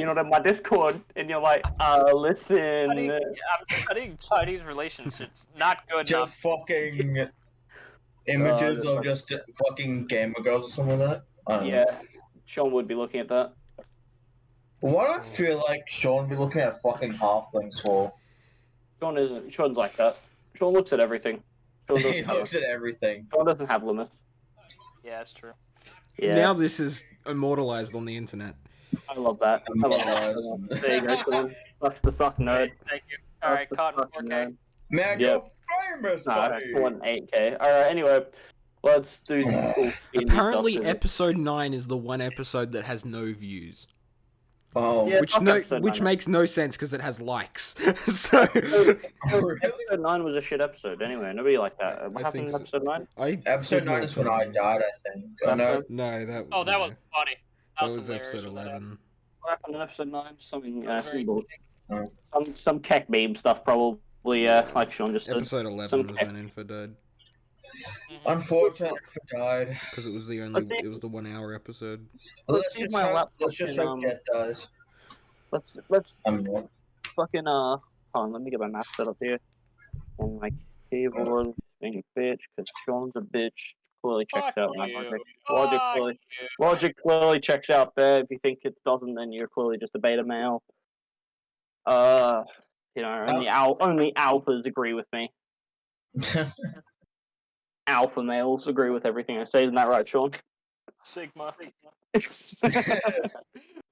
not in my Discord, and you're like, listen. I'm studying Chinese relationships. Not good Just fucking images of just fucking gamer girls or something like that. I don't know. Yeah, Sean would be looking at that. Why do I feel like Sean would be looking at fucking halflings for? Sean isn't. Sean's like that. Sean looks at everything. Sean He looks at everything. Sean doesn't have limits. Yeah, that's true. Yeah. Now this is immortalized on the internet. I love that. I love that. There you go, Sean. Fuck the suck nerd. Thank you. Alright, Cotton 4K. Man, Yep. go fire me, Nah, 8K. Alright, anyway. Let's do some cool D&D Apparently, stuff. episode 9 is the one episode that has no views. Oh, Yeah, Which fuck episode 9. makes no sense because it has likes. So Episode 9 was a shit episode anyway. Nobody liked that. What happened in think episode 9? episode 9 is when I died, I think. Oh, no. No, that. Oh, that was funny. That was was hilarious episode with that. 11. What happened in episode 9? Something, That was very some keck meme stuff probably, like Sean just said. Episode 11 Some was keck. when Info died Unfortunately, I died. because it was the only. Let's see. It was the 1 hour episode. Let's see just my laptop hope and, Jet dies. Let's I'm not. fucking hold on, let me get my mouse set up here. And my keyboard being a bitch, because Sean's a bitch. Clearly checks Fuck out my you. logic. Fuck Logic clearly checks out there. If you think it doesn't, then you're clearly just a beta male. You know, only alphas agree with me. Alpha males agree with everything I say. Isn't that right, Sean? Sigma.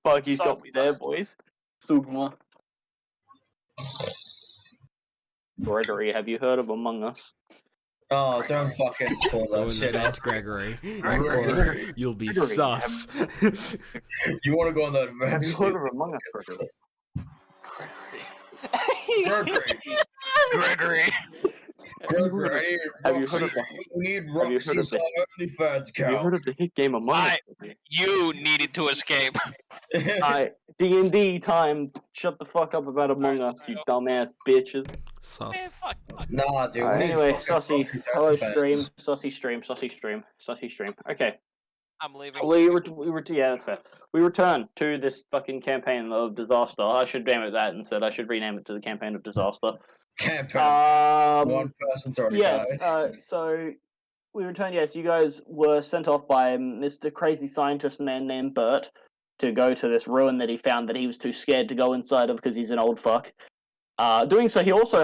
Fuck, he's got me there, boys. Sigma. Gregory, have you heard of Among Us? Oh, don't fucking pull Go that in shit the up. vent, Gregory. Gregory. Or you'll be Gregory, sus. You want to go on that Have you adventure? heard of Among Us, Gregory? Gregory. Gregory, Have you heard of we need Have you heard of Roxy's OnlyFans Have you account. heard of the hit game Among Us? You needed to escape. Alright, D&D time. Shut the fuck up about Among Us, you dumbass bitches. Sus. Man, fuck. Nah, dude. Alright, we need anyway, fucking Sussy. Roxy's Hello, OnlyFans. Sussy stream. Okay. I'm leaving. We yeah, that's fair. We return to this fucking campaign of disaster. I should name it that instead. I should rename it to the campaign of disaster. Campaign. One person's already Yes. died. So we return. Yes, you guys were sent off by Mr. Crazy Scientist Man named Bert to go to this ruin that he found that he was too scared to go inside of because he's an old fuck. Doing so, he also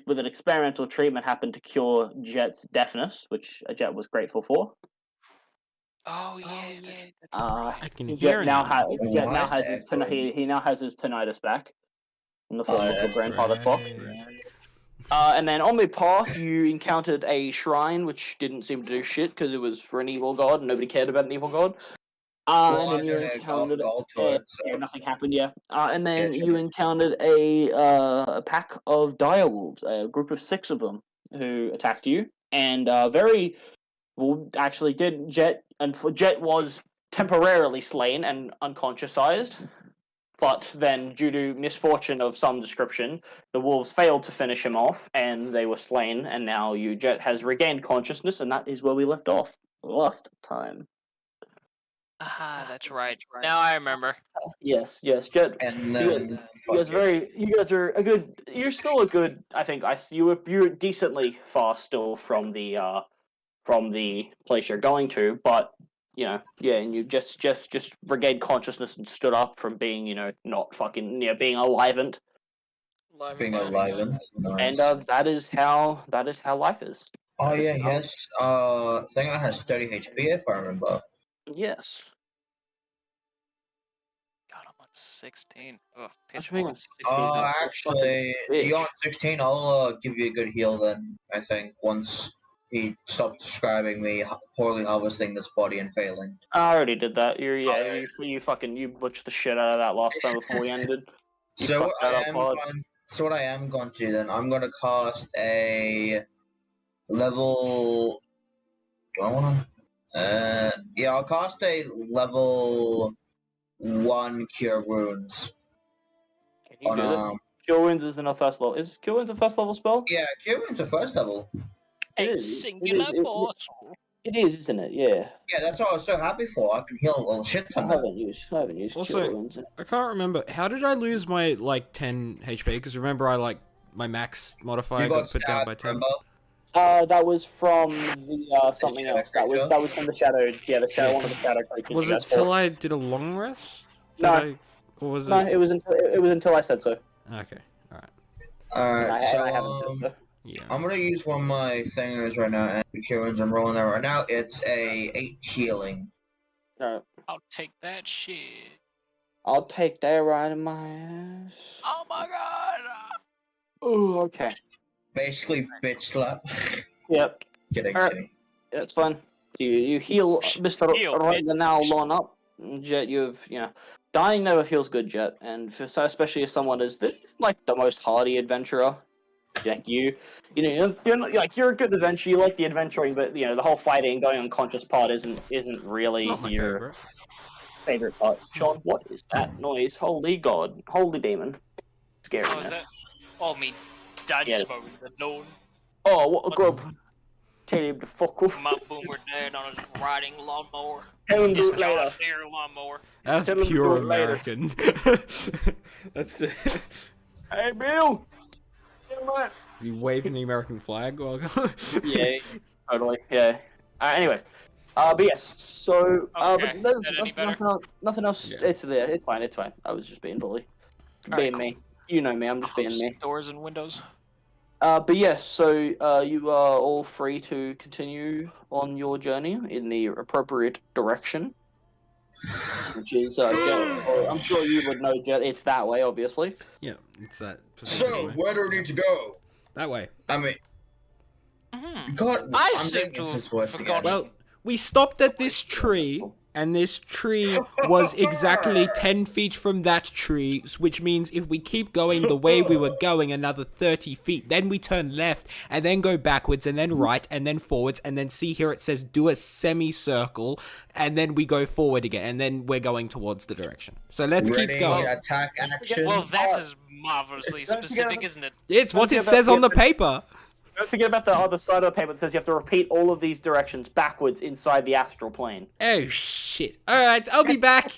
with an experimental treatment, happened to cure Jet's deafness, which Jet was grateful for. Oh yeah. I can hear Jet now now. has his he now has his tinnitus back in the form of a grandfather clock. And then on the path, you encountered a shrine which didn't seem to do shit because it was for an evil god and nobody cared about an evil god. And then you encountered nothing happened. Yeah. And then you encountered a pack of direwolves, a group of 6 of them, who attacked you, and actually did Jet, and Jet was temporarily slain and unconsciousized, but then due to misfortune of some description, the wolves failed to finish him off, and they were slain, and now Jet has regained consciousness, and that is where we left off last time. Aha, that's right. Now I remember. Yes, Jet. And then You're still a good. I think you're decently far still from the place you're going to, but and you just regained consciousness and stood up from being not fucking being alivened. being alive. Nice. And that is how life is. Oh yeah, yes. I think I has 30 HP if I remember. Yes. God, I'm on 16. Ugh, piss Actually, poor. on 16, Actually, bitch. you're on 16. I'll give you a good heal then. I think once he stops describing me poorly harvesting this body and failing. I already did that. You butchered the shit out of that last time before we ended. So what I am going to do then, I'm going to cast a level. Do I want to? Yeah, I'll cast a level 1 Cure Wounds. Can you do this? Cure Wounds isn't a first level. Is Cure Wounds a first level spell? Yeah, Cure Wounds are first level. A singular boss. It is, isn't it? Yeah. Yeah, that's what I was so happy for. I can heal a shit I ton. haven't used Also, cure wounds. I can't remember. How did I lose my, 10 HP? Because remember, my max modifier You got put down stabbed, by 10. remember? That was from the something shadow else. That was creature? from the shadow. Yeah, the shadow Yeah. one of the shadow creatures. Was you it guys till fought. I did a long rest? No. Or was No, it? it was until I said so. Okay, alright. Alright, And so I haven't said so. Yeah. I'm gonna use one of my thingers right now, and cure wounds. I'm rolling that right now. It's a 8 healing. Alright. I'll take that shit. I'll take that right in my ass. Oh my god. Oh, okay. Basically, bitch slap. Yep. Kidding, Alright. kidding. That's fine. You heal Mr. Heal, Right bitch. now, line up. Jet, dying never feels good, Jet, and especially as someone is like the most hardy adventurer, like you're not like you're a good adventurer. You like the adventuring, but the whole fighting, going unconscious part isn't It's really not my your favorite. part. Sean, what is that noise? Holy God, holy demon, scary. Oh, is that? Oh, me daddy Yeah. smoking the known. Oh, what a grub! Tell him to fuck off. My boomer dad on his riding lawnmower. Tell him to His do it later. John Deere lawnmower. That's Tell him to pure do it later. American. That's just... Hey, Bill. Yeah, You waving the American flag while yeah, totally. Yeah. Anyway, but yes. So, Okay, but there's is that any better? nothing else. Yeah. It's there. It's fine. It's fine. I was just being bully. Alright, Being me. You know me. I'm just being Close me. doors and windows. But yes. So, you are all free to continue on your journey in the appropriate direction, which is Jet. Well, I'm sure you would know, Jet. It's that way, obviously. Yeah, it's that. So, where do we need to go? That way. I mean, Mm-hmm. God, I I'm seem doing to it have this voice forgotten. again. Well, we stopped at this tree, and this tree was exactly 10 feet from that tree, which means if we keep going the way we were going another 30 feet, then we turn left, and then go backwards, and then right, and then forwards, and then see here it says do a semicircle, and then we go forward again, and then we're going towards the direction. So let's Ready, keep going. attack action. Well, that is marvelously Don't forget specific, about- isn't it? It's what Don't it forget says about on the the- paper. Don't forget about the other side of the paper that says you have to repeat all of these directions backwards inside the astral plane. Oh, shit. Alright, I'll be back.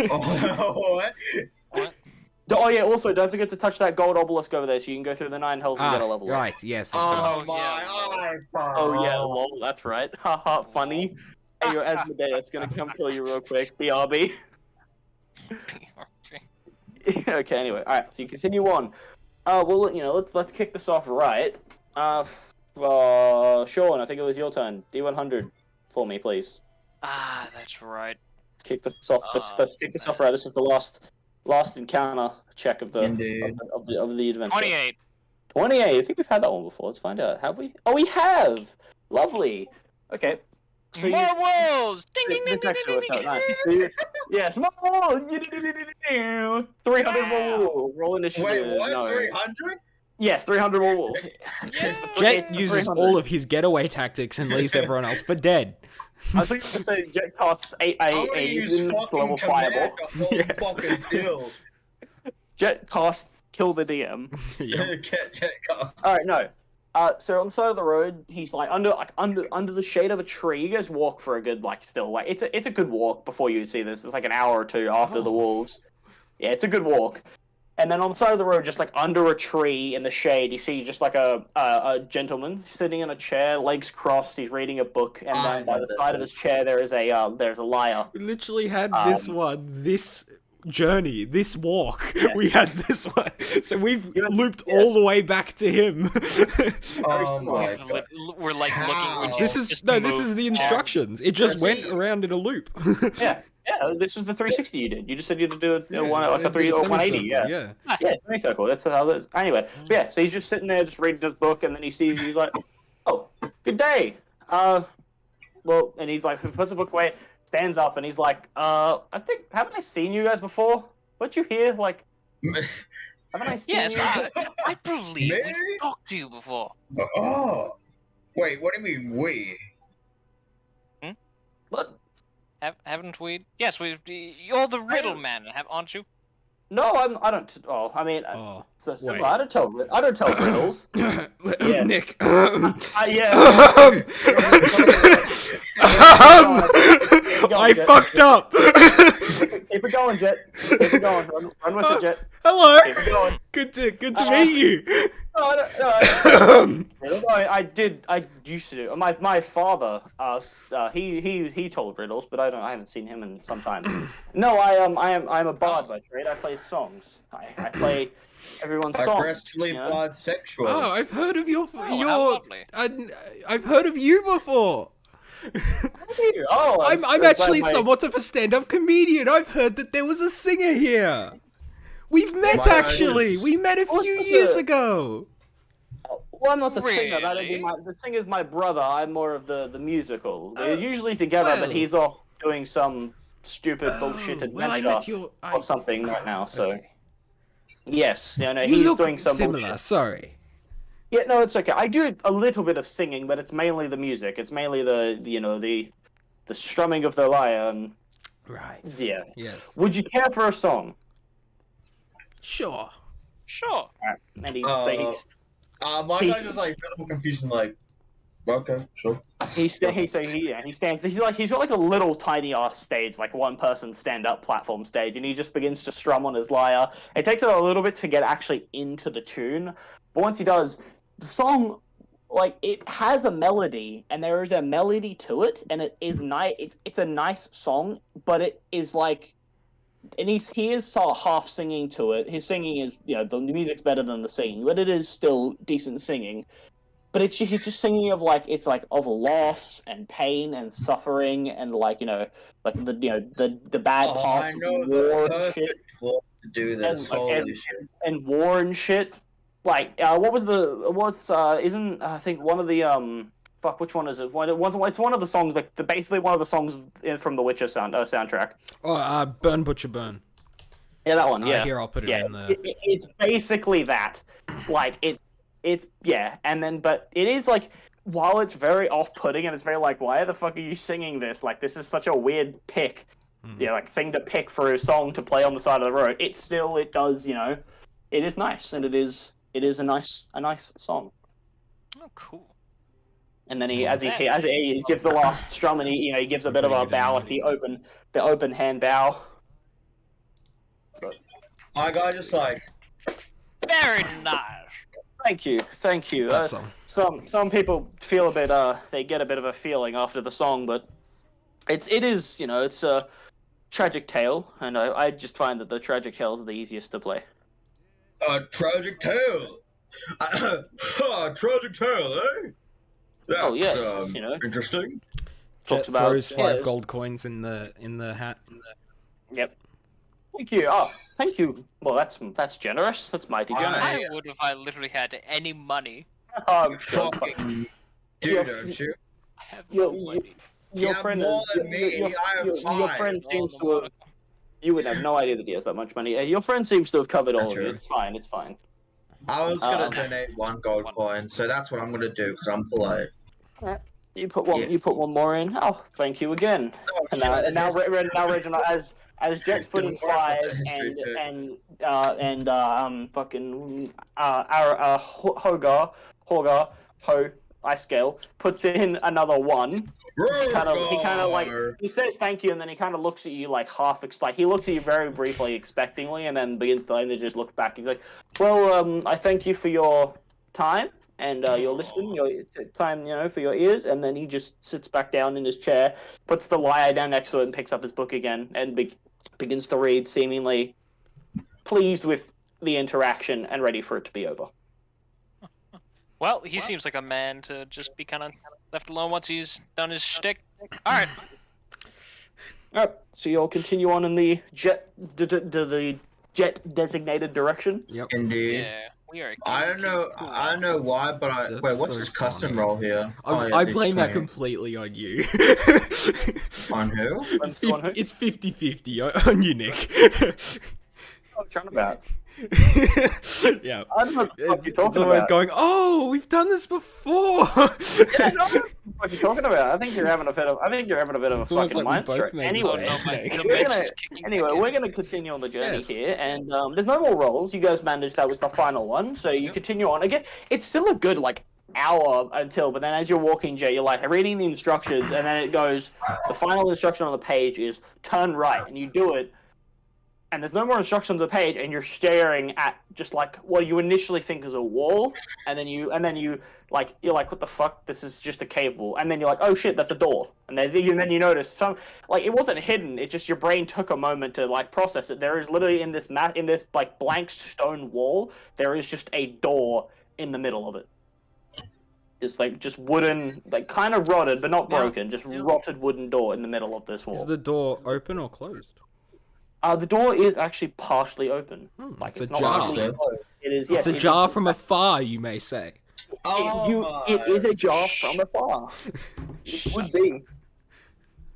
Oh, what? Oh yeah, also don't forget to touch that gold obelisk over there so you can go through the 9 hells and get a level up. Right, yes. Oh, Oh, my yeah. iPhone. Oh yeah, lol, that's right. Haha, funny. Hey, your Asmodeus gonna come kill you real quick. BRB. Okay, anyway, alright, so you continue on. Well, let's kick this off right. Sean, I think it was your turn. D100 for me, please. Ah, that's right. Let's kick this off. Let's kick this off right. This is the last encounter check of the Indeed. of the adventure. 28. 28. I think we've had that one before. Let's find out. Have we? Oh, we have. Lovely. Okay. So you- More wolves! Ding, ding, ding, this ding, actually ding, works out ding, nice. ding. So yes, more wolves. 300 more wolves. Roll initiative. Wait, what? No. 300? Yes, 300 more wolves. Jet uses all of his getaway tactics and leaves everyone else for dead. I think you say Jet costs I'm gonna use next fucking level command fireball. to hold Yes. fucking still. Jet costs kill the DM. Yeah. Jet cost. All right, no. So on the side of the road, he's under the shade of a tree. You guys walk for a good it's a good walk before you see this. It's like an hour or two after the Oh. wolves. Yeah, it's a good walk. And then on the side of the road, just like under a tree in the shade, you see just like a gentleman sitting in a chair, legs crossed. He's reading a book, and then by the side of his chair there is there's a lyre. We literally had Um, this journey, this walk. Yeah. We had this one. So we've Yeah, looped yes. all the way back to him. Oh my god. We're like How? looking. This is the instructions. It just went around in a loop. Yeah, this was the 360 you did. You just said you had to do Yeah, like a it did 180. Yeah. semicircle, Yeah, it's semicircle. That's how it is. Anyway, so yeah, so he's just sitting there, just reading his book, and then he sees you. He's like, "Oh, good day." Well, and he's like, he puts the book away, stands up, and he's like, haven't I seen you guys before? Weren't you here? Like, haven't I seen Yes, you? I believe Maybe? we've talked to you before. Oh. Wait, what do you mean we? What? Haven't we? Yes, we've. You're the riddle man, aren't you? No, I don't. Oh, I mean, so wait. I don't tell riddles. Yeah. Nick. Yeah. I fucked up. Keep it going, Jet. Keep it going. Run with it, Jet. Hello. Keep it going. Good to meet you. No, I used to do. My father, he told riddles, but I haven't seen him in some time. No, I'm a bard by trade. I play songs. I play everyone's songs. Aggressively bisexual. Oh, I've heard of your. how lovely. I've heard of you before. Oh, I'm actually somewhat of a stand-up comedian. I've heard that there was a singer here. We've met actually. We met a few years ago. Well, I'm not the singer. Really? The singer's my brother. I'm more of the musical. They're usually together, but he's off doing some stupid bullshit adventure or something right now. So, okay. Yes, no, You he's look doing some similar. bullshit. Sorry. Yeah, no, it's okay. I do a little bit of singing, but it's mainly the music. It's mainly the strumming of the lyre. And, Right. yeah. Yes. Would you care for a song? Sure. Sure. And my guy's just like a little confused and like, okay, sure. He's stands. He's got like a little tiny ass stage, like one person stand up platform stage, and he just begins to strum on his lyre. It takes it a little bit to get actually into the tune, but once he does, the song, like, it has a melody, and there is a melody to it, and it is nice. It's a nice song, but it is like, and he is sort of half singing to it. His singing is, the music's better than the singing, but it is still decent singing. But he's just singing of like, it's like of loss and pain and suffering and like, like the bad parts of war and shit. To do this, and war and shit. Like, isn't I think one of the which one is it? It's one of the songs, like basically one of the songs from the Witcher soundtrack. Oh, Burn Butcher Burn. Yeah, that one. Yeah. Here, I'll put it in there. It's basically that. Like, it's and then, but it is like, while it's very off-putting and it's very like, why the fuck are you singing this? Like, this is such a weird pick, like thing to pick for a song to play on the side of the road. It does, it is nice, and it is a nice song. Oh, cool. And then as he gives the last strum, and he gives a bit of a bow, like the open hand bow. My guy just like, Very nice. Thank you. Some people feel a bit they get a bit of a feeling after the song, but it is it's a tragic tale, and I just find that the tragic tales are the easiest to play. a tragic tale. Tragic tale, eh? That's, yeah, interesting. Jet throws 5 gold coins in the hat. Yep. Thank you. Oh, thank you. Well, that's generous. That's mighty generous. I would if I literally had any money. Fucking dude, don't you? I have no money. Your have friend more is, than me. I have your 5. friend seems to have. You would have no idea that he has that much money. Your friend seems to have covered all of it. It's fine. It's fine. I was gonna donate 1 gold coin, so that's what I'm gonna do because I'm polite. You put one. Yeah. You put one more in. Oh, thank you again. Oh, and now Reginald, as Jet's putting 5 and ice scale puts in another 1. He says thank you, and then he kind of looks at you like he looks at you very briefly, expectingly, and then and then just looks back. He's like, "Well, I thank you for your time and your listen, your time, for your ears." And then he just sits back down in his chair, puts the lyre down next to it, and picks up his book again, and begins to read, seemingly pleased with the interaction and ready for it to be over. Well, he seems like a man to just be kind of left alone once he's done his shtick. Alright. Alright, so you'll continue on in the jet designated direction? Yep. Indeed. Yeah, we are. I don't know why, but wait, what's this custom roll here? I blame that completely on you. On who? It's 50-50 on you, Nick. what you're talking about. Yeah. I don't know what the fuck you're talking It's always about. going, oh, we've done this before. Yeah, I don't know what you're talking about. I think you're having a bit of a It's almost fucking like we mind both stroke. made the Anyway, same no, my mistake. dementia's kicking anyway, back we're in. gonna continue on the journey Yes. here, and there's no more rolls. You guys managed. That was the final one, so you Yep. continue on. Again, it's still a good like hour until, but then as you're walking, Jay, you're like reading the instructions, and then it goes. The final instruction on the page is turn right, and you do it. And there's no more instructions on the page, and you're staring at just like what you initially think is a wall, and then you're like, what the fuck? This is just a cave wall, and then you're like, oh shit, that's a door, and then you notice some like it wasn't hidden. It just your brain took a moment to like process it. There is literally in this like blank stone wall, there is just a door in the middle of it. Just wooden, like kind of rotted, but not broken. Just rotted wooden door in the middle of this wall. Is the door open or closed? The door is actually partially open. Like it's a not jar. completely closed. It is. It's Yes, a jar from afar, you may say. It is a jar from afar. It would be.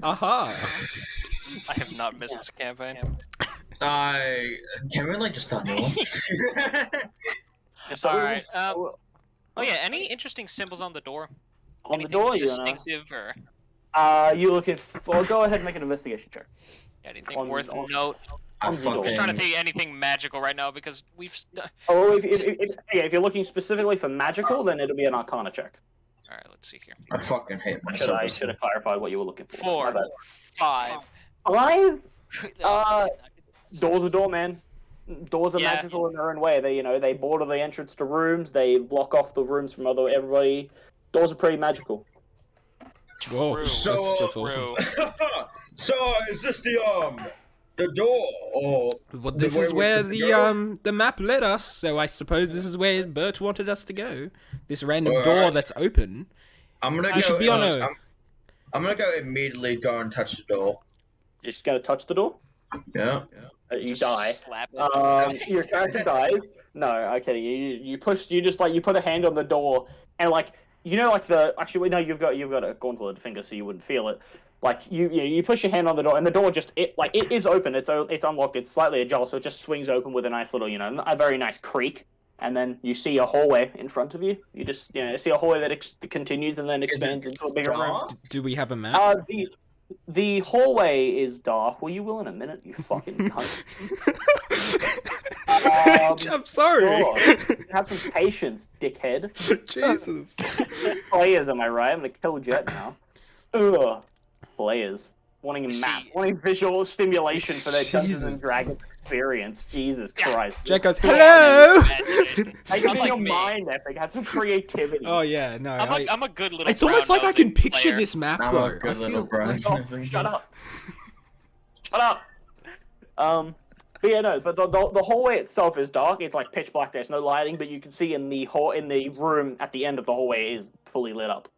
Aha! I have not missed this campaign. Can we like just start new one? So Alright, oh yeah, any interesting symbols on the door? on the Anything door, distinctive or you looking for? Go ahead and make an investigation check. anything On- worth on- note? on the door. I'm just trying to think of anything magical right now because we've. Oh, if you're looking specifically for magical, then it'll be an Arcana check. All right, let's see here. I fucking hate I myself. should have clarified what you were looking for. 4, My bad. 5. 5. Doors are door, man. Doors are Yeah. magical in their own way. They border the entrance to rooms. They block off the rooms from everybody. Doors are pretty magical. Whoa, True. So, that's awesome. So is this the door or? Well, this is where the map led us, so I suppose this is where Bert wanted us to go. This random door that's open. I'm gonna We go. should be on I'm gonna go immediately. Go and touch the door. You're just gonna touch the door. Yeah. You Just die. Slap it. Your character dies. No, okay. You put a hand on the door, and like you've got a gauntlet finger, so you wouldn't feel it. Like you push your hand on the door, and the door it is open. It's unlocked. It's slightly ajar, so it just swings open with a nice little a very nice creak. And then you see a hallway in front of you. You just see a hallway that continues and then expands into a bigger room. Do we have a map? The hallway is dark. Will you will in a minute, you fucking cunt. I'm sorry. Sure. Have some patience, dickhead. Jesus. Players, am I right? I'm gonna kill Jet now. Ugh. Players. Wanting a map. Wanting visual stimulation for their Dungeons and Dragons experience. Jesus Christ. Jack goes, hello! Make it in your mind, Epic. Have some creativity. Oh yeah, no. I'm a good little. It's almost like I can brown-nosing picture player. this map I'm though. a good I feel little bro. Oh, shut up. Shut up. But yeah, no. But the hallway itself is dark. It's like pitch black. There's no lighting, but you can see in the room at the end of the hallway is fully lit up.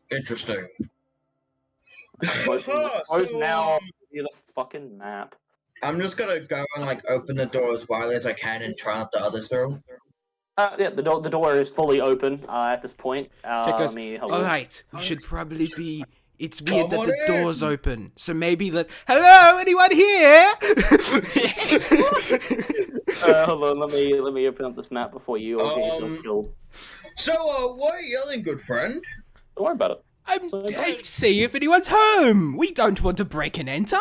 Interesting. Suppose now the fucking map. I'm just gonna go and like open the door as widely as I can and try not the others through. Yeah, the door is fully open at this point. Jack goes, hello. alright, we should probably be... It's weird Come that the on door's open, so maybe let's... Hello, anyone here? Hold on, let me open up this map before you all get yourself killed. So, why are you yelling, good friend? Don't worry about it. I see if anyone's home. We don't want to break and enter.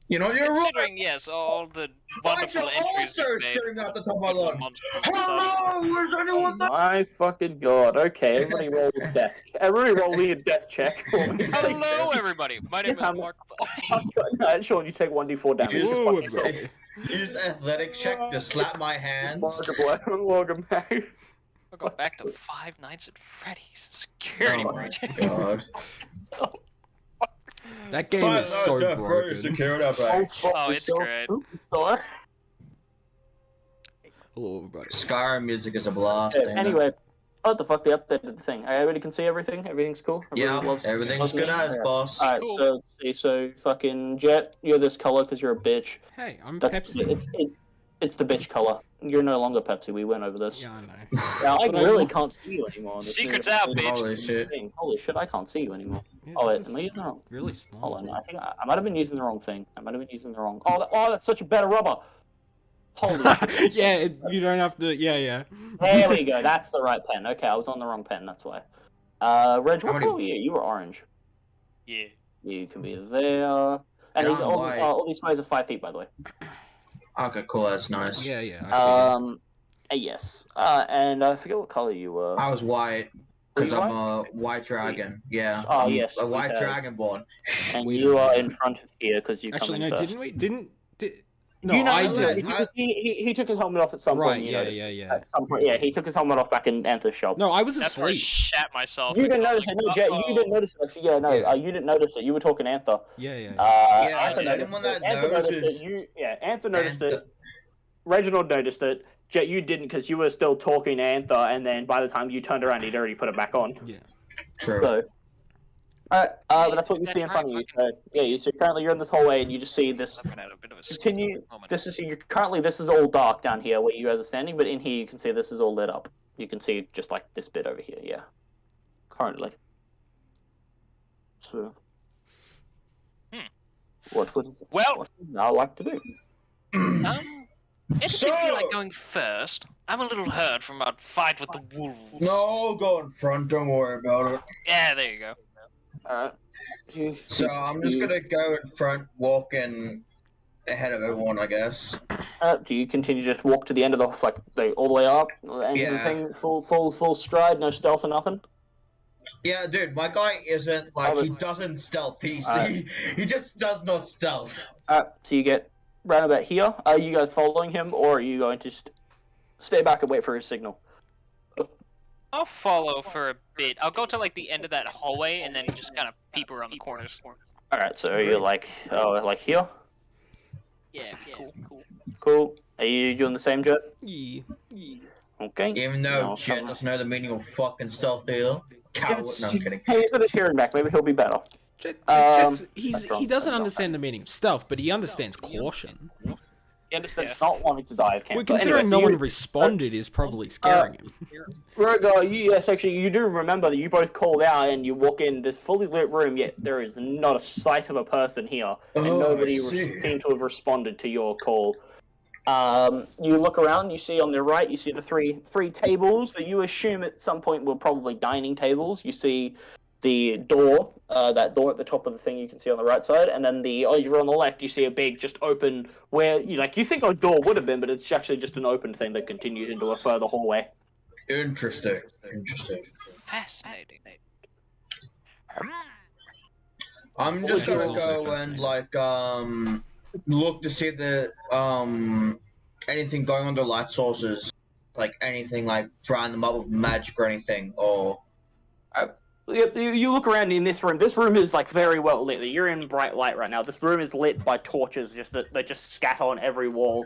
You know, you're right. Considering, yes, all the wonderful I'm entries also we've made. staring at the top of my lungs. Monsters. Hello, is anyone there? My fucking god. Okay, everybody roll a death. Everybody roll me a death check. Hello, everybody. My name is Yeah, Mark. No, Sean, you take 1d4 damage. Whoa, Just bro. fucking Use athletic check to slap my hands. welcome back. We'll go back to Five Nights at Freddy's security Oh my breach. god. That game is so broken. Oh, it's great. Hello, everybody. Skyrim music is a blast. Yeah, anyway, what the fuck? They updated the thing. Everybody can see everything. Everything's cool. Yeah, Everybody loves- everything's loves good me? as, Yeah. boss. Alright, Cool. so fucking Jet, you're this color because you're a bitch. Hey, I'm That's Pepsi. It's the bitch color. You're no longer Pepsi. We went over this. Yeah, I know. Now, I But I really will- can't see you anymore. Secret's out, bitch. Holy shit. Holy shit, I can't see you anymore. Yeah, Oh, this wait, is am I using the wrong? really small. Hold on, I think I might have been using the wrong thing. I might have been using the wrong. Oh, that's such a better rubber. Holy shit. Yeah, you don't have to. Yeah. There we go. That's the right pen. Okay, I was on the wrong pen. That's why. Reg, what color were you? You were orange. Yeah. You can be there. And Yeah, these, I'm white. all these squares are 5 feet, by the way. Okay, cool. That's nice. Yeah. I Yes. And I forget what color you were. I was white Were because you I'm a white dragon. Yeah. Oh, I'm yes, a white okay. dragonborn. And we you don't are know. in front of here because you Actually, come in no, first. didn't we? No, You know, I did. did. He took his helmet off at some Right, point. You yeah, noticed. yeah. At some point, yeah, he took his helmet off back in Anther's shop. No, I was That's where I asleep. shat myself. You didn't because I notice was it. No, like, Jet, "Uh-oh." you didn't notice it. Yeah, no, Yeah. You didn't notice it. You were talking Anther. Yeah. Yeah, Anther anyone noticed that it. Anther noticed notices- it. Anther noticed And- it. Reginald noticed it. Jet, you didn't because you were still talking to Anther, and then by the time you turned around, he'd already put it back on. Yeah. True. So, alright, but that's what you That's see in front right, of you. So, yeah, so currently you're in this hallway, and you just see this. Looking at a bit of a Continue. moment. This is all dark down here where you guys are standing, but in here you can see this is all lit up. You can see just like this bit over here. Yeah. Currently. So. What would Well, I like to do? if So- you feel like going first, I'm a little hurt from a fight with the wolves. No, go in front. Don't worry about it. Yeah, there you go. Alright. So I'm just gonna go in front, walking ahead of everyone, I guess. Do you continue to just walk to the end of all the way up? End of the Yeah. thing, full stride, no stealth or nothing? Yeah, dude, my guy isn't like Oh, he doesn't stealth. Alright. He just does not stealth. Alright, so you get round about here. Are you guys following him, or are you going to stay back and wait for his signal? I'll follow for a bit. I'll go to like the end of that hallway and then just kind of peep around the corners. Alright, so are you like here? Yeah, cool. Cool. Are you doing the same, Jet? Yeah. Okay. Even though No, Jet come on. doesn't know the meaning of fucking stealth either. Coward. No, I'm kidding. Hey, he's at his hearing back. Maybe he'll be better. Jet's, That's he wrong. doesn't That's understand the meaning of stealth, but he understands caution. He understands Yeah. not wanting to die of cancer. Well, considering Anyway, no so one you- responded is probably scaring him. Rogar, yes, actually, you do remember that you both called out and you walk in this fully lit room, yet there is not a sight of a person here, and Oh, nobody I see. seemed to have responded to your call. You look around, you see on the right, you see the three tables that you assume at some point were probably dining tables. You see the door, that door at the top of the thing you can see on the right side, and then over on the left, you see a big, just open, where you think a door would have been, but it's actually just an open thing that continues into a further hallway. Interesting. Fascinating. I'm What just would you gonna also go and fascinating? look to see the anything going on the light sources, like anything like drying them up with magic or anything, or Yep, you look around in this room. This room is like very well lit. You're in bright light right now. This room is lit by torches, that just scatter on every wall.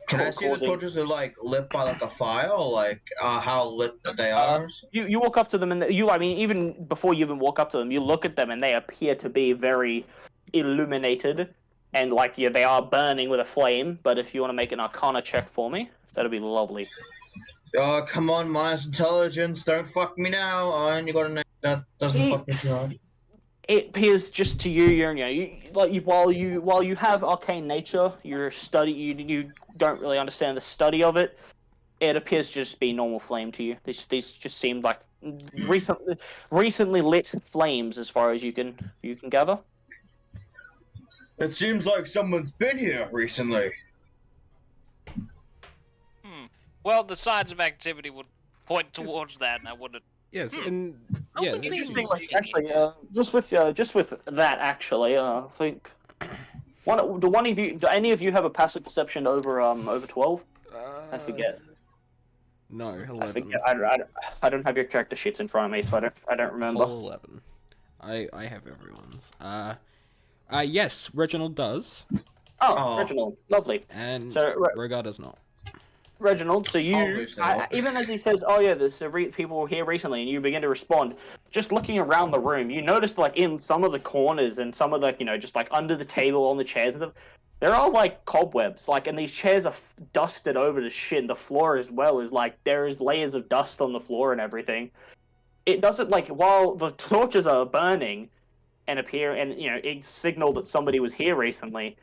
can I see the causing- torches are like lit by like a fire, or like how lit that they are? You walk up to them and even before you even walk up to them, you look at them and they appear to be very illuminated and they are burning with a flame. But if you want to make an Arcana check for me, that'd be lovely. Oh, come on, minus intelligence, don't fuck me now. Oh, and you got a name that doesn't fuck me too hard. It appears just to you, while you have arcane nature, you don't really understand the study of it. It appears to just be normal flame to you. These just seem like recently lit flames, as far as you can gather. It seems like someone's been here recently. Well, the signs of activity would point towards that, and I wouldn't. Yes, and Oh, yeah, look at Interesting. these. Actually, just with that, actually, I think do any of you have a passive perception over 12? I forget. No, I 11. forget. I don't have your character sheets in front of me, so I don't remember. Whole 11. I have everyone's. Yes, Reginald does, Oh, Reginald, lovely. and So, Rogar does not. Reginald, so you, Obviously not. even as he says, "Oh yeah, there's people here recently," and you begin to respond, just looking around the room, you notice in some of the corners and some of the, just under the table, on the chairs and stuff, there are like cobwebs, like, and these chairs are dusted over to shit. And the floor as well is like there is layers of dust on the floor and everything. It doesn't like while the torches are burning and appear, and it signaled that somebody was here recently.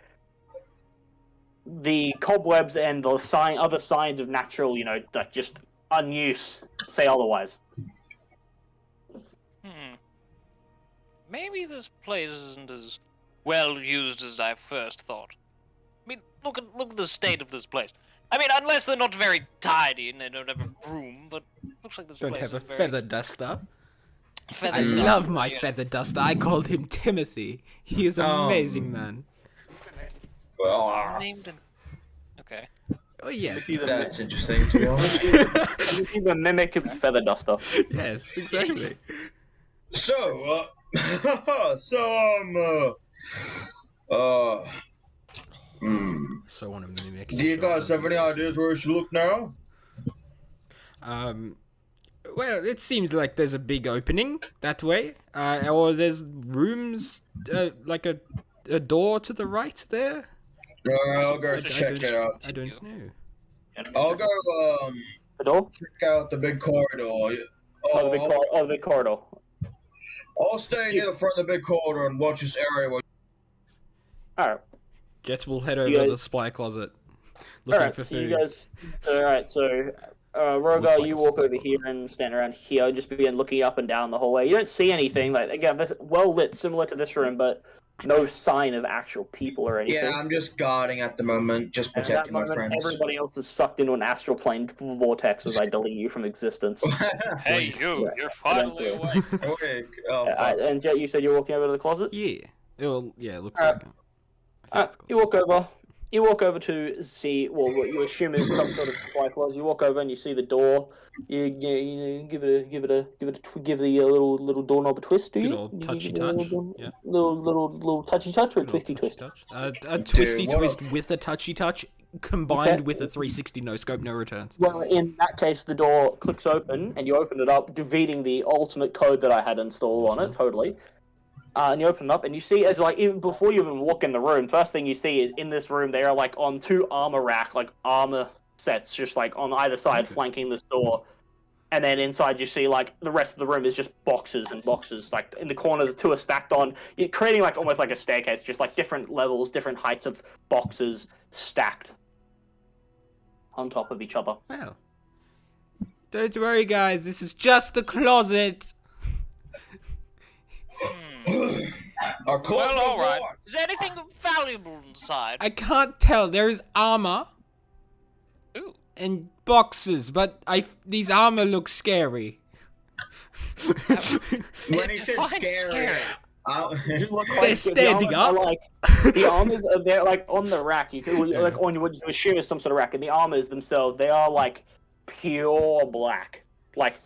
The cobwebs and the other signs of natural, like just unuse say otherwise. Maybe this place isn't as well used as I first thought. I mean, look at the state of this place. I mean, unless they're not very tidy and they don't have a broom, but looks like this Don't place have a is very... feather duster. Feather I duster, love my yeah. feather duster. I called him Timothy. He is an amazing man. Named him. Okay. Oh yes. That's interesting, to be honest. He's a mimic of feather duster. Yes, exactly. So, So want to mimic. do you guys have any ideas where we should look now? Well, it seems like there's a big opening that way, or there's rooms, like a door to the right there. I'll go check it out. I don't know. I'll go The door? check out the big corridor. The big corridor. I'll stay near the front of the big corridor and watch this area. Alright. Jets will head over You to guys- the supply closet, looking for So you food. guys. Alright, so Rogar, Looks like you a walk supply over here and stand around here, just begin looking up and down the hallway. You don't see anything. Like again, this well lit, similar to this room, but no sign of actual people or anything. Yeah, I'm just guarding at the moment, just And at that protecting my moment, friends. everybody else is sucked into an astral plane vortex as I delete you from existence. Hey, you're finally awake. Okay. Oh, fuck. And Jet, you said you're walking over to the closet. Yeah. It looks Alright. like it. I think it's You walk over. You walk over to see, well, what you assume is some sort of supply closet. You walk over and you see the door. You give the little doorknob a twist. Do Good you? old You touchy give it a touch, little- yeah. Little touchy touch or a Good old twisty touchy twist. touch. A twisty what twist a- with a touchy touch, combined Okay. with a 360 no scope, no returns. Well, in that case, the door clicks open and you open it up, defeating the ultimate code that I had installed on it. Awesome. Totally. And you open it up and you see, as like even before you even walk in the room, first thing you see is in this room they are like on two armor rack, like armor sets, just like on either side, flanking this door. And then inside you see like the rest of the room is just boxes and boxes. Like in the corner, the two are stacked on, you're creating like almost like a staircase, just like different levels, different heights of boxes stacked on top of each other. Well, don't worry, guys. This is just the closet. Our closet Well, all right. door. Is there anything valuable inside? I can't tell. There is armor Ooh. and boxes, but these armor look scary. When he said Define scary, Do look They're the standing armors are up. Like, the armors are there, like on the rack. You can like on what you assume is some sort of rack, and the armors themselves they are like pure black, like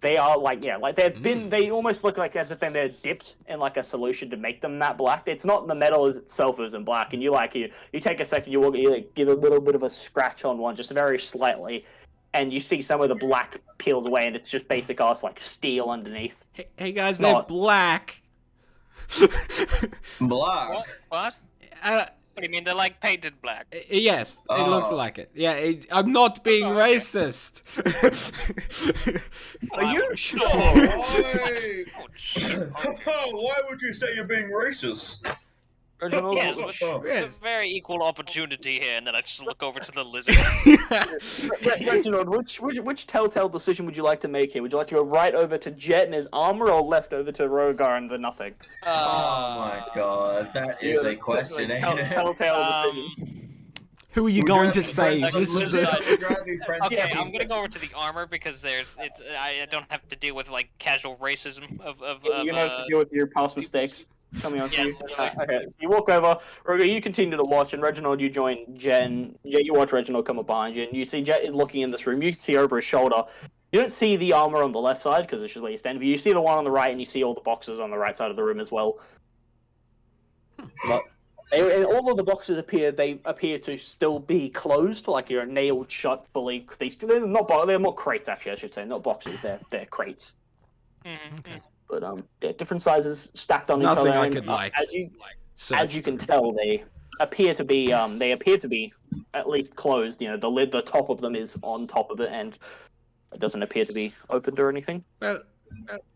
they are like like they've been. They almost look like as if they're dipped in like a solution to make them that black. It's not the metal as itself isn't black, and you take a second, you like, give a little bit of a scratch on one, just very slightly. And you see some of the black peels away, and it's just basic ass like steel underneath. Hey guys, they're Not- black. black. What? Uh, What do you mean? They're like painted black. yes, it looks Oh. like it. Yeah, I'm not being racist. Are you sure? Why? Oh, shit. Why would you say you're being racist? Reginald, Yes, Oh. with very equal opportunity here, and then I just look over to the lizard. Reginald, which telltale decision would you like to make here? Would you like to go right over to Jet and his armor, or left over to Rogar and the nothing? Oh my god, that is a question, ain't it? Telltale decision. Who are you going to save? like a This is lizard. the... Okay, I'm gonna go over to the armor because I don't have to deal with like casual racism of You're gonna have to deal with your past mistakes. Coming on Yeah, you. Okay, so you walk over. Rogar, you continue to watch, and Reginald, you join Jen. Jet, you watch Reginald come up behind you, and you see Jet is looking in this room. You can see over his shoulder. You don't see the armor on the left side because it's just where you stand, but you see the one on the right, and you see all the boxes on the right side of the room as well. But and all of the boxes appear to still be closed, like you're nailed shut fully. They're more crates actually, I should say, not boxes. They're crates. Mhm. But they're different sizes stacked on each Nothing other. I and, could like. as you search can through. tell, appear to be at least closed. You know, the lid, the top of them is on top of it, and it doesn't appear to be opened or anything. Well,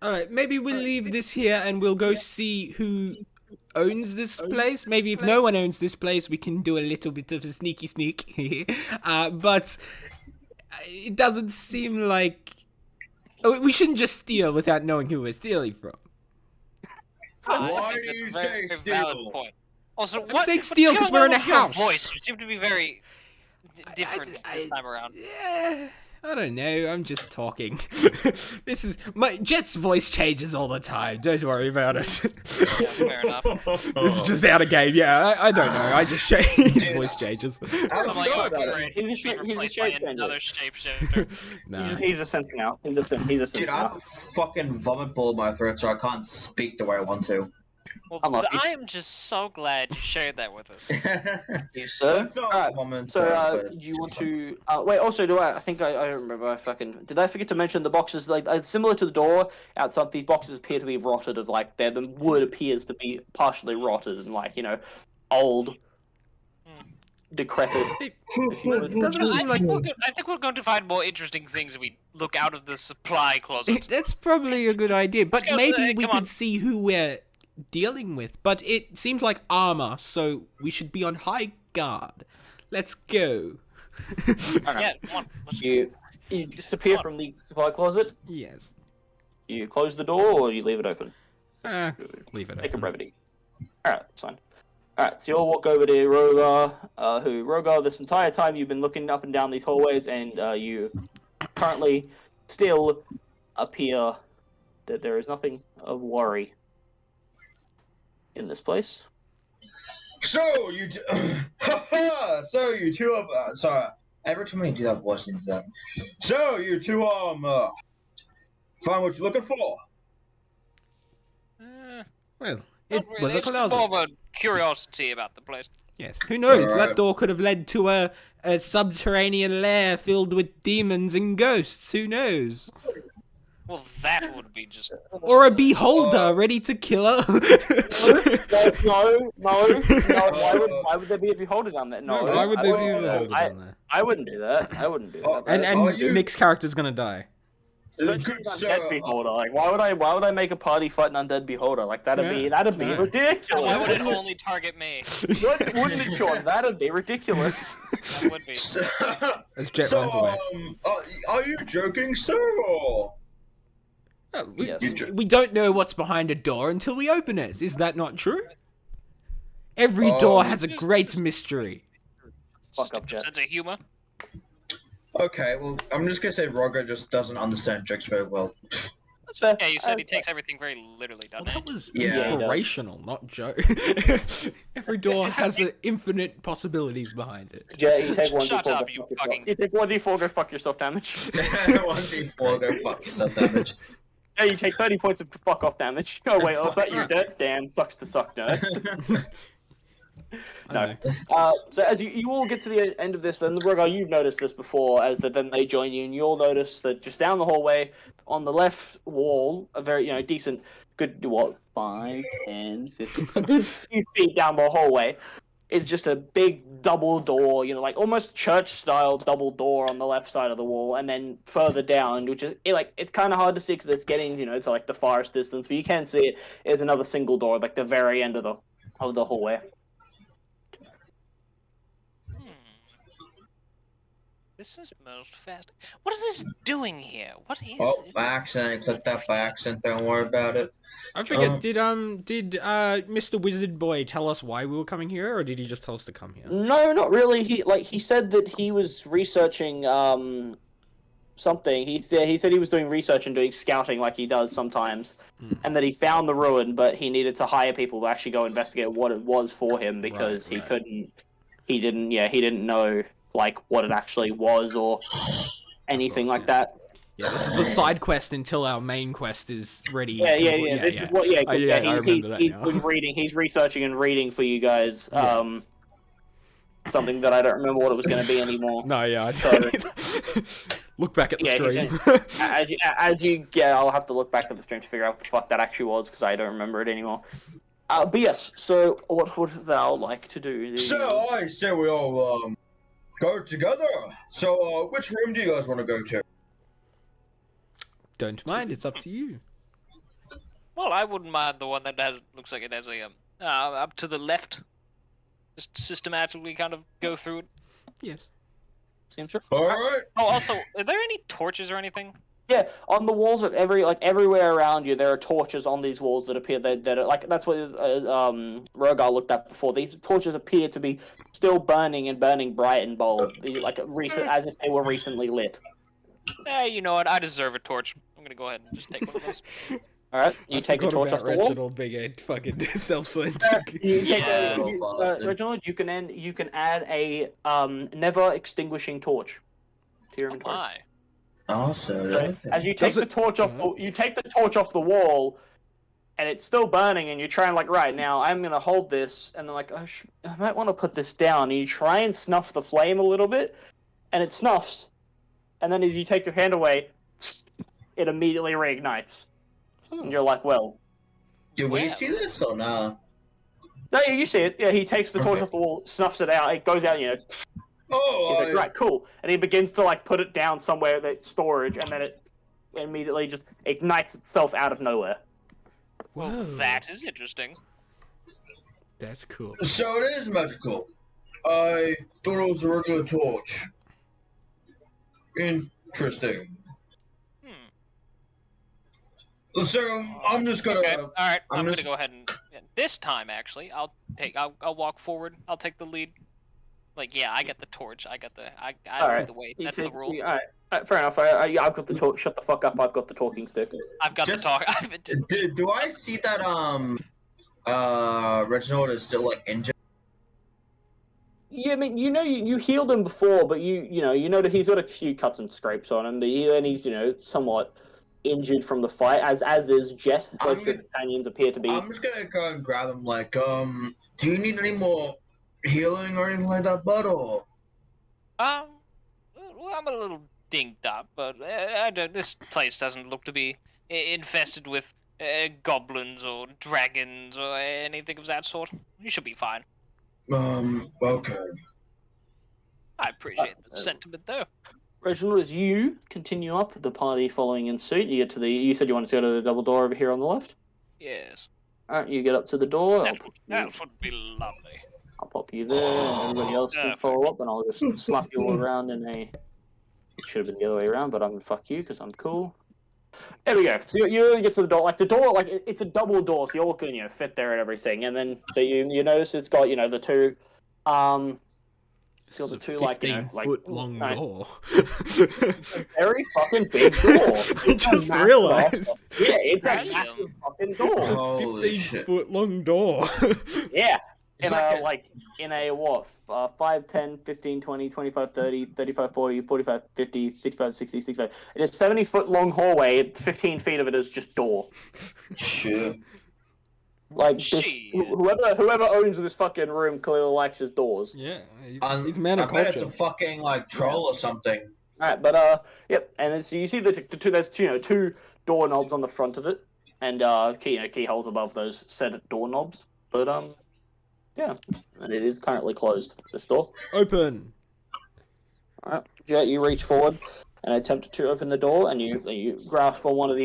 alright, maybe we'll leave this here and we'll go see who owns this place. Maybe if no one owns this place, we can do a little bit of a sneaky sneak. But it doesn't seem like... We shouldn't just steal without knowing who we're stealing from. Why do you say steal? Also, I'm saying steal because we're in a house. Voice, you seem to be very different this time around. Yeah, I don't know. I'm just talking. This is my Jet's voice changes all the time. Don't worry about it. Yeah, fair enough. This is just out of game. Yeah, I don't know. I just change. His voice changes. I'm like, oh, it. great. He's a Replaced by shape another shapeshifter. Nah. He's a synth now. He's a synth Dude, I now. have a fucking vomit ball in my throat, so I can't speak the way I want to. Well, Unlucky. I am just so glad you shared that with us. You sir. That's not Alright, vomit, So, but do you want it's fine. to? Wait. Also, I think I remember. Did I forget to mention the boxes? Like, similar to the door outside, these boxes appear to be rotted. Of like, the wood appears to be partially rotted and like old, decrepit. It doesn't seem like... I think we're going to find more interesting things if we look out of the supply closet. That's probably a good idea, but Let's go, maybe we come could on. see who we're dealing with. But it seems like armor, so we should be on high guard. Let's go. Yeah, come on. Let's go. You disappear from the supply closet. Yes. You close the door or you leave it open. Leave it Take a open. brevity. Alright, that's fine. Alright, so you all walk over to Rogar, Rogar, this entire time you've been looking up and down these hallways, and you currently still appear that there is nothing of worry in this place. So you, so you two sorry. Every time you do that voice, you do that. So you two find what you're looking for. Well, Not it really, was a it's just more closet. of a curiosity about the place. Yes. Who knows? Alright. That door could have led to a subterranean lair filled with demons and ghosts. Who knows? Well, that would be just... Or a beholder ready to kill her. No. Why would there be a beholder down there? No. Why would there be a I beholder wouldn't- down there? I wouldn't do that. I wouldn't do that. And Are you- Nick's character's gonna die. Good Undead sir. beholder. Like, why would I make a party fight an undead beholder? Like, that'd be Yeah. ridiculous. Why would it only target me? Wouldn't it, Sean? That'd be ridiculous. That would be. As Jet So, runs away. are you joking, sir? Or? Yes. We don't know what's behind a door until we open it. Is that not true? Every door has a great mystery. Fuck up, Jet. Sense of humor. Okay, well, I'm just gonna say Roger just doesn't understand jokes very well. That's fair. Yeah, you said he That's takes everything very literally, Well, doesn't that was Yeah. inspirational, not joke. Every door has infinite possibilities behind it. fair. Jet, you take one Shut d4. up, go you fuck yourself. fucking- You take 1d4, go fuck yourself damage. 1d4, go fuck yourself damage. Yeah, you take 30 points of fuck off damage. Oh wait, oh, is that you dead? Damn, sucks to suck, nerd. No. So as you all get to the end of this, then Rogar, you've noticed this before, as then they join you, and you all notice that just down the hallway, on the left wall, a very decent, good 5, 10, 15, a good few feet down the hallway, is just a big double door, like almost church-style double door on the left side of the wall, and then further down, which is it's kind of hard to see because it's getting to like the farthest distance, but you can see it is another single door, like the very end of the hallway. This is most fast. What is this doing here? What is Oh, it? by accident, clicked that by accident, don't worry about it. I forget. Did Mr. Wizard Boy tell us why we were coming here, or did he just tell us to come here? No, not really. He said that he was researching something. He said he was doing research and doing scouting like he does sometimes, and that he found the ruin, but he needed to hire people to actually go investigate what it was for him because he didn't know like what it actually was or anything like that. Yeah, this is the side quest until our main quest is ready. Yeah. This is what. I remember that he's now. been reading. He's researching and reading for you guys. Something that I don't remember what it was going to be anymore. No, yeah. So- Look back at the Yeah, stream. I'll have to look back at the stream to figure out what the fuck that actually was because I don't remember it anymore. But yes, so what would thou like to do? So I say we all go together. So which room do you guys want to go to? Don't mind, it's up to you. Well, I wouldn't mind the one that looks like it has a up to the left. Just systematically kind of go through it. Yes. Seems true. All right. Oh, also, are there any torches or anything? Yeah, on the walls of everywhere around you, there are torches on these walls that appear that are like that's what Rogar looked at before. These torches appear to be still burning and burning bright and bold, like as if they were recently lit. Hey, you know what? I deserve a torch. I'm gonna go ahead and just take one of those. All right, you take a torch off the wall. Reginald being a fucking self-centered. Reginald, you can add a never extinguishing torch to your inventory. My. Awesome. So, as you take the torch off, you take the torch off the wall, and it's still burning. And you try and right now, I'm gonna hold this, and then I might want to put this down. And you try and snuff the flame a little bit, and it snuffs. And then as you take your hand away, it immediately reignites. And you're like, well... Do we see this or no? No, you see it. Yeah, he takes the torch off the wall, snuffs it out, it goes out, Oh, he's like, right, cool. And he begins to, put it down somewhere that's storage, and then it immediately just ignites itself out of nowhere. Well, that is interesting. That's cool. So it is magical. I thought it was a regular torch. Interesting. So I'm just gonna. Okay. All right. I'm gonna go ahead and this time actually, I'll walk forward. I'll take the lead. Yeah, I get the torch. I lead the way. That's the rule. All right, fair enough. I've got the torch. Shut the fuck up. I've got the talking stick. I've got the talk. Do I see that Reginald is still injured? Yeah, I mean, you healed him before, but you know that he's got a few cuts and scrapes on him. And he's somewhat injured from the fight, as is Jet. Both your companions appear to be. I'm just gonna go and grab him. Do you need any more healing or anything like that, bud? Or well, I'm a little dinged up, but this place doesn't look to be infested with goblins or dragons or anything of that sort. You should be fine. Okay. I appreciate the sentiment, though. Reginald, as you continue up, the party following in suit, you get to you said you wanted to go to the double door over here on the left? Yes. Alright, you get up to the door. That would be lovely. I'll pop you there, and everybody else can follow up, and I'll just slap you all around in a... It should have been the other way around, but I'm gonna fuck you, because I'm cool. There we go. So you get to the door, it's a double door, so you all can, fit there and everything, and then you notice it's got, the two, it's got the two, 15-foot long door. Very fucking big door. I just realized. Yeah, it's a massive fucking door. It's a 15-foot long door. Yeah. In a what? 5, 10, 15, 20, 25, 30, 35, 40, 45, 50, 55, 60, 65. It is 70-foot long hallway. 15 feet of it is just door. Shit. Whoever owns this fucking room clearly likes his doors. Yeah, he's man of I bet culture. it's a fucking troll or something. Alright, but yep, and then, so you see the two. There's two doorknobs on the front of it, and keyholes above those said doorknobs. But yeah, and it is currently closed. This door. Open. Alright, Jet, you reach forward and attempt to open the door, and you grasp on one of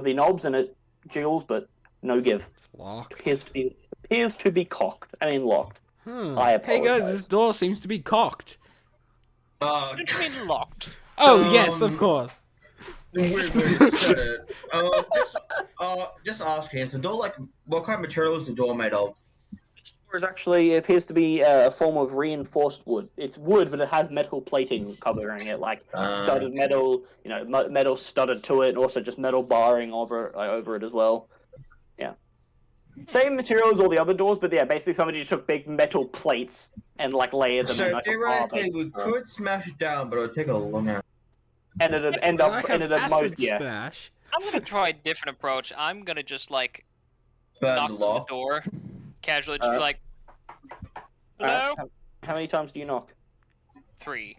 the knobs, and it jiggles, but no give. It's locked. Appears to be cocked. I mean locked. I apologize. Hey guys, this door seems to be cocked. What do you mean locked? Oh yes, of course. We said it. Just asking, is the door what kind of material is the door made of? This door actually appears to be a form of reinforced wood. It's wood, but it has metal plating covering it, studded metal, metal studded to it, and also just metal barring over it as well. Yeah. Same material as all the other doors, but yeah, basically somebody just took big metal plates and layered them. So theoretically, we could smash it down, but it would take a long time. And it'd end up most splash. I'm gonna try a different approach. I'm gonna just knock Burn on the door, casually, just be like, hello. How many times do you knock? 3.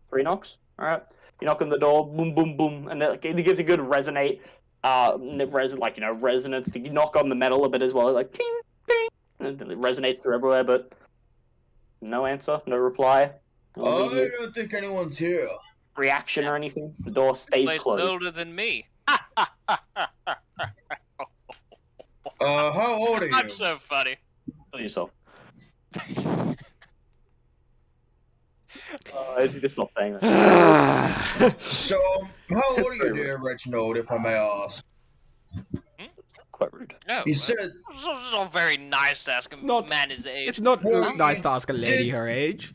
3 knocks. All right. You knock on the door, boom, boom, boom, and it gives a good resonate. Resonance. You knock on the metal a bit as well, ting, ting, It resonates through everywhere, but no answer, no reply. No I immediate don't think anyone's here. reaction or anything. The door stays Place closed. older than me. How old are you? I'm so funny. Kill yourself. You just stop saying that. So, how old are you, dear Reginald, if I may ask? It's quite rude. No, You said... it's not very nice to ask a man his age. It's not Well, nice to ask a lady her age.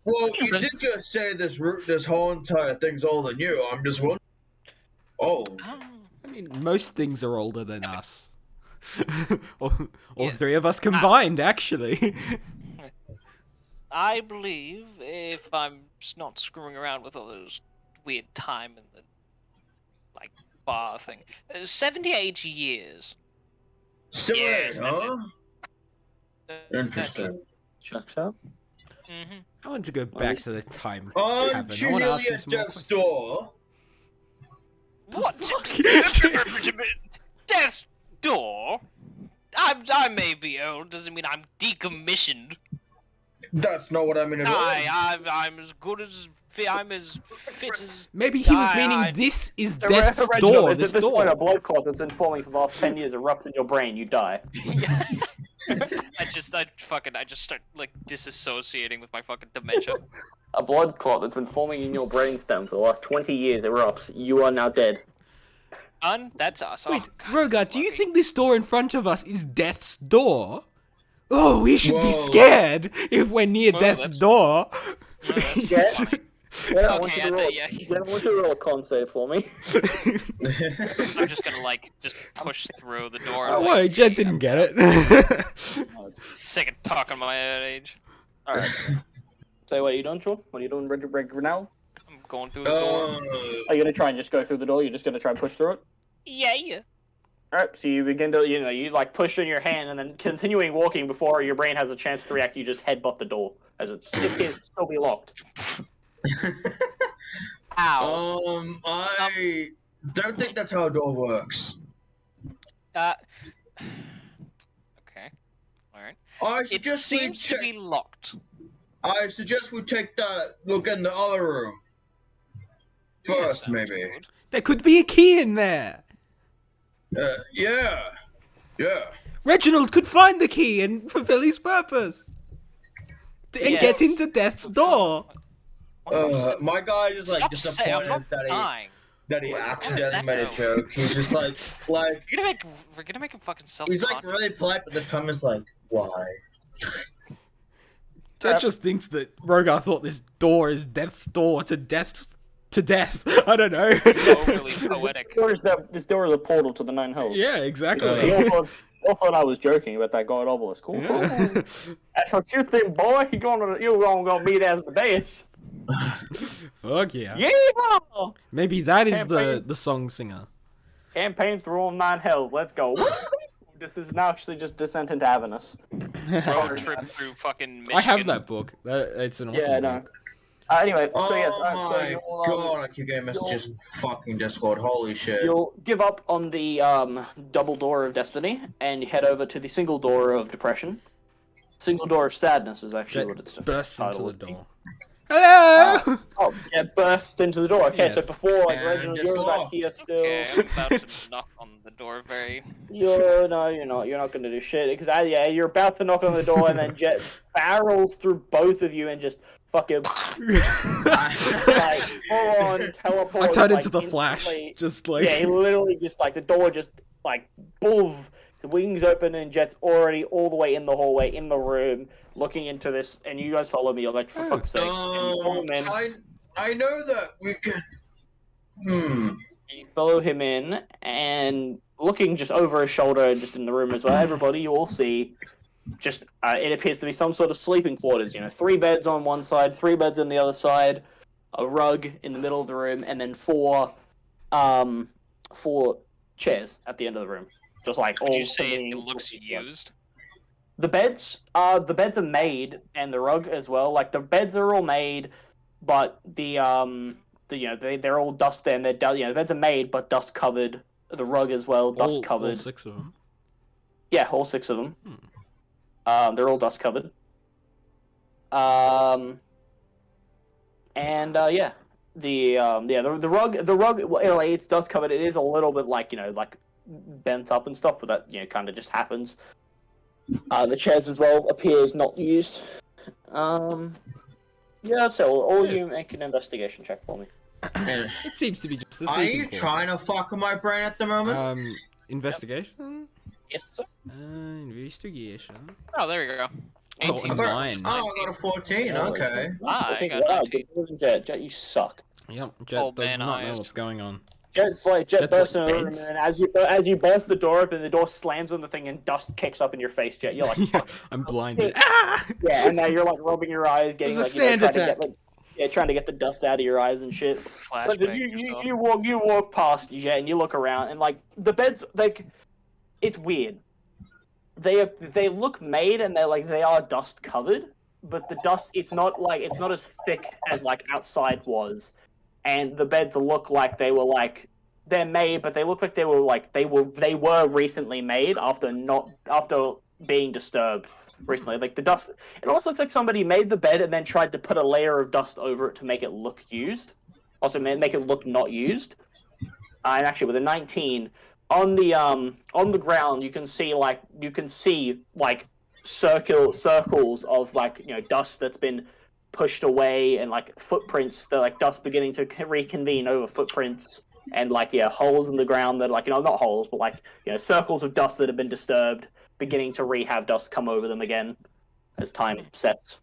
Well, you did just say this whole entire thing's older than you. I'm just wondering. Oh. I mean, most things are older than us. All Yeah. three of us combined, actually. I believe, if I'm not screwing around with all those weird time and the, like, bar thing, 78 years. Similar, Yes, that's huh? Interesting. Checks out. Mm-hmm. I want to go back to the time Aren't tavern. you I want to ask nearly him at some more death's questions. door? What? Fuck? Death's door? I may be old, doesn't mean I'm decommissioned. That's not what I mean at all. I'm as good as I'm as fit as. Maybe he was meaning this is death's door. At This this point, a door. blood clot that's been forming for the last 10 years erupts in your brain. You die. I just start like disassociating with my fucking dementia. A blood clot that's been forming in your brainstem for the last 20 years erupts. You are now dead. That's us. Wait, Oh, God, Rogar, do you lucky. think this door in front of us is death's door? Oh, we should be Whoa. scared if we're near Whoa, death's that's- door. No, that's Yeah. funny. Yeah, I want Okay, you to roll. yeah. Yeah, I want you to roll a con save for me. I'm just gonna just push through the door. Oh, like, wait, Jen hey, didn't I'm get it. Oh, it's- sick of talking my age. All right. So what are you doing, Sean? What are you doing, Renal? I'm going through the door. Are you gonna try and just go through the door? You're just gonna try and push through it? Yeah. Alright, so you begin to, you like push in your hand and then continuing walking before your brain has a chance to react, you just headbutt the door as it appears to still be locked. Ow. I don't think that's how a door works. Okay. Alright. I It suggest we seems to check. be locked. I suggest we take that look in the other room first, Sounds maybe. good. There could be a key in there. Yeah. Reginald could find the key and fulfill his purpose. And Yes. get into death's door. My guy is like Stop saying I'm disappointed not that dying. he What? accidentally That made a no. joke. He's just like We're gonna make him fucking he's self-conscious. like really polite, but the tongue is like, why? Jen just thinks that Rogar thought this door is death's door to death. I don't know. Overly poetic. This door is a portal to the Nine Hells. Yeah, exactly. You all thought I was joking about that god obelisk. Cool. Yeah. That's what you think, boy. You gonna meet Asmodeus. Fuck yeah. Yeah! Maybe that is Campaign. the song singer. Campaign through all 9 hells. Let's go. This is now actually just Descent into Avernus. Road trip through fucking Michigan. I have that book. It's an awesome Yeah, no. book. Anyway, Oh so yes, my so god, I keep getting messages in fucking Discord. Holy shit. you'll give up on the double door of destiny and head over to the single door of depression. Single door of sadness is actually what it's Bursts into title the would be. door. Hello! Oh, yeah, burst into the door. Okay, so Yes. before, like, And Reginald, it's you're back locked. here still. Okay, I'm about to knock on the door very. You're not gonna do shit because you're about to knock on the door and then Jet barrels through both of you and just fucking like full on teleport. I turned like, into the Flash. instantly. Just like. Yeah, he literally just like the door just like boom, the wings open and Jet's already all the way in the hallway in the room looking into this, and you guys follow me. You're like, for fuck's sake! And you follow him in. I know that we can. You follow him in, and looking just over his shoulder, and just in the room as well. Everybody, you all see, just it appears to be some sort of sleeping quarters. 3 beds on one side, 3 beds on the other side, a rug in the middle of the room, and then 4 chairs at the end of the room. Just like all. Would you say sitting- it looks used? The beds are made, and the rug as well. Like the beds are all made, but they're all dust and the beds are made but dust covered. The rug as well, dust covered. All 6 of them. Yeah, all 6 of them. They're all dust covered. And yeah, the rug. Well, it's dust covered. It is a little bit like like bent up and stuff, but that kind of just happens. The chairs as well appears not used. Yeah, so all you make an investigation check for me. It seems to be just the Are sleeping you quarters. trying to fuck with my brain at the moment? Investigation? Yes, sir. Investigation. Oh, there you go. Oh, 18. I'm lying. Oh, I got a 14, okay. I got Wow, 19. Jet, you suck. Yep, Jet Oh, does man, not know eyes. what's going on. Jet Jet's bursts like in the room, beds? and as you burst the door open, the door slams on the thing, and dust kicks up in your face. Jet, you're like, Yeah, fuck. I'm blinded. Ah! Yeah, and now you're like rubbing your eyes, getting There's a like sand trying to attack. get trying to get the dust out of your eyes and shit. But then Flashback. you walk past Jet, and you look around, and like the beds, like it's weird. They look made, and they are dust covered, but the dust it's not as thick as like outside was, and the beds look like they're made, but they look like they were recently made after being disturbed recently. Like the dust, it almost looks like somebody made the bed and then tried to put a layer of dust over it to make it look used. Also, make it look not used. And actually, with a 19 on the ground, you can see circles of dust that's been pushed away, and like footprints, the dust beginning to reconvene over footprints, and holes in the ground that not holes, but circles of dust that have been disturbed, beginning to have dust come over them again as time sets.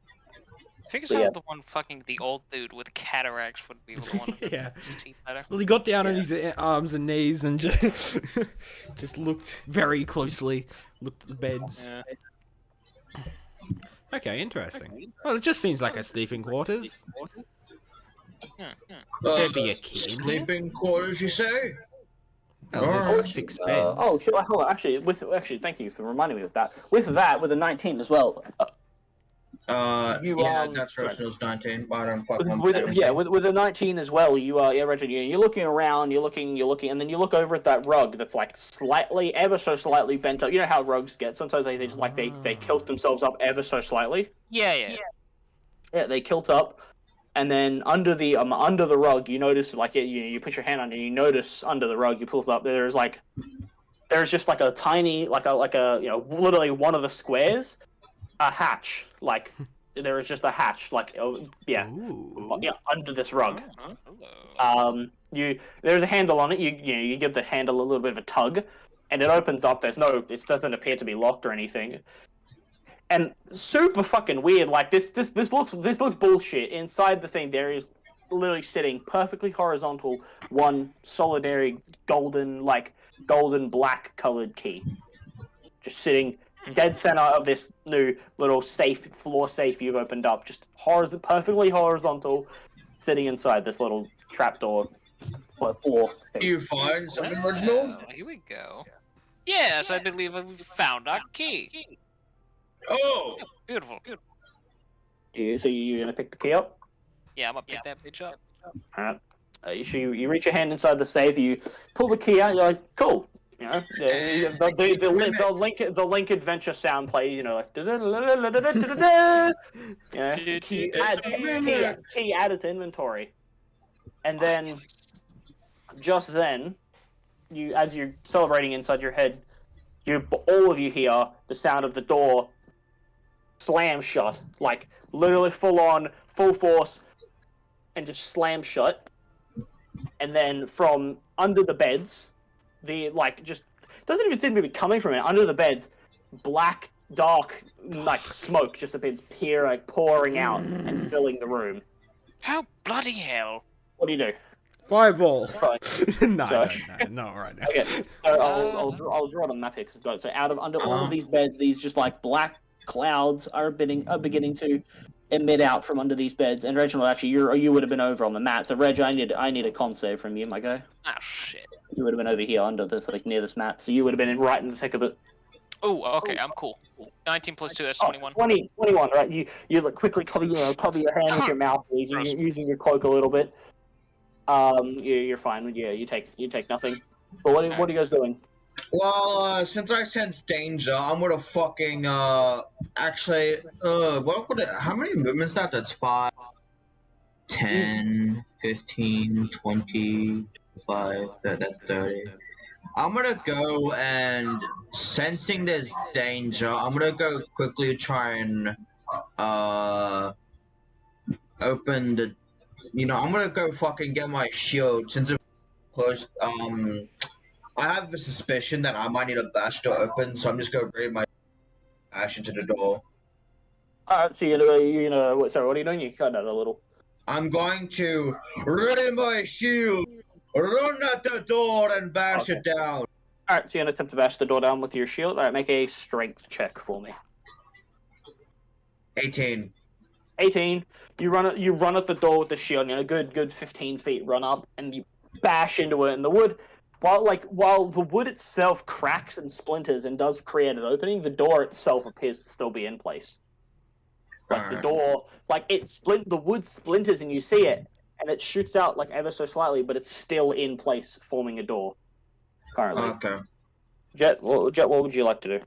Figures So, out yeah. the one fucking the old dude with cataracts would be the one to Yeah. see better. Well, he got down on his arms and knees and just looked very closely, looked at the beds. Yeah. Okay, interesting. Well, it just seems like a sleeping quarters. There'd be a kid in here. Sleeping quarters, you say? Oh, there's 6 beds. Oh shit! Hold on. Actually, thank you for reminding me of that. With a 19 as well. That's sorry. Rachel's 19, but I don't fucking With a 19 as well, you're looking around, you're looking, and then you look over at that rug that's like ever so slightly bent up. You know how rugs get? Sometimes they just they kilt themselves up ever so slightly. Yeah. Yeah, they kilt up, and then under the rug, you notice you put your hand on it, and you notice under the rug, you pull it up. There's just like a tiny literally one of the squares, a hatch. There is just a hatch Ooh. under this rug. Hello. There's a handle on it. You give the handle a little bit of a tug, and it opens up. It doesn't appear to be locked or anything. And super fucking weird. This looks bullshit. Inside the thing, there is literally sitting perfectly horizontal one solitary golden black colored key, just sitting dead center of this new little floor safe you've opened up, just perfectly horizontal, sitting inside this little trapdoor floor thing. You find something original? Well, here we go. Yes, I believe I've found our key. Oh! Beautiful. So you're gonna pick the key up? Yeah, I'm gonna pick that bitch up. Alright. You reach your hand inside the safe, you pull the key out, you're like, cool. The Link Adventure sound plays, key added to inventory. And then, just then, as you're celebrating inside your head, all of you hear the sound of the door slam shut, literally full force, and just slam shut. And then from under the beds, just doesn't even seem to be coming from it. Under the beds, black, dark, smoke just appears pouring out and filling the room. How bloody hell? What do you do? Fireball. Right. No, Sorry. not right now. Okay, so I'll draw the map here. So under all of these beds, these just black clouds are beginning to emit out from under these beds. And Reginald, actually, you would have been over on the mat. So Reg, I need a con save from you, my guy. Ah, shit. You would have been over here under this, near this mat. So you would have been right in the thick of it. Oh, okay, I'm cool. 19 plus 2, that's 21. 21, right? You quickly cover your hand with your mouth, using your cloak a little bit. You're fine. Yeah, you take nothing. But what are you guys doing? Well, since I sense danger, I'm gonna fucking actually what would it? How many movements that? That's 5, 10, 15, 20, 5. That's 30. I'm gonna go and sensing there's danger. I'm gonna go quickly try and open the. I'm gonna go fucking get my shield since it's close. I have a suspicion that I might need a bash door open, so I'm just gonna bring my bash into the door. Alright, so sorry, what are you doing? You cut out a little. I'm going to ready my shield, run at the door and bash it down. Alright, so you're gonna attempt to bash the door down with your shield. Alright, make a strength check for me. 18. 18. You run at the door with the shield, good 15 feet run up, and you bash into it, and the wood, while the wood itself cracks and splinters and does create an opening, the door itself appears to still be in place. Like the door, the wood splinters and you see it, and it shoots out like ever so slightly, but it's still in place, forming a door. Currently. Okay. Jet, what would you like to do?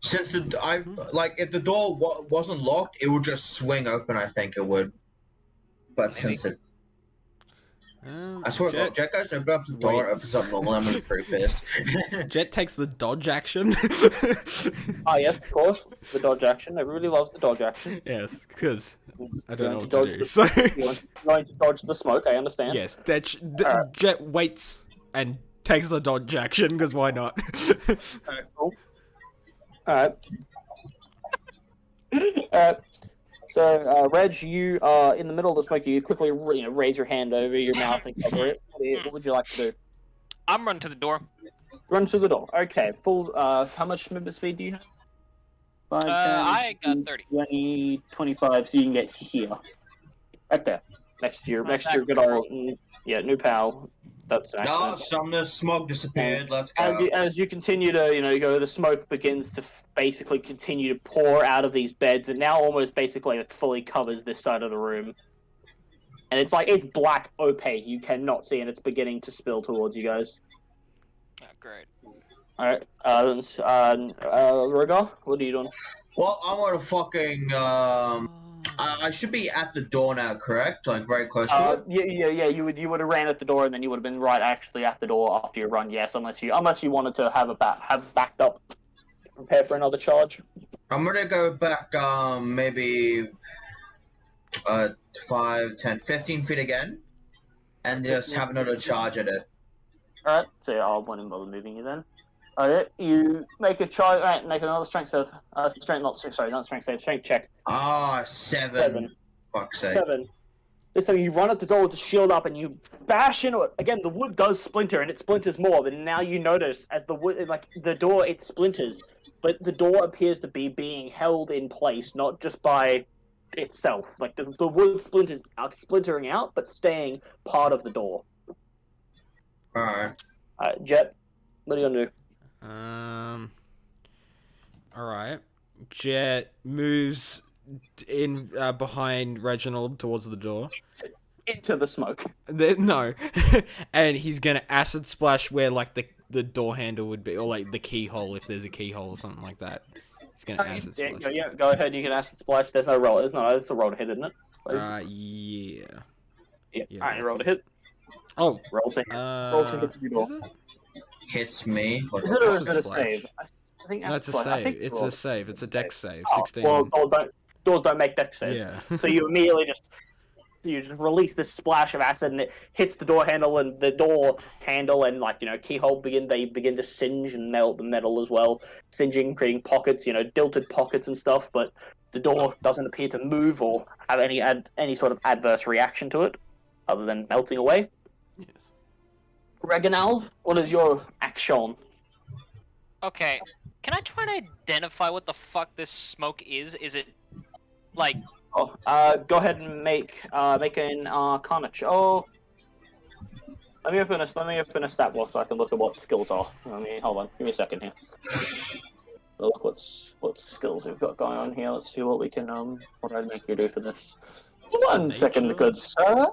Since if the door wasn't locked, it would just swing open. I think it would. But since it, I swear, Jet goes to open up the door, opens up normal, I'm pretty pissed. Jet takes the dodge action. Oh yes, of course, the dodge action. Everybody loves the dodge action. Yes, because I don't know what to do. You're So going to dodge the smoke. I understand. yes, Jet waits and takes the dodge action because why not? Alright, cool. Alright. So, Reg, you are in the middle of the smoke. You quickly, raise your hand over your mouth and cover it. What would you like to do? I'm running to the door. Run to the door. Okay. Full. How much movement speed do you have? 5, 10, I got 30. 20, 25, so you can get here. Right there. Next to your good old, new pal. That's an accident. Some of the smoke disappeared. Let's go. As you continue to, go, the smoke begins to basically continue to pour out of these beds, and now almost basically it fully covers this side of the room. And it's black, opaque. You cannot see, and it's beginning to spill towards you guys. Oh, great. All right, Rogar, what are you doing? Well, I'm gonna fucking I should be at the door now, correct? Like very close to it. Yeah. You would have ran at the door, and then you would have been right actually at the door after your run. Yes, unless you wanted to have backed up, prepare for another charge. I'm gonna go back maybe 5, 10, 15 feet again, and just have another charge at it. All right, so I won't bother moving you then. All right, you make a charge. All right, make another strength save. Not strength save. Strength check. 7. Fuck's sake. 7. This time you run at the door with the shield up and you bash into it. Again, the wood does splinter and it splinters more, but now you notice as the wood, the door, it splinters, but the door appears to be being held in place, not just by itself. Like the wood splinters are splintering out, but staying part of the door. Alright. Jet, what are you gonna do? Alright. Jet moves in behind Reginald towards the door. Into the smoke. No. And he's gonna acid splash where the door handle would be, or the keyhole if there's a keyhole or something like that. He's gonna acid splash. Yeah, go ahead, you can acid splash. There's no roll. It's a roll to hit, isn't it? Yeah. Yeah. Alright, roll to hit. Oh. Roll to hit. Roll to hit the door. Hits me. Is it or is it a save? I think no, it's a save. It's a save. It's a dex save. 16. Well, doors don't make dex saves. Yeah. So you immediately just release this splash of acid, and it hits the door handle, and the door handle and keyhole begin to singe and melt the metal as well, singeing, creating pockets, dilted pockets and stuff. But the door doesn't appear to move or have any sort of adverse reaction to it, other than melting away. Yes. Reginald, what is your action? Okay, can I try to identify what the fuck this smoke is? Is it like? Oh, go ahead and make an Arcana check. Oh, let me open a stat block so I can look at what skills are. Hold on, give me a second here. Look what skills we've got going on here. Let's see what we can what I'd make you do for this. 1 second, good sir.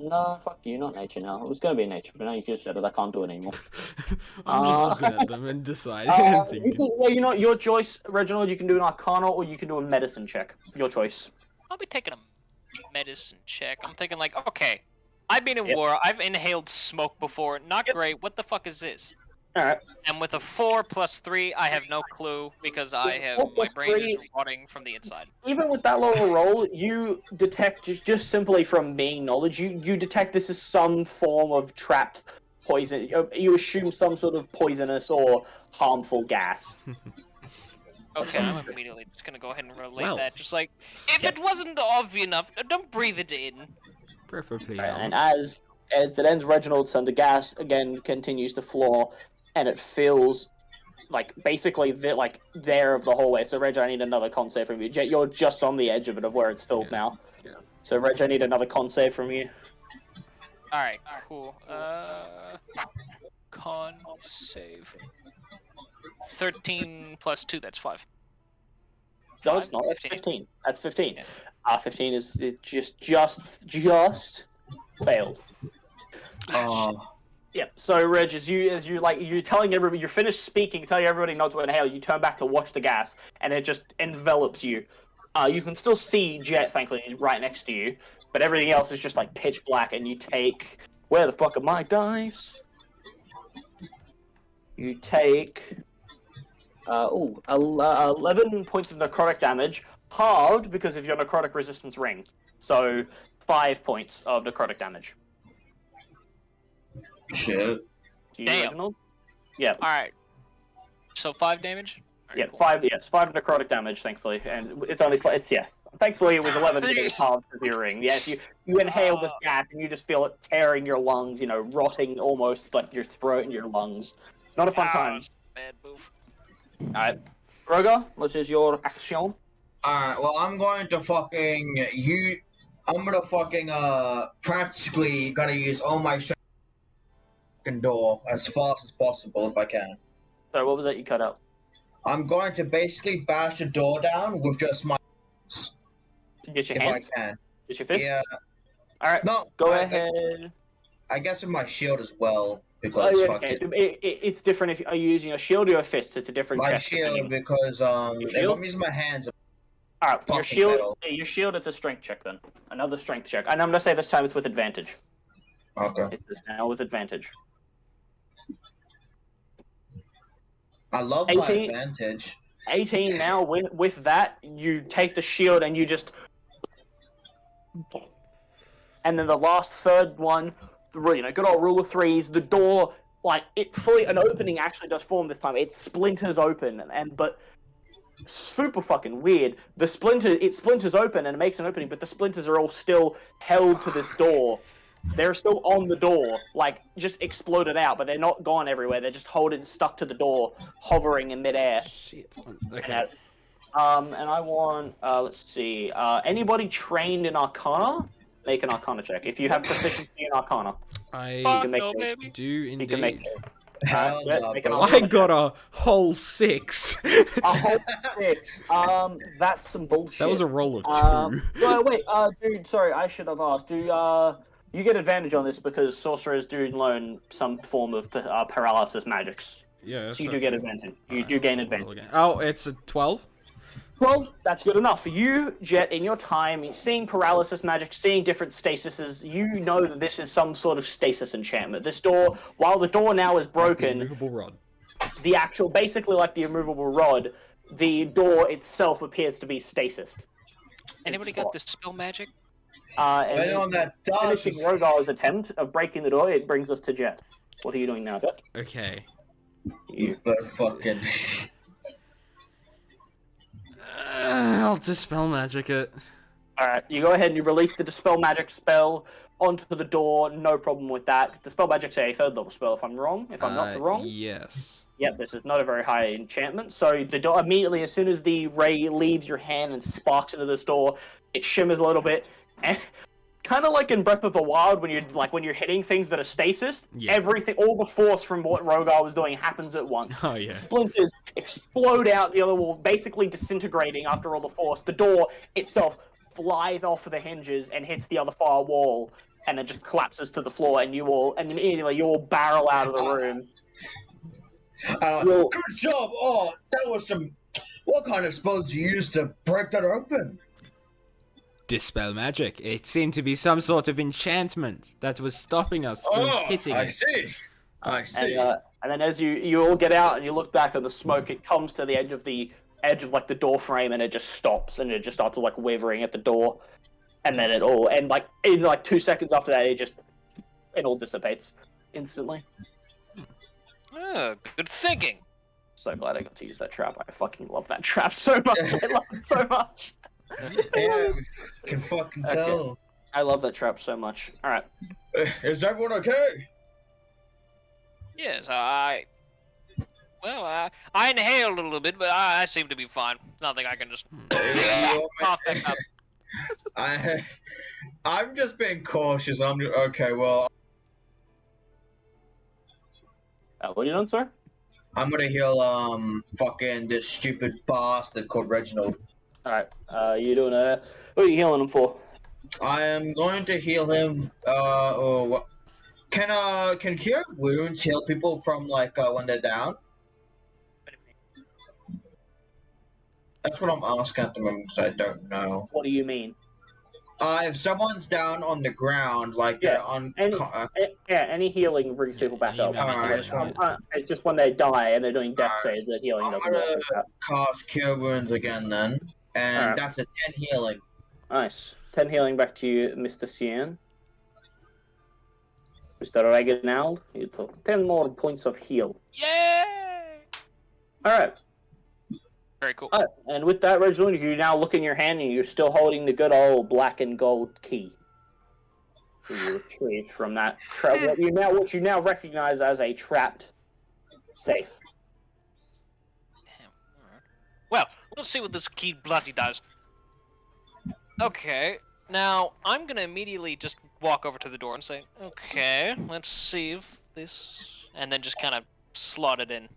No, fuck you, not nature now. It was gonna be nature, but now you just said it. I can't do it anymore. I'm just looking at them and deciding and thinking. You know, your choice, Reginald. You can do an Arcana or you can do a Medicine check. Your choice. I'll be taking a medicine check. I'm thinking like, okay, I've been in war. I've inhaled smoke before. Not great. What the fuck is this? All right. And with a 4 plus 3, I have no clue because my brain is rotting from the inside. Even with that low of a roll, you detect just simply from being knowledge, you detect this is some form of trapped poison. You assume some sort of poisonous or harmful gas. Okay, I'm immediately just gonna go ahead and relate that. Just like, if it wasn't obvious enough, don't breathe it in. Preferably. And as it ends Reginald's turn, the gas again continues to floor. And it feels like basically there of the hallway. So Reg, I need another con save from you. Jet, you're just on the edge of it of where it's filled now. Yeah. So Reg, I need another con save from you. Alright, cool. Con save. 13 plus 2, that's 5. No, it's not. That's 15. That's 15. Yeah. 15 is just failed. Yeah. So Reg, as you're telling everybody, you're finished speaking, telling everybody not to inhale. You turn back to watch the gas, and it just envelops you. You can still see Jet, thankfully, right next to you, but everything else is just like pitch black. And you take where the fuck are my dice? You take 11 points of necrotic damage, halved because of your necrotic resistance ring. So 5 points of necrotic damage. Shit. Damn. Reginald? Yeah. Alright. So 5 damage? Right, Yeah, cool. 5 necrotic damage, thankfully. And it's only, thankfully it was 11 because it's halved with your ring. Yeah, if you inhale this gas and you just feel it tearing your lungs, rotting almost like your throat and your lungs. Not a fun time. Bad move. Alright. Rogar, what is your action? Alright, well, I'm going to practically gonna use all my strength door as fast as possible if I can. Sorry, what was that you cut out? I'm going to basically bash the door down with just my Get your if hands? I can. Just your fists? Yeah. Alright, No, go ahead. I guess with my shield as well. Because okay. It's different if you're using a shield or your fists. It's a different my check. shield because if I'm using my hands. Alright, your fucking shield. metal. Your shield. It's a strength check then. Another strength check, and I'm gonna say this time it's with advantage. Okay. It's now with advantage. I love 18. my advantage. 18 now. With that, you take the shield and you just. And then the last third one, good old rule of threes. The door, an opening actually does form this time. It splinters open, but super fucking weird. It splinters open and it makes an opening, but the splinters are all still held to this door. They're still on the door, just exploded out, but they're not gone everywhere. They're just stuck to the door, hovering in midair. Shit. Okay. And I want, let's see, anybody trained in Arcana? Make an Arcana check. If you have proficiency in Arcana, I baby. do you indeed. can make it. Make an I Arcana got a whole 6. A whole 6. That's some bullshit. That was a roll of 2. No, wait, dude, sorry, I should have asked. You get advantage on this because sorcerers do learn some form of paralysis magics. Yeah. So you do get advantage. You do gain advantage. Oh, it's a 12? Well, that's good enough. For you, Jet, in your time, seeing paralysis magic, seeing different stasises, you know that this is some sort of stasis enchantment. This door, while the door now is broken, Like the immovable rod. Basically like the immovable rod, the door itself appears to be stasis. Anybody got the spell magic? And on that finishing Rogar's attempt of breaking the door, it brings us to Jet. What are you doing now, Jet? Okay. You better fucking. I'll dispel magic it. Alright, you go ahead and you release the Dispel Magic spell onto the door, no problem with that. Dispel Magic's a 3rd level spell, if I'm not wrong. Yes. Yep, this is not a very high enchantment. So the door immediately, as soon as the ray leaves your hand and sparks into this door, it shimmers a little bit, and kind of like in Breath of the Wild, when you're hitting things that are stasis, everything, all the force from what Rogar was doing happens at once. Oh yeah. Splinters explode out the other wall, basically disintegrating after all the force. The door itself flies off of the hinges and hits the other far wall, and then just collapses to the floor, and immediately you all barrel out of the room. Good job! Oh, that was some... What kind of spell did you use to break that open? Dispel magic. It seemed to be some sort of enchantment that was stopping us from hitting it. I see. And then as you all get out and you look back at the smoke, it comes to the edge of like the door frame, and it just stops, and it just starts like wavering at the door, and then in like 2 seconds after that, it all dissipates instantly. Oh, good thinking. So glad I got to use that trap. I fucking love that trap so much. I love it so much. Yeah, I can fucking tell. I love that trap so much. All right. Is everyone okay? Yes, I inhaled a little bit, but I seem to be fine. Nothing I can just cough back up. I'm just being cautious. Okay. Well, What are you doing, sir? I'm gonna heal fucking this stupid bastard called Reginald. All right. You doing what are you healing him for? I am going to heal him. What? Can cure wounds heal people from like when they're down? That's what I'm asking at the moment because I don't know. What do you mean? If someone's down on the ground, like they're on... Any healing brings people back up. Alright. It's just when they die and they're doing death saves that healing doesn't work. I'm gonna cast Cure Wounds again then, and that's a 10 healing. Nice. 10 healing back to you, Mr. Cian. Mr. Reginald, you took 10 more points of heal. Yay! Alright. Very cool. And with that, Reginald, you now look in your hand and you're still holding the good old black and gold key. You retrieved from that what you now recognize as a trapped safe. Damn. Alright. Well, let's see what this key bloody does. Okay, now I'm gonna immediately just walk over to the door and say, okay, let's see if this, and then just kind of slot it in.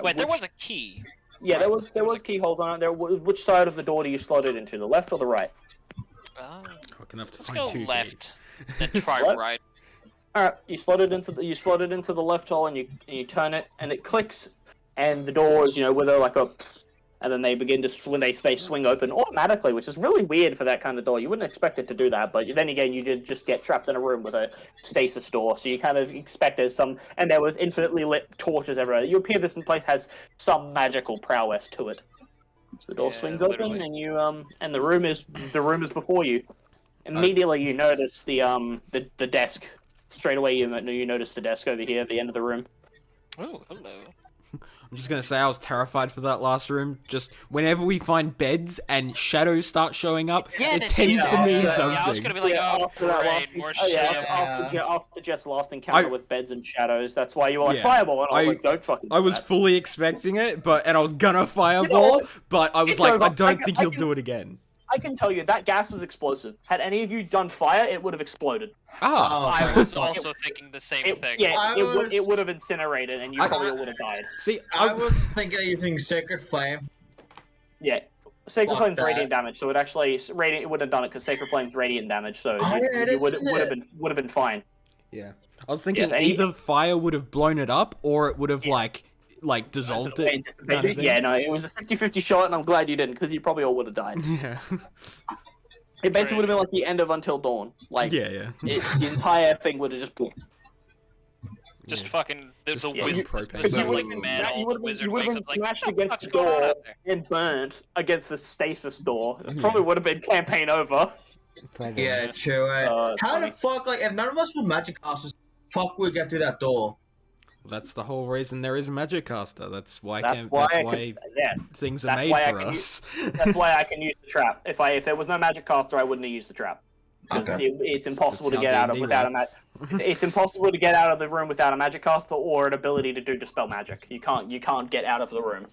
Wait, there was a key. Yeah, there was keyholes on it. There. Which side of the door do you slot it into? The left or the right? Let's go left. Then try right. All right, you slot it into the left hole, and you turn it, and it clicks, and the doors, with like a, and then they begin to when they swing open automatically, which is really weird for that kind of door. You wouldn't expect it to do that, but then again, you did just get trapped in a room with a stasis door, so you kind of expect there's some, and there was infinitely lit torches everywhere. You appear this place has some magical prowess to it. So the door swings open, and you and the room is before you. Immediately, you notice the desk. Straight away, you notice the desk over here at the end of the room. Oh, hello. I'm just gonna say I was terrified for that last room. Just whenever we find beds and shadows start showing up, it tends to mean something. Yeah, I was gonna be like, after Jet's last encounter with beds and shadows, that's why you were like fireball, and I was like, don't fucking. I was fully expecting it, and I was gonna fireball, but I was like, I don't think he'll do it again. I can tell you that gas was explosive. Had any of you done fire, it would have exploded. I was also thinking the same thing. Yeah, it would have incinerated, and you probably would have died. See, I was thinking of using Sacred Flame. Yeah, Sacred Flame's radiant damage, so it would have done it because Sacred Flame's radiant damage, so it would have been fine. Yeah, I was thinking either fire would have blown it up, or it would have like dissolved it. Kind of yeah, no, it was a 50-50 shot, and I'm glad you didn't, because you probably all would have died. Yeah. It basically would have been like the end of Until Dawn. Like, the entire thing would have just been... Just fucking... There's a wizard. You would have been smashed against the door and burned against the stasis door. It probably would have been campaign over. Probably. Yeah, true. How the fuck, like, if none of us were magic casters, fuck would get through that door? That's the whole reason there is a magic caster. That's why things are made for us. That's why I can use the trap. If there was no magic caster, I wouldn't have used the trap. It's impossible to get out of without It's impossible to get out of the room without a magic caster or an ability to dispel magic. You can't get out of the room.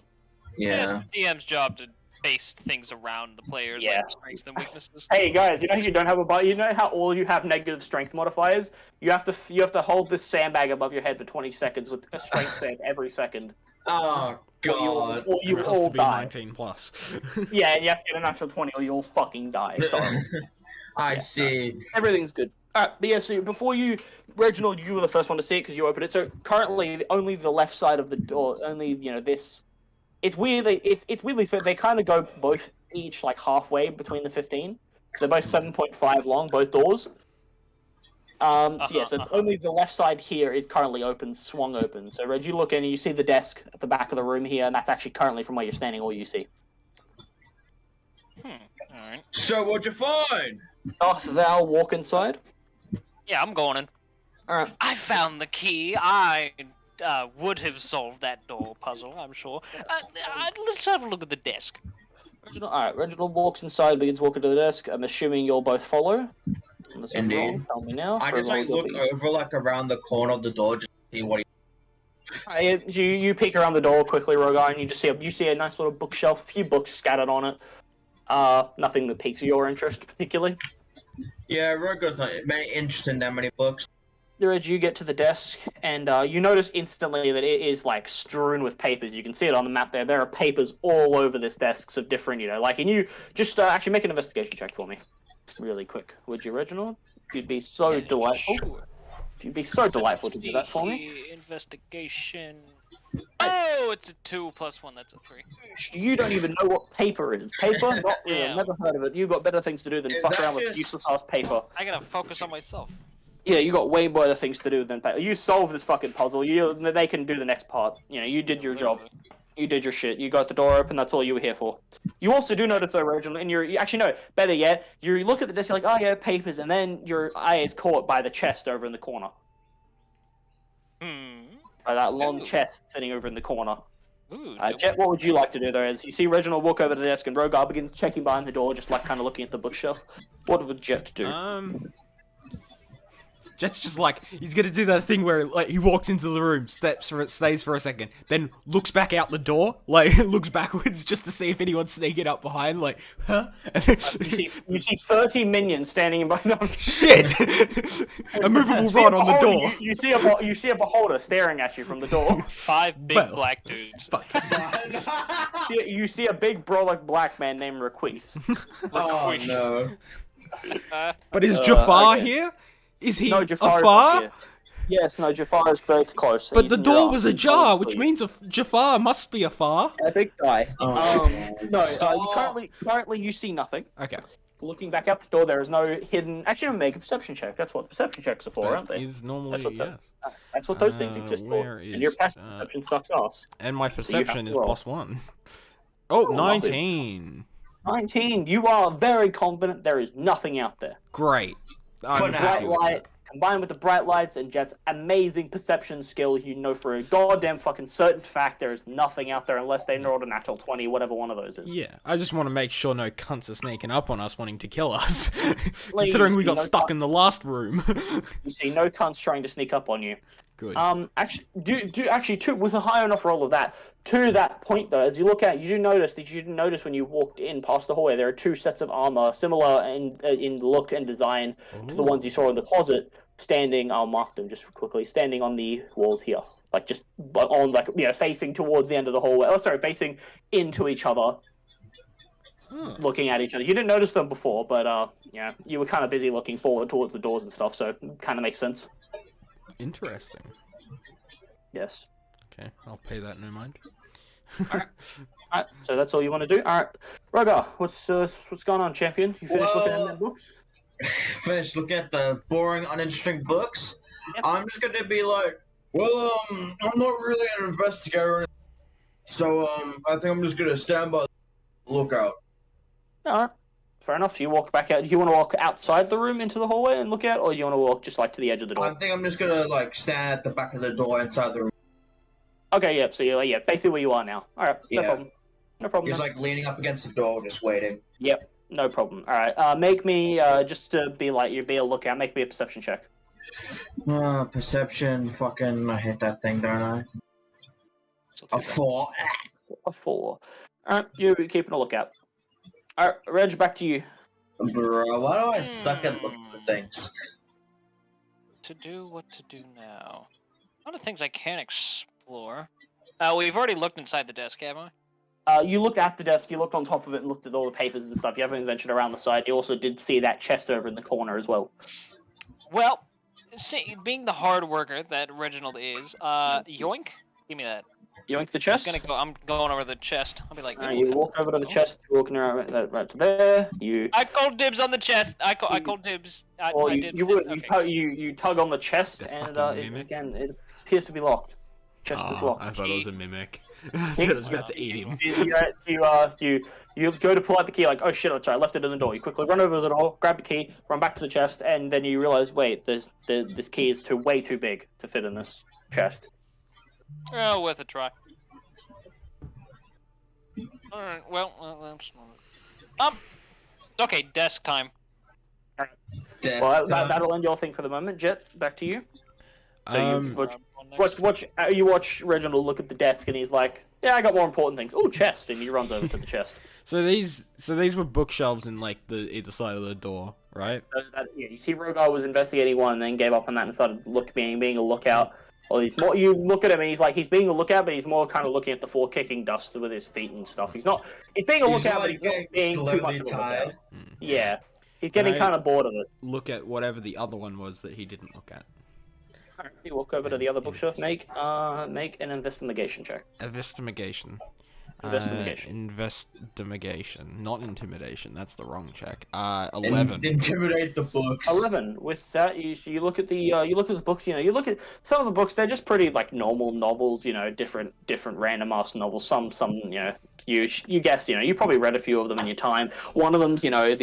Yeah. It's the DM's job to base things around the players, like strengths and weaknesses. Hey guys, you don't have you know how all you have negative strength modifiers? You have to hold this sandbag above your head for 20 seconds with a strength save every second. Oh god. Or you it has all to be die. 19 plus. Yeah, and you have to get a natural 20 or you'll fucking die. Sorry. I see. Everything's good. Alright, but yeah, so before you, Reginald, you were the first one to see it because you opened it. So currently, only the left side of the door, only, this. It's weirdly, it's weirdly split. They kind of go both each like halfway between the 15. They're both 7.5 long, both doors. So yeah, so only the left side here is currently open, swung open. So Reg, you look in and you see the desk at the back of the room here, and that's actually currently from where you're standing all you see. Alright. So what'd you find? Doth thou walk inside? Yeah, I'm going in. Alright. I found the key. I would have solved that door puzzle, I'm sure. Let's have a look at the desk. Alright, Reginald walks inside, begins walking to the desk. I'm assuming you'll both follow. Unless I'm Indeed. wrong, tell me now. I just like look over like around the corner of the door just to see what he... You peek around the door quickly, Rogar, and you see a nice little bookshelf, a few books scattered on it. Nothing that piques your interest particularly. Yeah, Rogar's not many interested in that many books. As you get to the desk, and you notice instantly that it is like strewn with papers. You can see it on the map there. There are papers all over this desk of different, and you just actually make an investigation check for me, really quick. Would you, Reginald? You'd be so delightful. Sure. You'd be so delightful to do that for me. Investigation. Oh, it's a 2 + 1. That's a 3. You don't even know what paper is. Paper? Not really. I've never heard of it. You've got better things to do than fuck around with useless ass paper. I gotta focus on myself. Yeah, you got way better things to do than paper. You solve this fucking puzzle. They can do the next part. You did your job. You did your shit. You got the door open. That's all you were here for. You also do notice though, Reginald, and you actually no, better yet, you look at the desk, you're like, oh yeah, papers, and then your eye is caught by the chest over in the corner. By that long chest sitting over in the corner. Jet, what would you like to do there? As you see Reginald walk over to the desk and Rogar begins checking behind the door, just like kind of looking at the bookshelf. What would Jet do? Jet's just like, he's gonna do that thing where like he walks into the room, stays for a second, then looks back out the door, like looks backwards just to see if anyone's sneaking up behind, like, huh? You see 30 minions standing behind them. Shit! A movable rod on the door. You see a beholder staring at you from the door. 5 big black dudes. Fuck. You see a big brolic black man named Requise. Oh no. But is Jafar here? Is he afar? Yes, no, Jafar is very close. But the door was ajar, which means Jafar must be afar. A big guy. Currently you see nothing. Okay. Looking back out the door, there is no hidden... Actually, make a perception check. That's what perception checks are for, aren't they? Is normally, that's what those things exist for. And your passive perception sucks ass. And my perception is +1. Oh, 19. 19. You are very confident there is nothing out there. Great. Bright light, combined with the bright lights and Jet's amazing perception skill, you know for a goddamn fucking certain fact there is nothing out there unless they rolled a natural 20, whatever one of those is. Yeah, I just want to make sure no cunts are sneaking up on us wanting to kill us. Considering we got stuck in the last room. You see no cunts trying to sneak up on you. Good. Actually, with a high enough roll of that, to that point though, as you look at, you didn't notice when you walked in past the hallway, there are 2 sets of armor, similar in look and design to the ones you saw in the closet, standing. I'll mark them just quickly. Standing on the walls here, like just on facing towards the end of the hallway. Oh, sorry, facing into each other. Looking at each other. You didn't notice them before, but you were kind of busy looking forward towards the doors and stuff, so it kind of makes sense. Interesting. Yes. Okay, I'll pay that no mind. Alright, so that's all you want to do? Alright. Rogar, what's going on, champion? You finished looking at the books? Finished looking at the boring, uninteresting books? Yep. I'm just gonna be like, well, I'm not really an investigator, so, I think I'm just gonna stand by the lookout. Alright. Fair enough. You walk back out. Do you want to walk outside the room into the hallway and look out, or do you want to walk just like to the edge of the door? I think I'm just gonna stand at the back of the door inside the room. Okay, yeah. So you're basically where you are now. All right, no problem. No problem. Just like leaning up against the door, just waiting. Yep, no problem. All right, make me just to be like you, be a lookout. Make me a perception check. Perception. Fucking, I hit that thing, don't I? A 4. A 4. All right, you keeping a lookout. All right, Reg, back to you. Bro, why do I suck at looking for things? What to do now? A lot of things I can explore. We've already looked inside the desk, haven't we? You looked at the desk, you looked on top of it and looked at all the papers and stuff. You haven't ventured around the side. You also did see that chest over in the corner as well. Well, being the hard worker that Reginald is, yoink, give me that. Yoink the chest. I'm going over the chest. I'll be like, you walk over to the chest, walking around right to there. I called dibs on the chest. I called dibs. You tug on the chest, and again, it appears to be locked. Chest is locked. I thought it was a mimic. I thought it was about to eat him. You go to pull out the key, like, oh shit, that's right, I left it in the door. You quickly run over to the door, grab the key, run back to the chest, and then you realize, wait, this key is way too big to fit in this chest. Oh, worth a try. Alright, well, okay, desk time. Well, that'll end your thing for the moment. Jet, back to you. So you watch Reginald look at the desk, and he's like, yeah, I got more important things. Oh, chest, and he runs over to the chest. So these were bookshelves in like either side of the door, right? You see Rogar was investigating one and then gave up on that and started being a lookout. Or you look at him and he's being a lookout, but he's more kind of looking at the floor, kicking dust with his feet and stuff. He's being a lookout, but he's not being too much of a lookout. Yeah, he's getting kind of bored of it. Look at whatever the other one was that he didn't look at. Alright, you walk over to the other bookshelf. Make an investigation check. Investigation. Investigation, not intimidation. That's the wrong check. 11. Intimidate the books. 11. With that, you look at the books. You look at some of the books. They're just pretty like normal novels. Different random ass novels. Some you guess. You probably read a few of them in your time. One of them's the Lord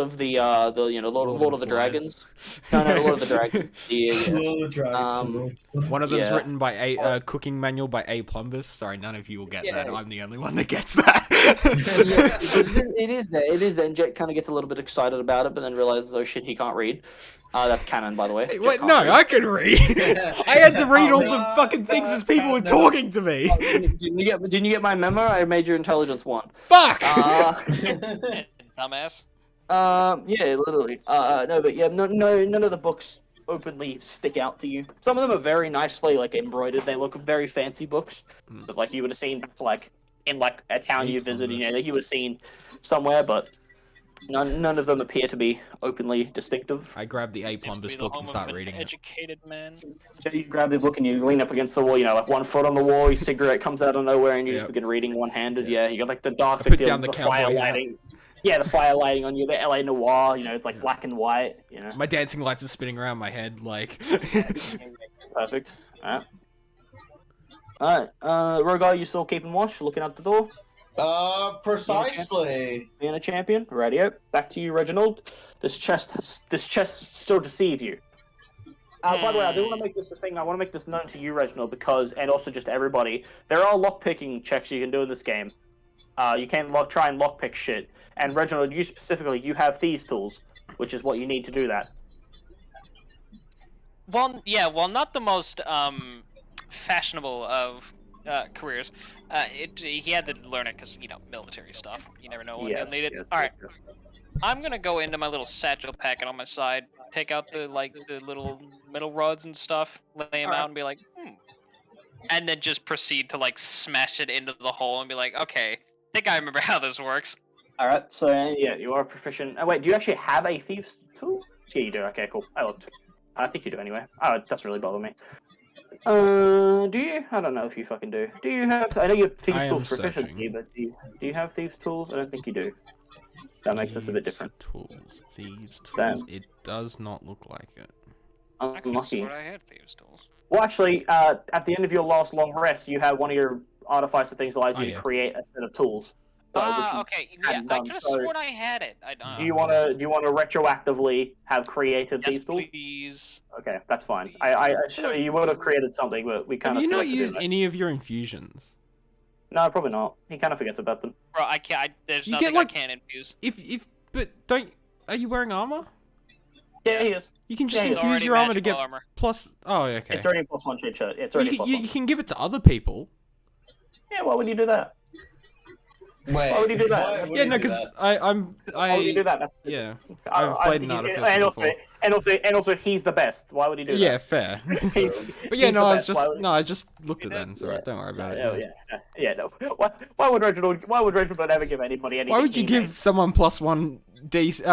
of the Lord of the Dragons. No, Lord of the Dragons. Lord of the Dragons. One of them's written by a cooking manual by A. Plumbus. Sorry, none of you will get that. I'm the only one that gets that. It is there. And Jet kind of gets a little bit excited about it, but then realizes, oh shit, he can't read. That's canon, by the way. Hey, wait, no, read. I can read. I had to read all the fucking things as people were talking to me. Didn't you get my memo? I made your intelligence 1. Fuck! Dumbass. Yeah, literally. No, but yeah, no, none of the books openly stick out to you. Some of them are very nicely like embroidered. They look very fancy books, but like you would have seen like in like a town you visited, that you would have seen somewhere, but none of them appear to be openly distinctive. I grab the A. Plumbus book and start reading it. Educated man. So you grab the book and you lean up against the wall, like 1 foot on the wall, your cigarette comes out of nowhere and you just begin reading one-handed. Yeah, you got like the dark put down the fire lighting. Yeah, the fire lighting on you, the LA Noir, it's like black and white, My dancing lights are spinning around my head, like... Perfect. Alright, Rogar, you still keeping watch, looking out the door? Precisely. Being a champion? Radio. Back to you, Reginald. This chest still deceives you. By the way, I do want to make this a thing. I want to make this known to you, Reginald, and also just everybody. There are lockpicking checks you can do in this game. You can try and lockpick shit. And Reginald, you specifically, you have thieves' tools, which is what you need to do that. Well, not the most fashionable of careers. He had to learn it because military stuff. You never know when you'll need it. All right, I'm gonna go into my little satchel packet on my side, take out the little metal rods and stuff, lay them out, and be like, and then just proceed to smash it into the hole and be like, okay, I think I remember how this works. All right, so yeah, you are proficient. Oh, wait, do you actually have a thieves' tool? Yeah, you do. Okay, cool. I looked. I think you do anyway. Oh, it doesn't really bother me. Do you? I don't know if you fucking do. Do you have? I know you have thieves' tools proficiency, but do you have thieves' tools? I don't think you do. That makes us a bit different. Thieves' tools. It does not look like it. I could have sworn I had thieves' tools. Well, actually, at the end of your last long rest, you have one of your artificer things allows you to create a set of tools. Okay. Yeah, I could have sworn I had it. Do you want to retroactively have created these tools? Please. Okay, that's fine. I sure you would have created something, but we kind of. Have you not used any of your infusions? No, probably not. He kind of forgets about them. Bro, I can't. There's nothing I can't infuse. Are you wearing armor? Yeah, he is. You can just infuse your armor to get plus. Oh, okay. It's already plus 1 shade. It's already plus 1. You can give it to other people. Yeah, why would you do that? Wait, Why would he do that? why would Yeah, he no, do because that? Why would he do that? yeah, I've played an artificial before. And also, he's the best. Why would he do that? Yeah, fair. He's, But yeah, he's no, the I was best. just Why would- no, I just looked at that. It's alright. Don't worry about No, it. no. Why would Reginald ever give anybody anything? Why would you he give named? someone +1 DC?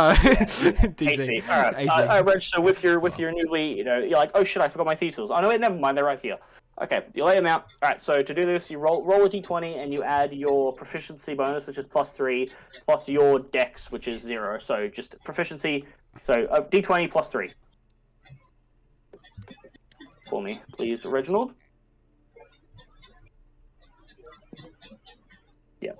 DC. AC. All right, Reg. So with your newly, you're like, oh shit, I forgot my thesis. Oh no, wait, never mind. They're right here. Okay, you lay them out. All right. So to do this, you roll a d20 and you add your proficiency bonus, which is +3, plus your dex, which is 0. So just proficiency. So d20 +3. For me, please, Reginald. Yeah,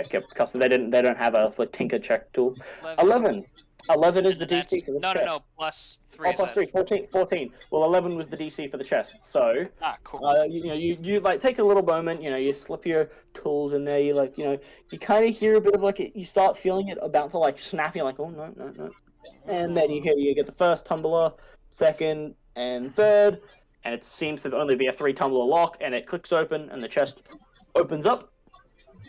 kept custom. They don't have a tinker check tool. 11 is the DC for the chest. No, +3. Oh, +3, 14. Well, 11 was the DC for the chest. So, cool. You like take a little moment. You slip your tools in there. You kind of hear a bit of you start feeling it about to snap. You're like, oh no, and then you get the first tumbler, second, and third, and it seems to only be a 3 tumbler lock, and it clicks open, and the chest opens up.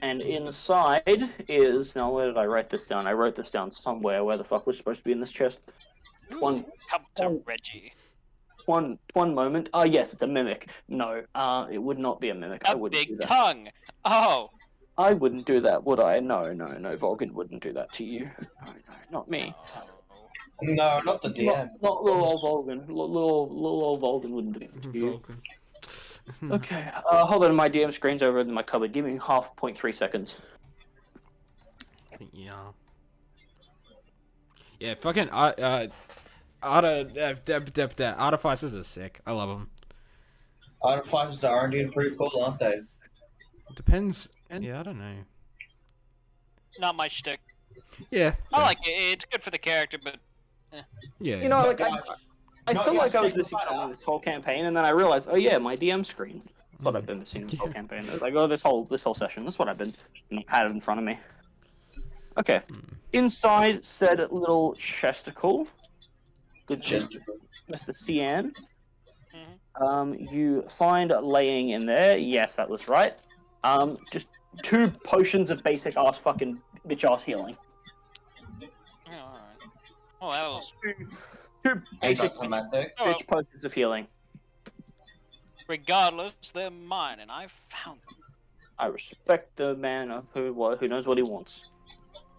And inside is... Now, where did I write this down? I wrote this down somewhere. Where the fuck was supposed to be in this chest? Come to Reggie. One moment. Oh, yes, it's a mimic. No, it would not be a mimic. I wouldn't do big that. tongue. Oh. I wouldn't do that, would I? No. Vulcan wouldn't do that to you. No, not me. No, not the DM. Not little old Vulcan. Little old Vulcan wouldn't do that to you. Okay, hold on, my DM screen's over in my cupboard. Give me 0.3 seconds. Yeah, fucking artificers are sick. I love them. Artificers are indeed pretty cool, aren't they? Depends. Yeah, I don't know. Not my shtick. Yeah. I like it. It's good for the character, but. Yeah. I feel like I was missing something this whole campaign, and then I realized, oh yeah, my DM screen. That's what I've been missing this whole campaign. I was like, oh, this whole session. That's what I've been had in front of me. Okay. Inside said little chesticle. Good chesticle. Mr. Cian. You find laying in there. Yes, that was right. Just 2 potions of basic ass fucking bitch ass healing. Oh, alright. Oh, that was. 2 basic bitch potions of healing. Regardless, they're mine, and I found them. I respect the man who knows what he wants.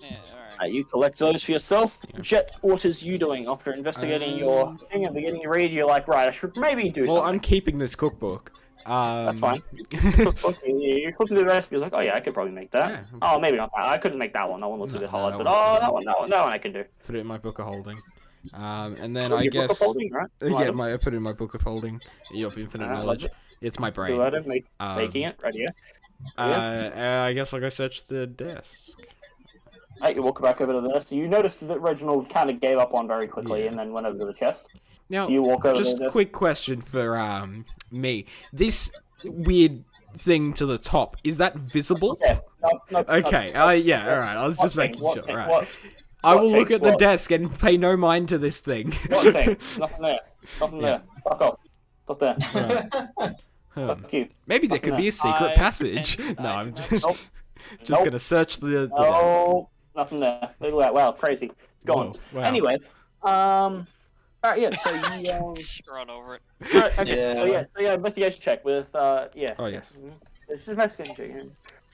Yeah, alright. You collect those for yourself. Jet, what is you doing after investigating your thing and beginning to read? You're like, right, I should maybe do something. Well, I'm keeping this cookbook. That's fine. You flip through the recipe. Like, oh yeah, I could probably make that. Yeah. Oh, maybe not that. I couldn't make that one. That one looks a bit hard. But that one I can do. Put it in my book of holding. And then Oh, I your book guess of holding, right? I put it in my book of holding. You have infinite knowledge. It's my brain. Making it right here. I guess I'll go search the desk. Right, you walk back over to the desk. You noticed that Reginald kind of gave up on very quickly and then went over to the chest. Now, so you walk over just to the quick question for me. This weird thing to the top, is that visible? Yeah. No, okay. Yeah. All right. I was just making sure. Thing, right. I will look at the desk and pay no mind to this thing. What thing? Nothing there. Nothing there. Fuck off. Stop there. Right. Fuck you. Maybe there could be a secret passage. No, I'm just gonna search the desk. No, nothing there. Look at that. Wow, crazy. It's gone. Wow. Anyway, alright, yeah. So you run over it. Right, okay. So yeah, investigation check with yeah. Oh yes. It's investigation check.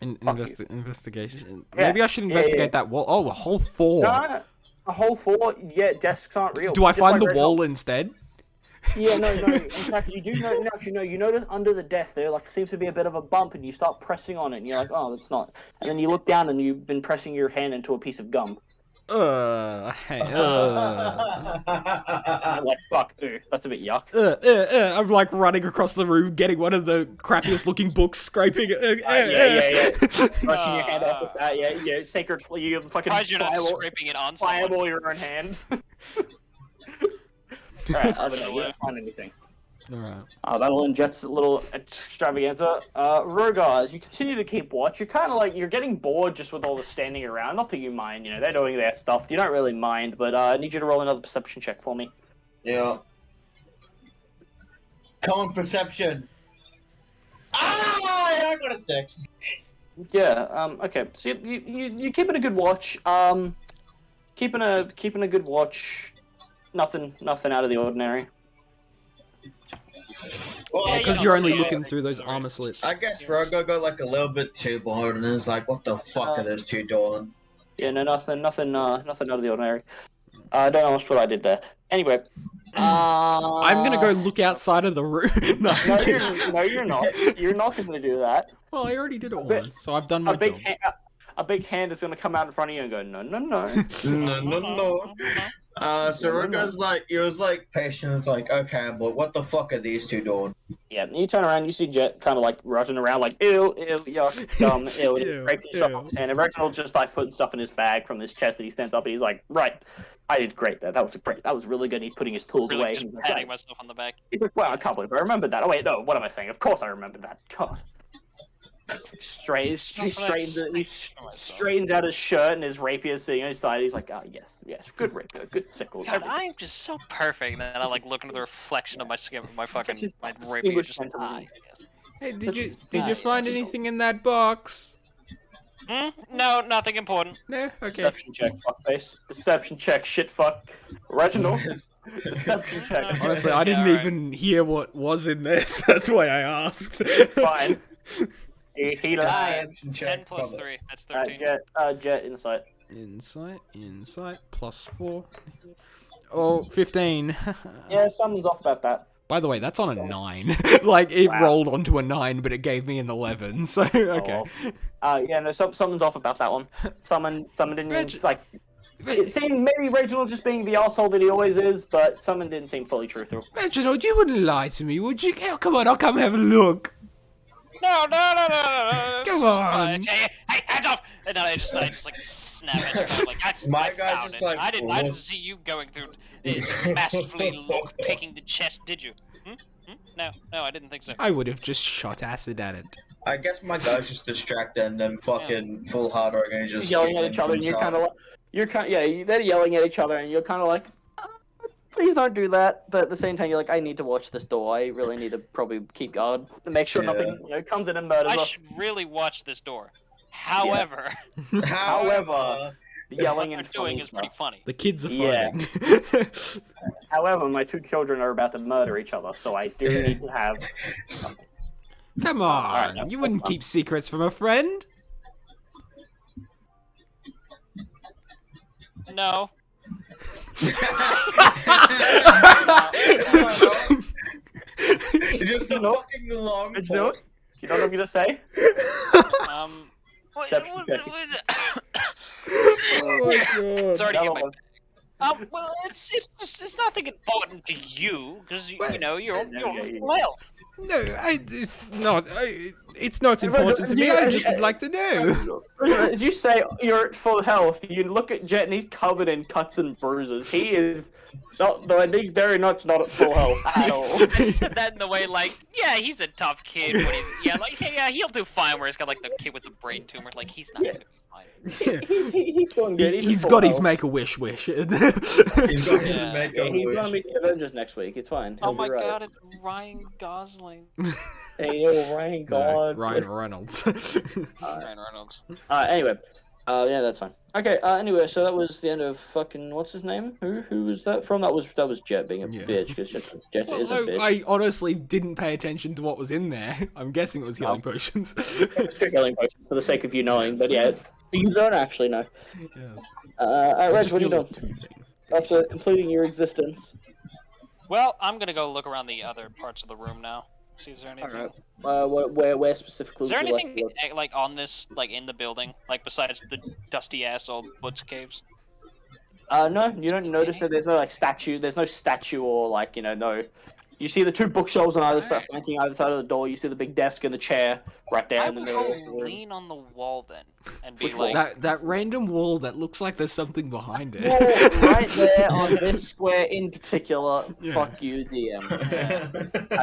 Investigation. Maybe I should investigate that wall. Oh, a whole 4. No, a whole 4. Yeah, desks aren't real. Do I find the wall instead? Yeah, no. In fact, you do know. Actually, no. You notice under the desk there, seems to be a bit of a bump, and you start pressing on it, and you're like, oh, that's not. And then you look down, and you've been pressing your hand into a piece of gum. Hey, I'm like, fuck, dude, that's a bit yuck. I'm like running across the room, getting one of the crappiest looking books, scraping it. Yeah. Touching your hand off with that, yeah. Sacred, you fucking you're not scraping it on someone. Fireball your own hand. Alright, I don't know, you don't find anything. Alright. That'll end Jet's little extravaganza. Rogar, as you continue to keep watch, you're kind of you're getting bored just with all the standing around. Not that you mind, they're doing their stuff. You don't really mind, but I need you to roll another perception check for me. Yeah. Come on, perception. I got a 6. Yeah. Okay. So you keeping a good watch. Keeping a good watch. Nothing out of the ordinary. Well, Because you're only looking through those armor slits. I guess Rogo got like a little bit too bored and is like, what the fuck are those two doing? Yeah, no, nothing out of the ordinary. I don't know what I did there. Anyway, I'm gonna go look outside of the room. No, you're not. You're not going to do that. Well, I already did it once, so I've done my job. A big hand is going to come out in front of you and go, no. No. So Rogo's like, he was like patient. It's like, okay, but what the fuck are these two doing? Yeah, and you turn around, you see Jet kind of like rushing around, like ew, yuck, dumb, ew, and Reginald just like putting stuff in his bag from his chest, and he stands up and he's like, right, I did great there. That was great. That was really good. And he's putting his tools Really away. just He's patting like, myself on the back. he's like, wow, I can't believe I remembered that. Oh wait, no, what am I saying? Of course I remembered that. God. He straightens out his shirt and his rapier sitting on his side. He's like, oh yes, good rapier, good sickle. God, I am just so perfect. And then I like look into the reflection of my skin, my rapier. Just Hey, did you find anything in that box? No, nothing important. No. Okay. Deception check, fuckface. Deception check, shit fuck. Reginald. Deception check. Honestly, I didn't even hear what was in this. That's why I asked. Fine. He lied. 10 plus 3. That's 13. Jet, insight. Insight, plus 4. Oh, 15. Yeah, someone's off about that. By the way, that's on a 9. Like, it rolled onto a 9, but it gave me an 11, so, okay. Yeah, no, someone's off about that one. Someone didn't even, like... It seemed maybe Reginald just being the asshole that he always is, but someone didn't seem fully truthful. Reginald, you wouldn't lie to me, would you? Oh, come on, I'll come have a look. No. Come on. Hey, hands off! And then I just like snap at him. Like, My guy just like, I didn't see you going through masterfully picking the chest, did you? No, I didn't think so. I would have just shot acid at it. I guess my guy's just distracted and then fucking full hard work and just yelling at each other, and you're kind of like, they're yelling at each other, and you're kind of like, please don't do that. But at the same time, you're like, I need to watch this door. I really need to probably keep guard to make sure nothing comes in and murders us. I should really watch this door. However, yelling what and they're doing is pretty funny. The kids are fighting. However, my two children are about to murder each other, so I do need to have something. Come on, Alright, no, you wouldn't keep secrets from a friend? No. Just a fucking long You know what I'm gonna say? Oh my god. It's already in my well, it's nothing important to you because you know you're full health. No, it's not important to me. I just would like to know. As you say, you're at full health. You look at Jet, and he's covered in cuts and bruises. He is not. He's very much not at full health at all. I said that in the way like, yeah, he's a tough kid. But he'll do fine. Where he's got like the kid with the brain tumor. Like he's not gonna be fine. He's going good. He's got his Make-A-Wish wish. He's got his Make-A-Wish. He's gonna meet the Avengers next week. It's fine. Oh my god, it's Ryan Gosling. Hey, yo, Ryan Gosling. Ryan Reynolds. Ryan Reynolds. Anyway. Yeah, that's fine. Okay, anyway, so that was the end of fucking, what's his name? Who was that from? That was Jet being a bitch, because Jet is a bitch. I honestly didn't pay attention to what was in there. I'm guessing it was healing potions. Healing potions, for the sake of you knowing, but yeah, you don't actually know. Yeah. Reg, what are you doing? After completing your existence. Well, I'm gonna go look around the other parts of the room now. See, is there anything? Where specifically? Is there anything like on this, like in the building, like besides the dusty ass old woods caves? No, you don't notice that there's no like statue. There's no statue or like no. You see the two bookshelves on either side, flanking either side of the door. You see the big desk and the chair right there in the middle. I would lean on the wall then and be like that random wall that looks like there's something behind it. Wall right there on this square in particular. Yeah. Fuck you, DM.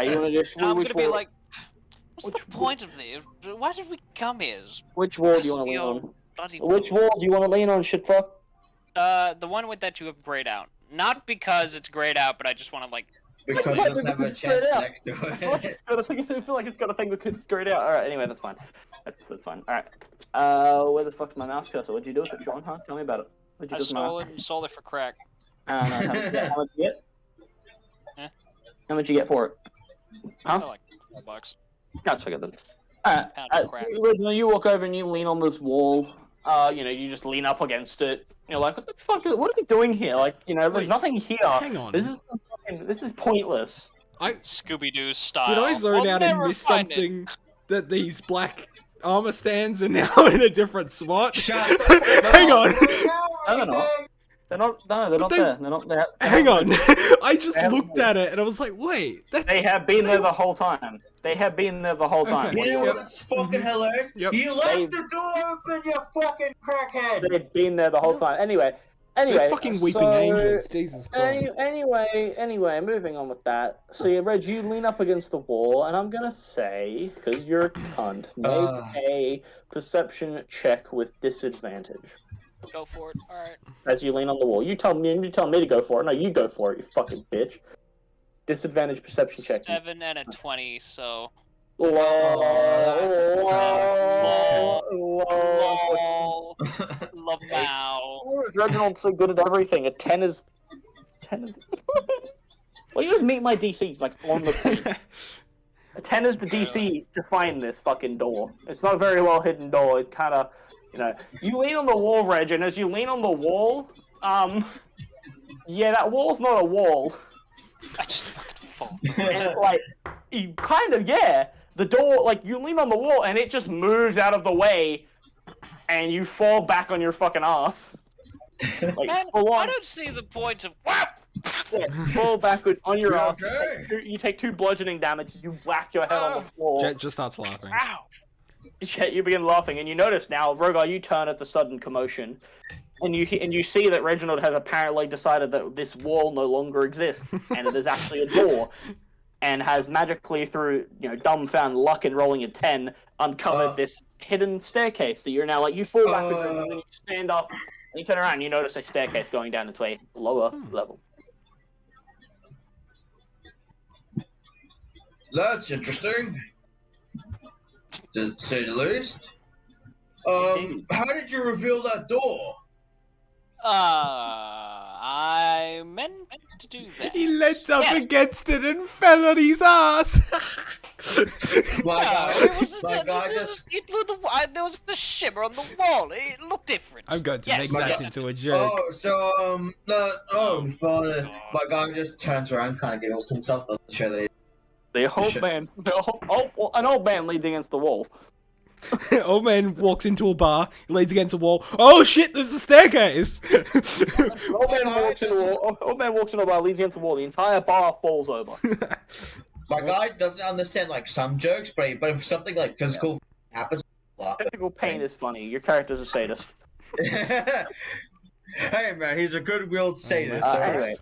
You wanna just? I'm gonna be like, what's the point of this? Why did we come here? Which wall do you want to lean on? Which wall do you want to lean on? Shit, fuck. The one with that you have grayed out. Not because it's grayed out, but I just want to like Because it doesn't have a chest next to it. I feel like it's got a thing that could screw it out. Alright, anyway, that's fine. That's fine. Alright. Where the fuck's my mouse cursor? What'd you do with it, Sean? Huh? Tell me about it. What'd you I do with my stole it and sold it for crack. no. How much you get? Eh? How much you get for it? Huh? Like $4. That's okay then. Alright. Pound of crack. So you walk over and you lean on this wall. You just lean up against it. You're like, what the fuck? What are we doing here? Like, there's nothing here. Hang on. This is pointless. Scooby-Doo style. Did I zone out and miss something that these black armor stands are now in a different spot? Hang on. No, they're not. They're not. No, they're not there. They're not there. Hang on. I just looked at it and I was like, wait. They have been there the whole time. They have been there the whole time. You know what's fucking hilarious? Yep. You left the door open, you fucking crackhead! They've been there the whole time. Anyway, They're fucking weeping angels. Jesus Christ. Anyway, moving on with that. So, yeah, Reg, you lean up against the wall, and I'm gonna say, because you're a cunt, make a perception check with disadvantage. Go for it. Alright. As you lean on the wall. You tell me to go for it. No, you go for it, you fucking bitch. Disadvantage perception check. 7 and a 20, so... Lol. Love now. Reginald's so good at everything. A 10 is... Well, you just meet my DCs, like, on the feet. A 10 is the DC to find this fucking door. It's not a very well hidden door. It kind of, You lean on the wall, Reg, and as you lean on the wall, yeah, that wall's not a wall. I just fucking fall. And, you kind of, yeah. The door, you lean on the wall, and it just moves out of the way, and you fall back on your fucking ass. Man, I don't see the point of... Yeah, fall backward on your ass. Okay. You take 2 bludgeoning damage, you whack your head on the floor. Jet just starts laughing. Ow! You begin laughing, and you notice now, Rogar, you turn at the sudden commotion, and you see that Reginald has apparently decided that this wall no longer exists, and it is actually a door, and has magically, through dumbfound luck and rolling a 10, uncovered this hidden staircase that you're now you fall backwards and then you stand up, and you turn around, and you notice a staircase going down into a lower level. That's interesting. To say the least. How did you reveal that door? I meant to do that. He leant up against it and fell on his ass. My God, there was a shimmer on the wall. It looked different. I'm going to make that into a joke. Oh, so, my guy just turns around, kind of giggles to himself, doesn't show that An old man leans against the wall. Old man walks into a bar, leans against a wall. Oh shit, there's a staircase! Old man walks into a bar, leans against the wall. The entire bar falls over. My guy doesn't understand some jokes, but if something physical happens, physical pain is funny. Your character's a sadist. Hey man, he's a good-willed sadist. Anyway,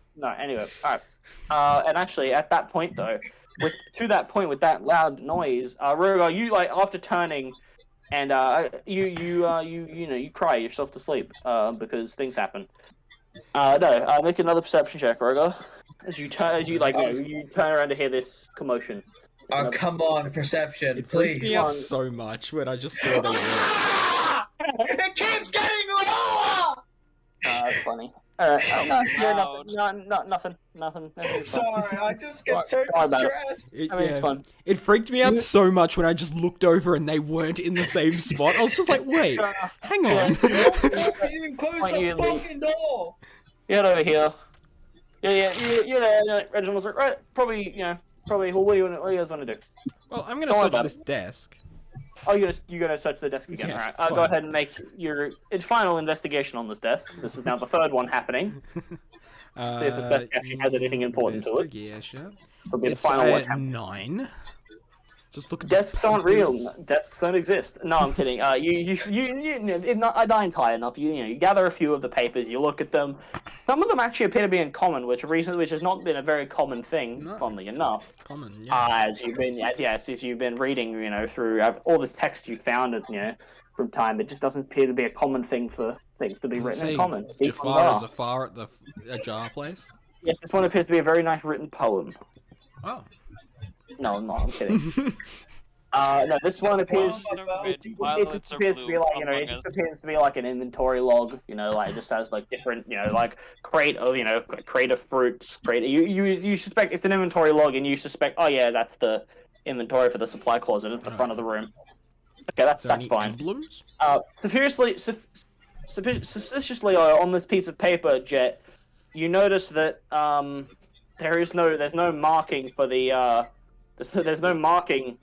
all right. And actually, at that point though, with that loud noise, Rogar, you after turning, and you cry yourself to sleep because things happen. Make another perception check, Rogar. As you turn around to hear this commotion. Oh, come on, perception, It please. freaked me out so much when I just saw the wall. It keeps getting lower! That's funny. Nothing. Sorry, I just get so distressed. It's fun. It freaked me out so much when I just looked over and they weren't in the same spot. I was just like, wait, hang on. You even closed the fucking door! Get over here. Yeah, Reginald's like, right, probably, well, what do you guys want to do? Well, I'm gonna search this desk. Oh, you're gonna search the desk again, Yes, alright. Go ahead and make your final investigation on this desk. This is now the 3rd one happening. See if this desk actually has anything important to it. It'll be the final one happening. 9. Just look at desks aren't real. Desks don't exist. No, I'm kidding. Nine's high enough. You gather a few of the papers. You look at them. Some of them actually appear to be in common, which has not been a very common thing, funnily enough. Common, yeah. As you've been reading, through all the text you found, from time, it just doesn't appear to be a common thing for things to be written in common. Jafar is a far at the jar place. Yes, this one appears to be a very nice written poem. Oh. No, I'm not. I'm kidding. No, this one appears. It just appears to be like it just appears to be like an inventory log. Like it just has like different, like crate of fruits. You suspect it's an inventory log, and you suspect, oh yeah, that's the inventory for the supply closet at the front of the room. Okay, that's fine. Emblems? Suspiciously, on this piece of paper, Jet, you notice that there's no marking for the there's no marking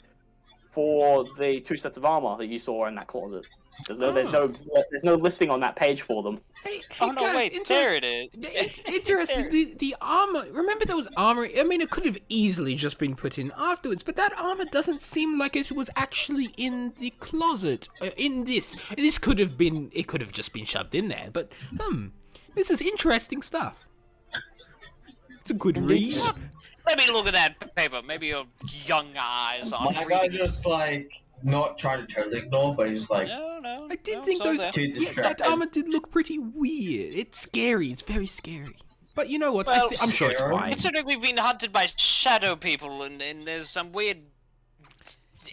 for the 2 sets of armor that you saw in that closet. There's no listing on that page for them. Hey, Oh no, guys, wait, there it is. It's interesting. The armor. Remember those armor? I mean, it could have easily just been put in afterwards, but that armor doesn't seem like it was actually in the closet. In this could have been. It could have just been shoved in there. But this is interesting stuff. It's a good read. Let me look at that paper. Maybe your young eyes aren't My guy reading it. just like not trying to totally ignore, but he's like, No. I did think those. That armor did look pretty weird. It's scary. It's very scary. But you know what? Well, I'm sure it's fine. Considering we've been hunted by shadow people, and there's some weird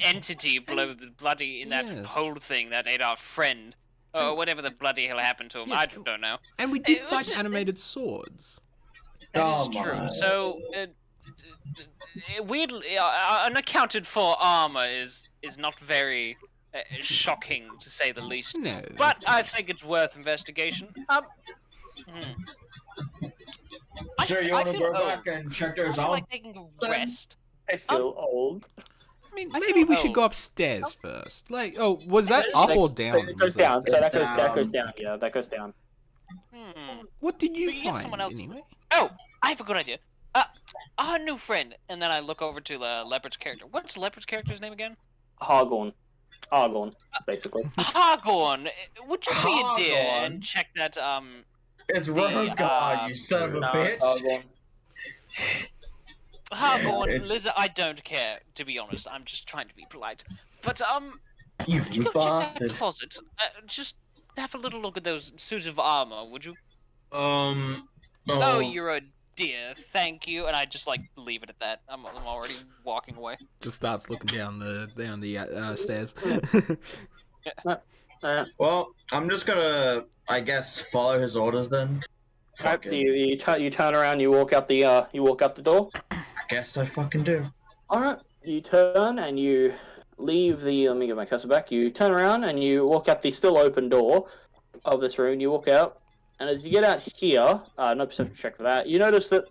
entity below the bloody in that whole thing that ate our friend, or whatever the bloody hell happened to him. I don't know. And we did fight animated swords. That is true. So. Weirdly, unaccounted for armor is not very shocking, to say the least. No. But I think it's worth investigation. Sure, you want to go back and check those I feel out? like taking a rest. I feel old. I mean, maybe we should go upstairs first. Like, was that up or down? It goes down. So that goes down. Yeah, that goes down. What did you But find anyway? Oh, I have a good idea. Our new friend, and then I look over to the Leopard's character. What's the Leopard's character's name again? Argon, basically. Hargorn, would you be a dear and check that, It's Rogar, you son of a bitch! Hargorn, Lizard, I don't care, to be honest. I'm just trying to be polite. But, You would you go check that bastard. closet? Just have a little look at those suits of armor, would you? Oh, you're a dear, thank you, and I just like leave it at that. I'm already walking away. Just starts looking down the stairs. Well, I'm just gonna, I guess, follow his orders then. You turn around, you walk out the door. I guess I fucking do. All right, you turn and you leave the. Let me get my cursor back. You turn around and you walk out the still open door of this room. You walk out. And as you get out here, no perception check for that, you notice that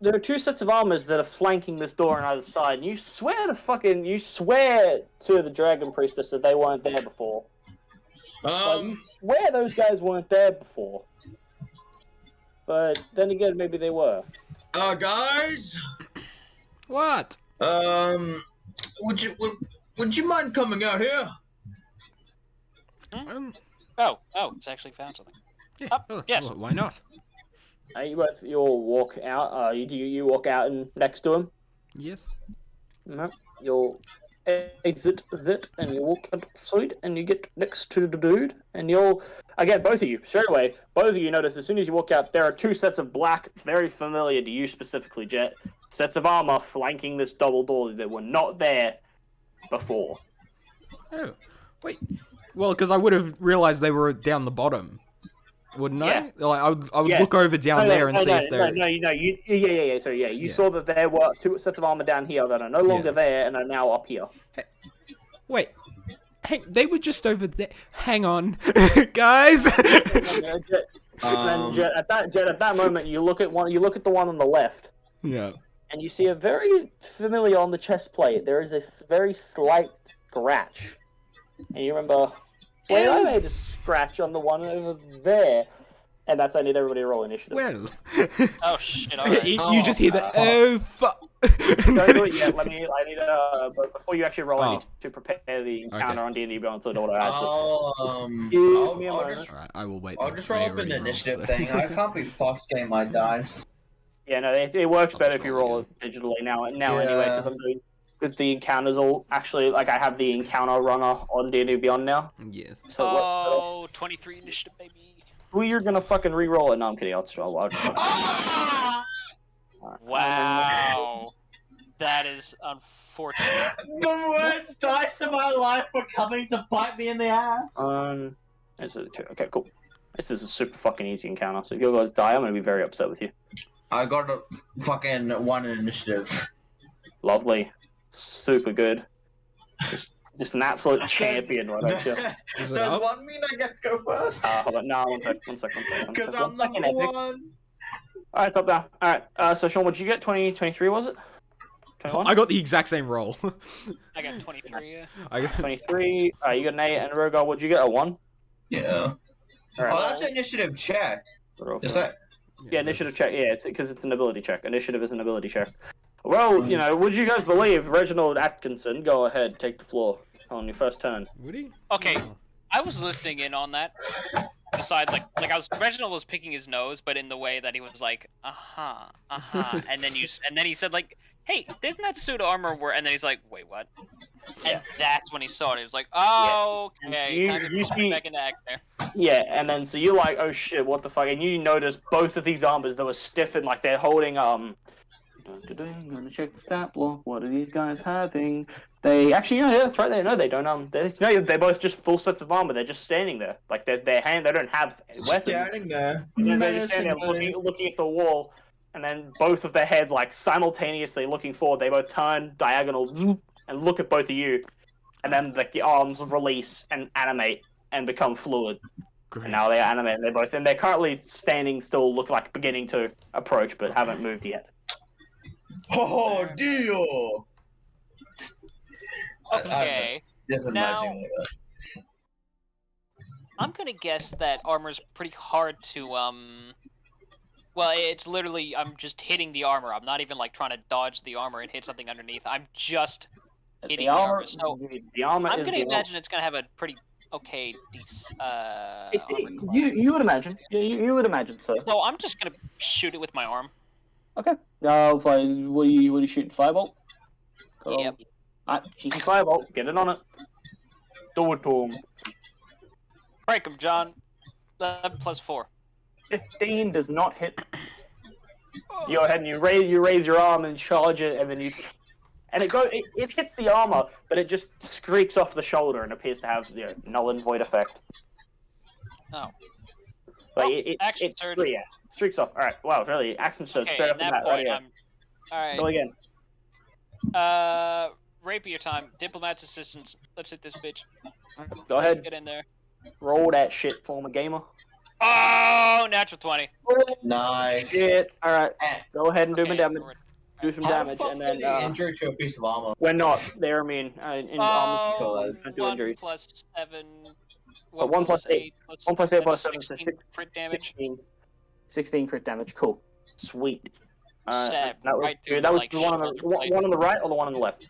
there are 2 sets of armors that are flanking this door on either side, and you swear to the Dragon Priestess that they weren't there before. You swear those guys weren't there before. But then again, maybe they were. Guys? What? Would you mind coming out here? Oh, it's actually found something. Yeah. Yes. Well, why not? You'll walk out. You walk out and next to him. Yes. No, you'll exit that, and you walk outside, and you get next to the dude, and you'll again both of you straight away. Both of you notice as soon as you walk out, there are 2 sets of black, very familiar to you specifically, Jet, sets of armor flanking this double door that were not there before. Oh, wait. Well, because I would have realized they were down the bottom. Wouldn't I? Like, I would look over down there and see if they're... You saw that there were 2 sets of armor down here that are no longer there and are now up here. Hey, wait. Hey, they were just over there. Hang on. Guys! Jet, at that moment, you look at the one on the left. Yeah. And you see a very familiar on the chest plate. There is this very slight scratch. And you remember... Wait, I made a scratch on the one over there. And that's I need everybody to roll initiative. Well. Oh shit! Alright. You just hear that. Oh fuck! Don't do it yet. I need but before you actually roll, I need to prepare the encounter on D&D Beyond so that Alright, I will wait. I'll just roll up an initiative thing. I can't be fucked getting my dice. Yeah, no, it works better if you roll it digitally now anyway, because I'm doing. Because the encounters all actually, like, I have the encounter runner on D&D Beyond now. Yes. So 23 initiative, baby. We're gonna fucking re-roll it. No, I'm kidding. I'll just Wow. That is unfortunate. The worst dice of my life were coming to bite me in the ass. Okay, cool. This is a super fucking easy encounter. So if you guys die, I'm gonna be very upset with you. I got a fucking 1 in initiative. Lovely. Super good. Just an absolute champion, right? Don't you? Does one mean I get to go first? Hold on. No, one sec. Because I'm number 1. Alright, top down. Alright, so Sean, what did you get? 23, was it? 21? I got the exact same roll. I got 23. Yeah. I got 23. You got an 8, and Rogar, what'd you get? A 1? Yeah. Alright. Oh, that's an initiative check. Is that? Yeah, initiative check. Yeah, it's because it's an ability check. Initiative is an ability check. Well, you know, would you guys believe Reginald Atkinson? Go ahead, take the floor on your first turn. Would he? Okay, I was listening in on that. Besides, Reginald was picking his nose, but in the way that he was like, and then he said like, hey, isn't that suit armor where? And then he's like, wait, what? And that's when he saw it. He was like, oh, okay, You see, back into act there. yeah, and then so you're like, oh shit, what the fuck? And you notice both of these armors that were stiff and like they're holding I'm gonna check the stat block. What are these guys having? They actually, yeah, that's right. No, they don't. They're both just full sets of armor. They're just standing there, like they don't have weapons. Standing there. And they're just standing there looking at the wall, and then both of their heads, like simultaneously looking forward, they both turn diagonal and look at both of you, and then the arms release and animate and become fluid. Great. And now they animate. And they're currently standing still, look like beginning to approach, but haven't moved yet. Oh, deal! Okay. Just Now- imagine that. I'm gonna guess that armor's pretty hard to Well, it's literally I'm just hitting the armor. I'm not even like trying to dodge the armor and hit something underneath. I'm just hitting the armor. So the armor I'm is gonna the imagine it's gonna have a pretty okay armor class. you would imagine. You would imagine so. So I'm just gonna shoot it with my arm. Okay. What are you shooting? Firebolt? Yep. Shooting firebolt. Get it on it. Do it to him. Break him, John. 11 plus 4. 15 does not hit. You go ahead and you raise your arm and charge it, and then it hits the armor, but it just streaks off the shoulder and appears to have null and void effect. Oh. Like action surge. Yeah, streaks off. All right. Wow, really? Action surge. Okay, Straight at off the that bat. point, Right Alright. Go again. Rapier time. Diplomat's assistance. Let's hit this bitch. Go ahead. Get in there. Roll that shit, former gamer. Oh, natural 20. Nice. Shit. All right. Go ahead and do Okay, some damage. forward. Do some How damage, the fuck and then did he injure to a piece of armor? we're not. They're immune. In armor Oh, colors. don't do 1 injuries. plus 7. But 1 plus 8. 1 plus 8 plus 7 is 16 crit damage. 16 crit damage. Cool. Sweet. Stab that was, right through that was like, the one on the shoulder blade. one on the right or the one on the left?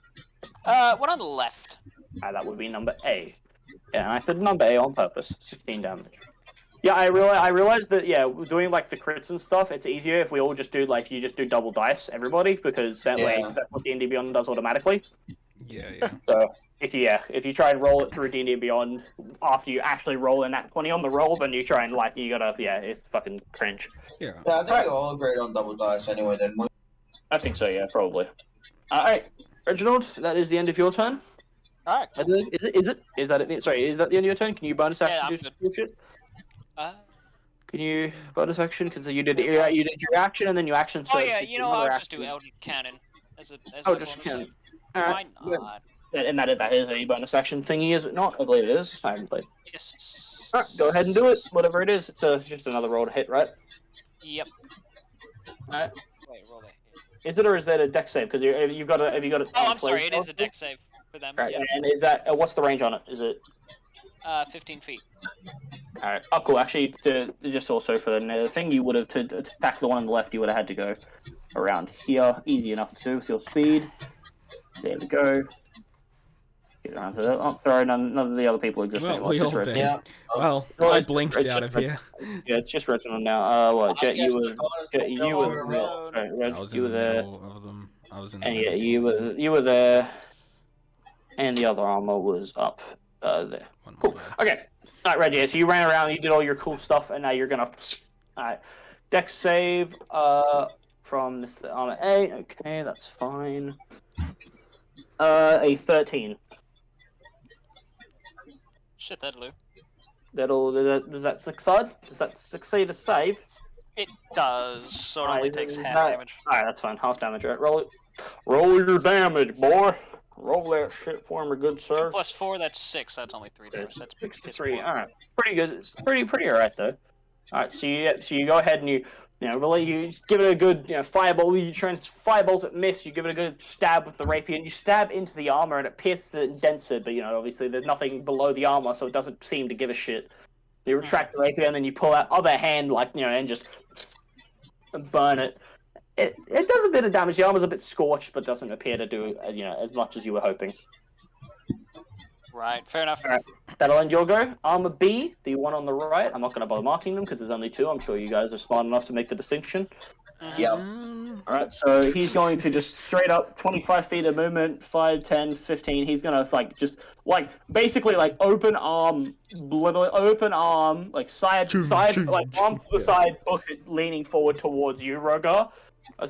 One on the left. That would be number A. Yeah, and I said number A on purpose. 16 damage. Yeah, I realized that doing like the crits and stuff, it's easier if we all just do you just do double dice, everybody, because that way that's what D&D Beyond does automatically. Yeah. So if you try and roll it through D&D Beyond after you actually roll in that 20 on the roll, then you try and it's fucking cringe. Yeah. Yeah, I think we all agreed on double dice anyway, didn't we? I think so, yeah, probably. Alright, Reginald, that is the end of your turn. Alright. Is that it? Sorry, is that the end of your turn? Can you bonus action I'm do some good. bullshit? Can you bonus action? Because you did your action and then you action. Oh yeah, I'll just do Eldritch Cannon as my just bonus. can. Why not? And that is a bonus action thingy, is it not? I believe it is. I haven't played. Yes. Alright, go ahead and do it. Whatever it is, it's just another roll to hit, right? Yep. Alright. Wait, roll that. Is it, or is that a dex save? Because you've got a. Have you got a? Oh, I'm sorry. It is a dex save for them. Right, Yeah. and is that what's the range on it? Is it? 15 feet. Alright. Oh, cool. Actually, just also for another thing, you would have to attack the one on the left. You would have had to go around here. Easy enough to do with your speed. There we go. Get around to that. Oh, sorry, none of the other people exist Well, anymore. we It's just all Reginald. did. Yeah. Well, Oh, I it's- blinked it's out just of here. Yeah, it's just Reginald now. What? Jet, you were. Jet, you were. road. Sorry, Reg, I was you in were the there. middle of them. I was in the And middle. yeah, you were there. And the other armor was up There. One more, Cool. yeah. Okay. All right, Reggie. So you ran around, you did all your cool stuff, and now you're gonna. All right. Dex save. From this armor A. Okay, that's fine. A 13. Shit, that'll do. Does that succeed? Does that succeed a save? It does, so it only Alright, takes is half that- damage. Alright, that's fine. Half damage, right? Roll it. Roll your damage, boy. Roll that shit for me, good sir. 2 + 4, that's 6. That's only 3 damage. That's piss 63. poor. Alright. Pretty good. It's pretty alright though. Alright, so you go ahead and you really you give it a good fireball. You try and fireballs it miss. You give it a good stab with the rapier, and you stab into the armor, and it pierces it and dents it. But obviously there's nothing below the armor, so it doesn't seem to give a shit. You retract the rapier, and then you pull that other hand, and just burn it. It does a bit of damage. The armor's a bit scorched, but doesn't appear to do as much as you were hoping. Right, fair enough. All right, that'll end your go. Armor B, the one on the right. I'm not going to bother marking them because there's only 2. I'm sure you guys are smart enough to make the distinction. Yep. All right, so he's going to just straight up 25 feet of movement, 5, 10, 15. He's going to basically open arm, literally open arm, side, arm to the side, book it, leaning forward towards you, Rogar.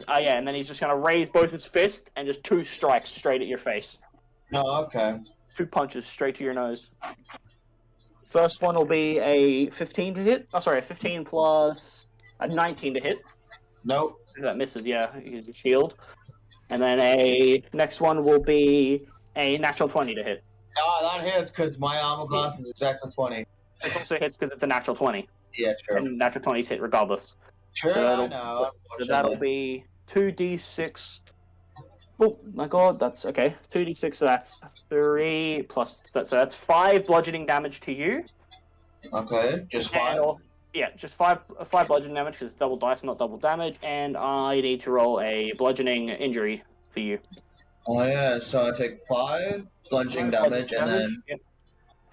Yeah, and then he's just going to raise both his fists and just 2 strikes straight at your face. Oh, okay. 2 punches straight to your nose. First one will be a 15 to hit. Oh, sorry, a 15 plus a 19 to hit. Nope. That misses, yeah. Use your shield. And then a next one will be a natural 20 to hit. Oh, that hits because my armor class is exactly 20. It also hits because it's a natural 20. Yeah, sure. And natural 20s hit regardless. Sure, So I know. So that'll be 2d6. Oh my god, that's okay. 2d6, so that's 3 plus that, so that's 5 bludgeoning damage to you. Okay, just 5. Yeah, just 5 bludgeoning damage because it's double dice, not double damage, and I need to roll a bludgeoning injury for you. Oh yeah, so I take 5 bludgeoning damage, and then Yep.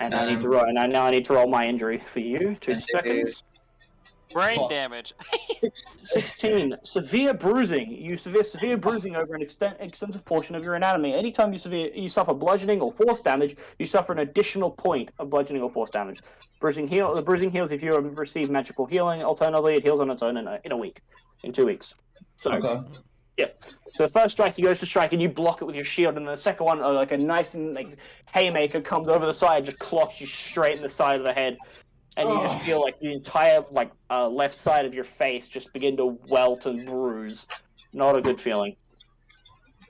And I need to roll, and now I need to roll my injury for you. 2 seconds. Brain damage. 16. Severe bruising. You severe bruising over an extensive portion of your anatomy. Anytime you suffer bludgeoning or force damage, you suffer an additional point of bludgeoning or force damage. The bruising heals if you receive magical healing. Alternatively, it heals on its own in a week, in 2 weeks. So, okay. yeah. So the first strike, he goes to strike, and you block it with your shield, and the second one, a nice haymaker comes over the side, just clocks you straight in the side of the head. And you just feel the entire left side of your face just begin to welt and bruise. Not a good feeling.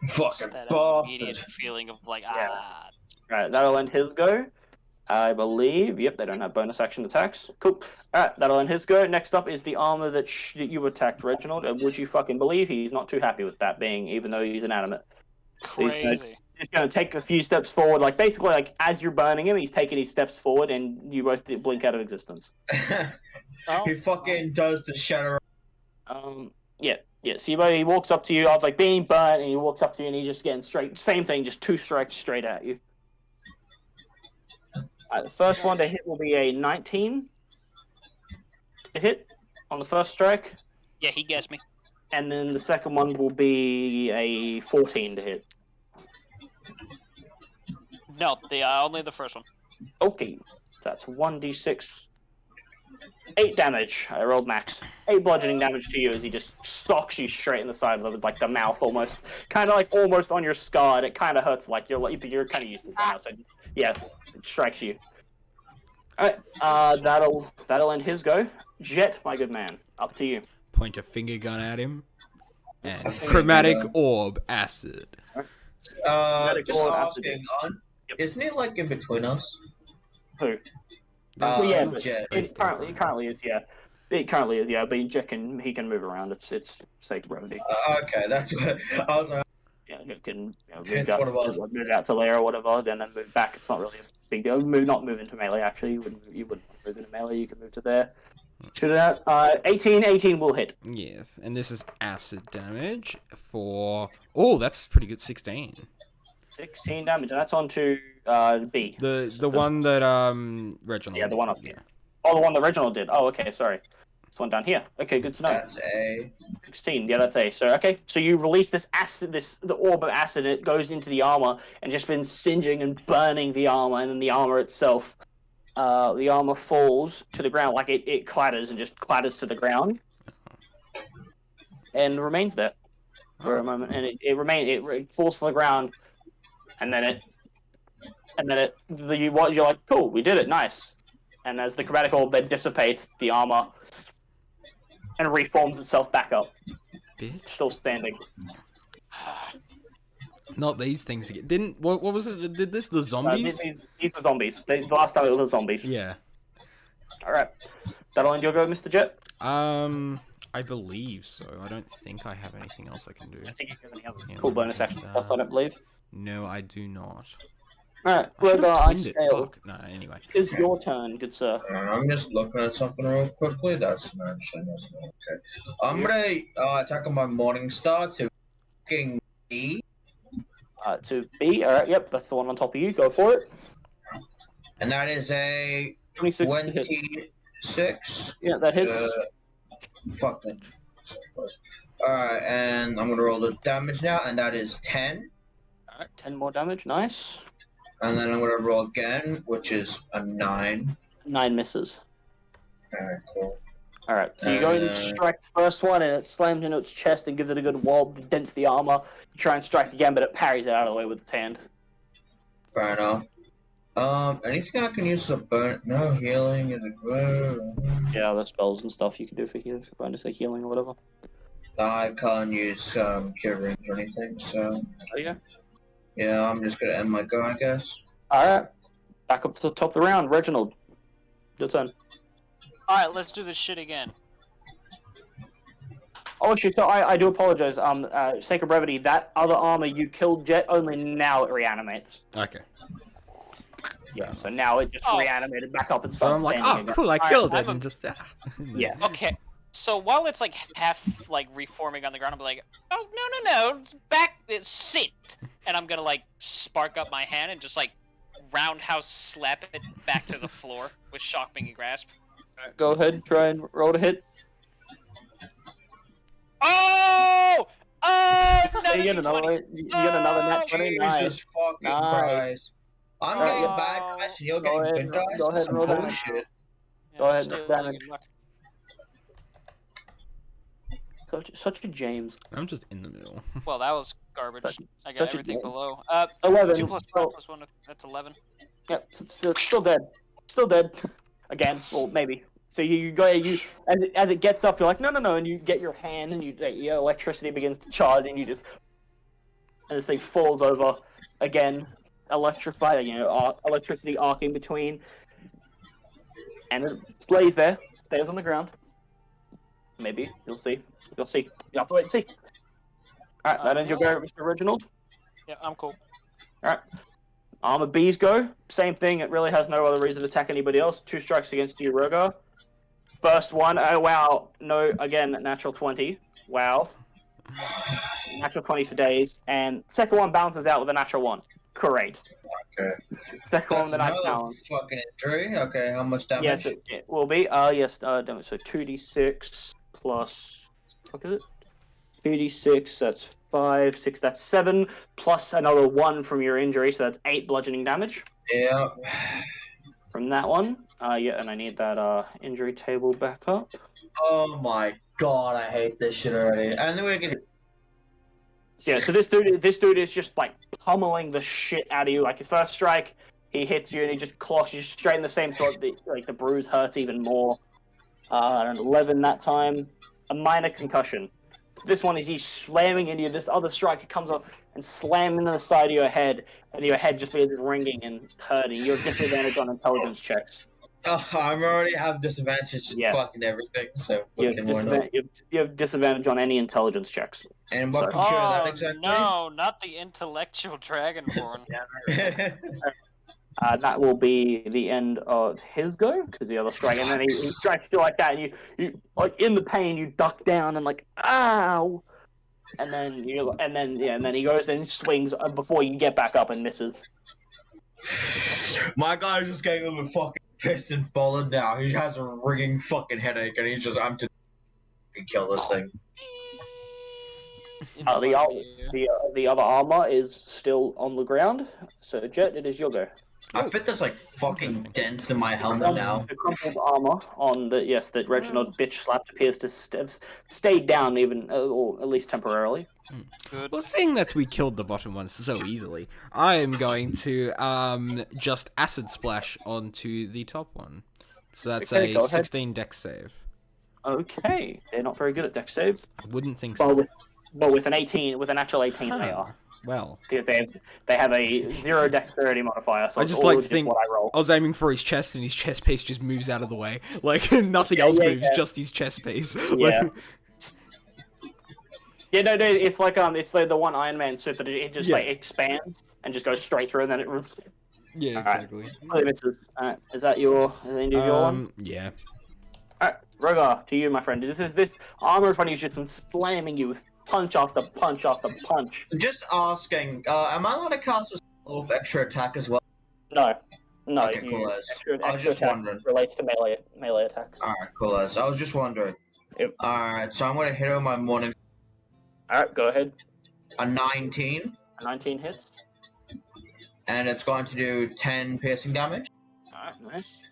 Fucking That bastard. immediate feeling of Right, that'll end his go. I believe. Yep, they don't have bonus action attacks. Cool. Alright, that'll end his go. Next up is the armor that you attacked, Reginald. And would you fucking believe he's not too happy with that even though he's inanimate. Crazy. He's going to take a few steps forward. Basically, as you're burning him, he's taking his steps forward, and you both blink out of existence. He fucking does the shadow. Yeah. So he walks up to you, after being burnt, and he walks up to you, and he's just getting straight. Same thing, just 2 strikes straight at you. The first one to hit will be a 19 to hit on the first strike. Yeah, he guessed me. And then the second one will be a 14 to hit. No, only the first one. Okay, that's 1d6. 8 damage. I rolled max. 8 bludgeoning damage to you as he just stalks you straight in the side of the mouth, almost. Kind of almost on your skull, and it kind of hurts. You're kind of used to it now, so yeah, it strikes you. Alright, that'll end his go. Jet, my good man, up to you. Point a finger gun at him. And chromatic orb acid. Just asking, isn't he in between us? Who? Yeah, but Jet. it currently is, yeah. It currently is, yeah, but Jet he can move around. It's sake brevity. Okay, that's what I was like. Yeah, you can move It's out to lair or whatever, then move back. It's not really a big deal. Not move into melee, actually. You wouldn't move into melee. You can move to there. Shoot it out. 18 will hit. Yes, and this is acid damage for... Oh, that's pretty good, 16. 16 damage, and that's on to B. The one that Reginald... Yeah, the one up here. Oh, the one that Reginald did. Oh, okay, sorry. This one down here. Okay, good to know. That's a 16. Yeah, that's A. So okay, so you release this acid, the orb of acid, and it goes into the armor and just been singeing and burning the armor, and then the armor itself, the armor falls to the ground, like it clatters and just clatters to the ground, and remains there for a moment, and it falls to the ground, and then you're like, cool, we did it, nice. And as the chromatic orb then dissipates, the armor and reforms itself back up. Bitch. Still standing. Not these things again. What was it that did this? The zombies? These were zombies. The last time it was zombies. Yeah. Alright. That'll end your go, Mr. Jet? I believe so. I don't think I have anything else I can do. I think you have any other Yeah, cool bonus action stuff, I don't believe. No, I do not. Alright, I should have twinned it. scale. Fuck. No, anyway. It's your turn, good sir. I'm just looking at something real quickly. That's okay. I'm gonna attack on my Morning Star to fucking B. To B, alright, yep, that's the one on top of you, go for it. And that is a 26 to hit. 26. Yeah, that hits. Fuck that. Alright, and I'm gonna roll the damage now, and that is 10. Alright, 10 more damage, nice. And then I'm gonna roll again, which is a 9. 9 misses. Alright, cool. Alright, so you go and strike the first one, and it slams into its chest and gives it a good wallop, dents the armor. You try and strike again, but it parries it out of the way with its hand. Fair enough. Anything I can use as a burn? No healing is a good. Yeah, other spells and stuff you can do for healing, for bonus like healing or whatever. I can't use cure rings or anything, so. Oh yeah. Yeah, I'm just gonna end my go, I guess. Alright. Back up to the top of the round, Reginald. Your turn. Alright, let's do this shit again. Oh, actually, so I do apologize. Sake of brevity, that other armor you killed Jet, only now it reanimates. Okay. Yeah, so now it just reanimated back up and So started I'm like, standing oh, again. cool, I killed it, and just, Yeah. Okay, so while it's like half like reforming on the ground, I'm like, oh no, it's back, sit, and I'm gonna like spark up my hand and just like roundhouse slap it back to the floor with shock-banging grasp. Go ahead, try and roll to hit. Oh! Oh! You get another. You get another nat 20. Nice. Jesus fucking Christ. I'm getting bad dice and you're getting good dice. Go ahead and roll that. Bullshit. Go ahead and damage. Such a James. I'm just in the middle. Well, that was garbage. I got everything below. 11. 2 plus 5 plus 1, that's 11. Yep, it's still dead. Still dead. Again, well, maybe. So you go, as it gets up, you're like, no, and you get your hand, and your electricity begins to charge, and you just, and this thing falls over again, electrified, electricity arcing between, and it lays there, stays on the ground. Maybe you'll see. You'll see. You have to wait and see. All right, that ends your go, Mr. Reginald. Yeah, I'm cool. All right. Armor B's go. Same thing. It really has no other reason to attack anybody else. 2 strikes against you, Rogar. First one, oh wow, no, again, natural 20. Wow. Natural 20 for days. And second one bounces out with a natural 1. Great. Okay. Second one that I found. Fucking injury. Okay, how much damage? Yes, it will be. Damage. So 2d6 plus. What is it? 2d6, that's 5, 6, that's 7, plus another 1 from your injury, so that's 8 bludgeoning damage. Yeah. From that one. Yeah, and I need that injury table back up. Oh my god, I hate this shit already. And then we can. Yeah, so this dude is just like pummeling the shit out of you. Like your first strike, he hits you and he just clocks you straight in the same spot. Like the bruise hurts even more. An 11 that time. A minor concussion. This one is he's slamming into you. This other striker comes up and slams into the side of your head, and your head just begins ringing and hurting. You have disadvantage on intelligence checks. Oh, I already have disadvantage in fucking everything, so you have disadvantage on any intelligence checks. And what computer that exactly? No, not the intellectual dragonborn. That will be the end of his go, because the other strike, and then he strikes you like that, and you like in the pain, you duck down and like ow, and then he goes and swings before you get back up and misses. My guy is just getting a little bit fucking pissed and bothered now. He has a ringing fucking headache, and he's just, I'm just kill this thing. The other armor is still on the ground. So Jet, it is your go. I bet there's like fucking dents in my helmet now. The crumpled armor on that Reginald bitch slapped appears to stay down even, or at least temporarily. Good. Well, seeing that we killed the bottom one so easily, I am going to just acid splash onto the top one. So that's Okay, a 16 dex save. Okay, they're not very good at dex save. I wouldn't think so. But with an 18, with an actual 18, they are. Well, They have a 0 dexterity modifier. So I just like to think what I roll. I was aiming for his chest, and his chest piece just moves out of the way. Like nothing else moves, just his chest piece. Yeah. Yeah, no, it's like it's the one Iron Man suit that it just like expands and just goes straight through, and then it. Yeah, exactly. Alright, is that your end of your one? Yeah. Alright, Rogar, to you, my friend. This armor in front of you has just been slamming you with punch after punch after punch. Just asking, am I allowed to cast a spell of extra attack as well? No. Okay, cool as. I was just wondering. Relates to melee attack. Alright, cool as. I was just wondering. Yep. Alright, so I'm gonna hit her with my morning. Alright, go ahead. A 19. 19 hits. And it's going to do 10 piercing damage. Alright, nice.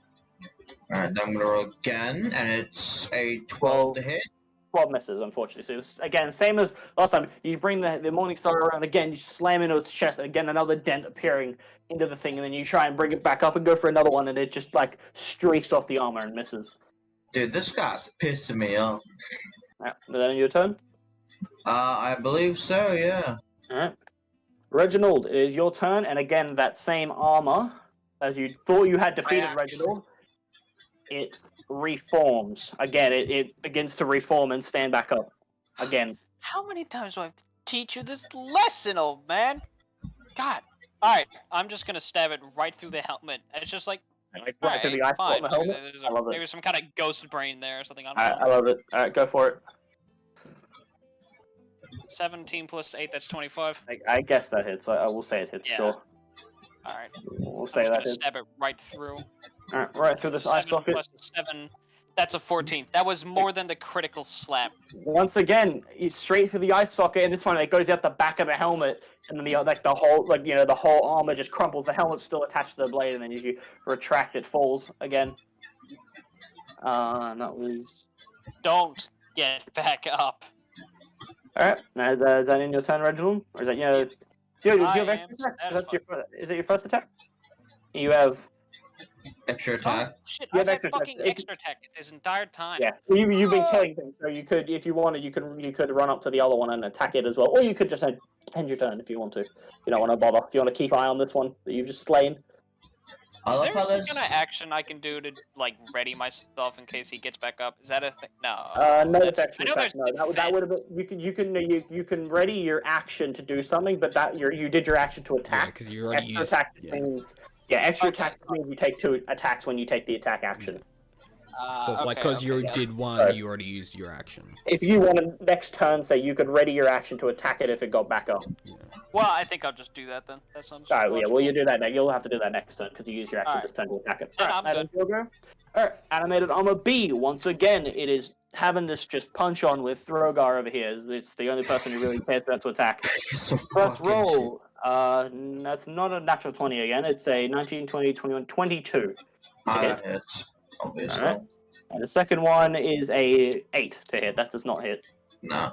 Alright, then I'm gonna roll again, and it's a 12 to hit. 12 misses, unfortunately. So it's, again, same as last time. You bring the Morning Star around again, you slam into its chest, and again, another dent appearing into the thing, and then you try and bring it back up and go for another one, and it just, like, streaks off the armor and misses. Dude, this guy's pissing me off. Alright, is that your turn? I believe so, yeah. Alright. Reginald, it is your turn, and again, that same armor, as you thought you had defeated Reginald, it reforms. Again, it begins to reform and stand back up. Again. How many times do I have to teach you this lesson, old man? God. Alright, I'm just gonna stab it right through the helmet. It's just like, Right through the eye fine. the helmet. There's I love it. maybe some kind of ghost brain there or something. I love it. Alright, go for it. 17 plus 8, that's 25. I guess that hits. I will say it hits, Yeah. sure. Alright. We'll I'm say just that gonna hits. stab it right through. Alright, right through this eye 7 socket. plus 7, that's a 14. That was more than the critical slap. Once again, straight through the eye socket, and this one it goes out the back of the helmet, and then the whole armor just crumples. The helmet's still attached to the blade, and then as you retract, it falls again. That was. Don't get back up. Alright, now is that in your turn, Reginald? Or is that, do you have I extra am attack? Is it your first attack? You have... Extra attack. Oh, shit, You I've have had extra fucking attack. extra attack this entire time. Yeah, you've been killing things, so you could, if you wanted, you could run up to the other one and attack it as well, or you could just end your turn if you want to. You don't want to bother. If you want to keep eye on this one that you've just slain. I Is love there how some this. kind of action I can do to, like, ready myself in case he gets back up? Is that a thing? No. No, that's- it's extra I know attack. there's No, that would have been. You can ready your action to do something, but you did your action to Yeah, attack. because you already Extra used. attack Yeah. means extra attack means you take 2 attacks when you take the attack action. So it's like okay, because you yeah. did one, you already used your action. If you want to next turn, say you could ready your action to attack it if it got back up. Well, I think I'll just do that then. That sounds Alright, well, logical. you do that next. You'll have to do that next turn because you use your action Alright. this turn to attack it. Then I'm Alright, Alright, animated armor B. Once again, it is having this just punch on with Throgar over here. It's the only person who really cares about to attack. So First fucking roll. That's not a natural 20 again. It's a 19, 20, 21, 22. shit. That hits, obviously. Alright. And the second one is a 8 to hit. That does not hit. No.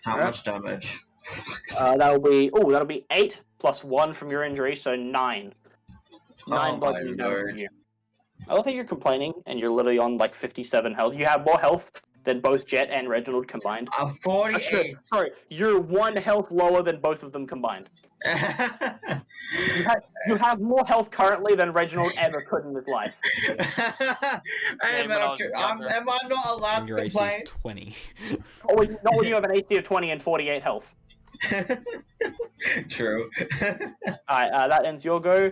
How Alright. much damage? That'll be 8 plus 1 from your injury, so 9. 9 Oh bludgeoning my damage lord. from you. I don't think you're complaining, and you're literally on like 57 health. You have more health than both Jet and Reginald combined. I'm 48. Sorry, you're 1 health lower than both of them combined. You have more health currently than Reginald ever could in his life. Hey, when man, I was am I not allowed And to your AC complain? is 20. Not when you have an AC of 20 and 48 health. True. Alright, that ends your go.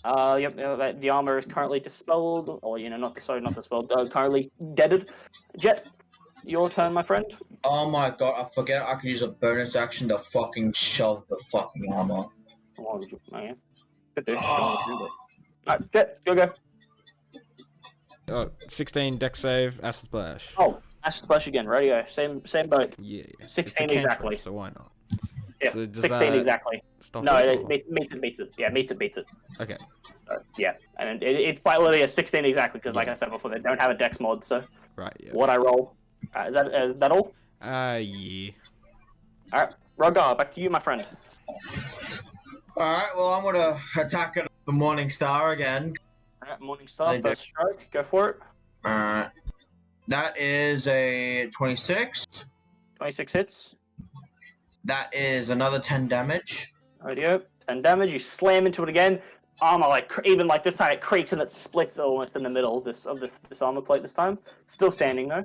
Yep, the armor is currently dispelled, or not dispelled, currently deaded. Jet, your turn, my friend. Oh my god, I forget I could use a bonus action to fucking shove the fucking armor. Alright, Jet, go. 16 deck save, acid splash. Oh, acid splash again. Radio. Same boat. Yeah. 16 exactly. So why not? Yeah. So does 16 that exactly. Stop No, it, or- meets it. Yeah, meets it. Okay. Yeah, and it's quite literally a 16 exactly because, like Yeah. I said before, they don't have a dex mod. So Right. Yeah. what I roll. Is that all? Yeah. All right, Rogar, back to you, my friend. Alright, well, I'm gonna attack at the Morning Star again. All right, Morning Star, first stroke. Go for it. Alright. That is a 26. 26 hits. That is another 10 damage. Radio. 10 damage. You slam into it again. Armor, even this time, it creaks and it splits almost in the middle of this armor plate this time. Still standing though.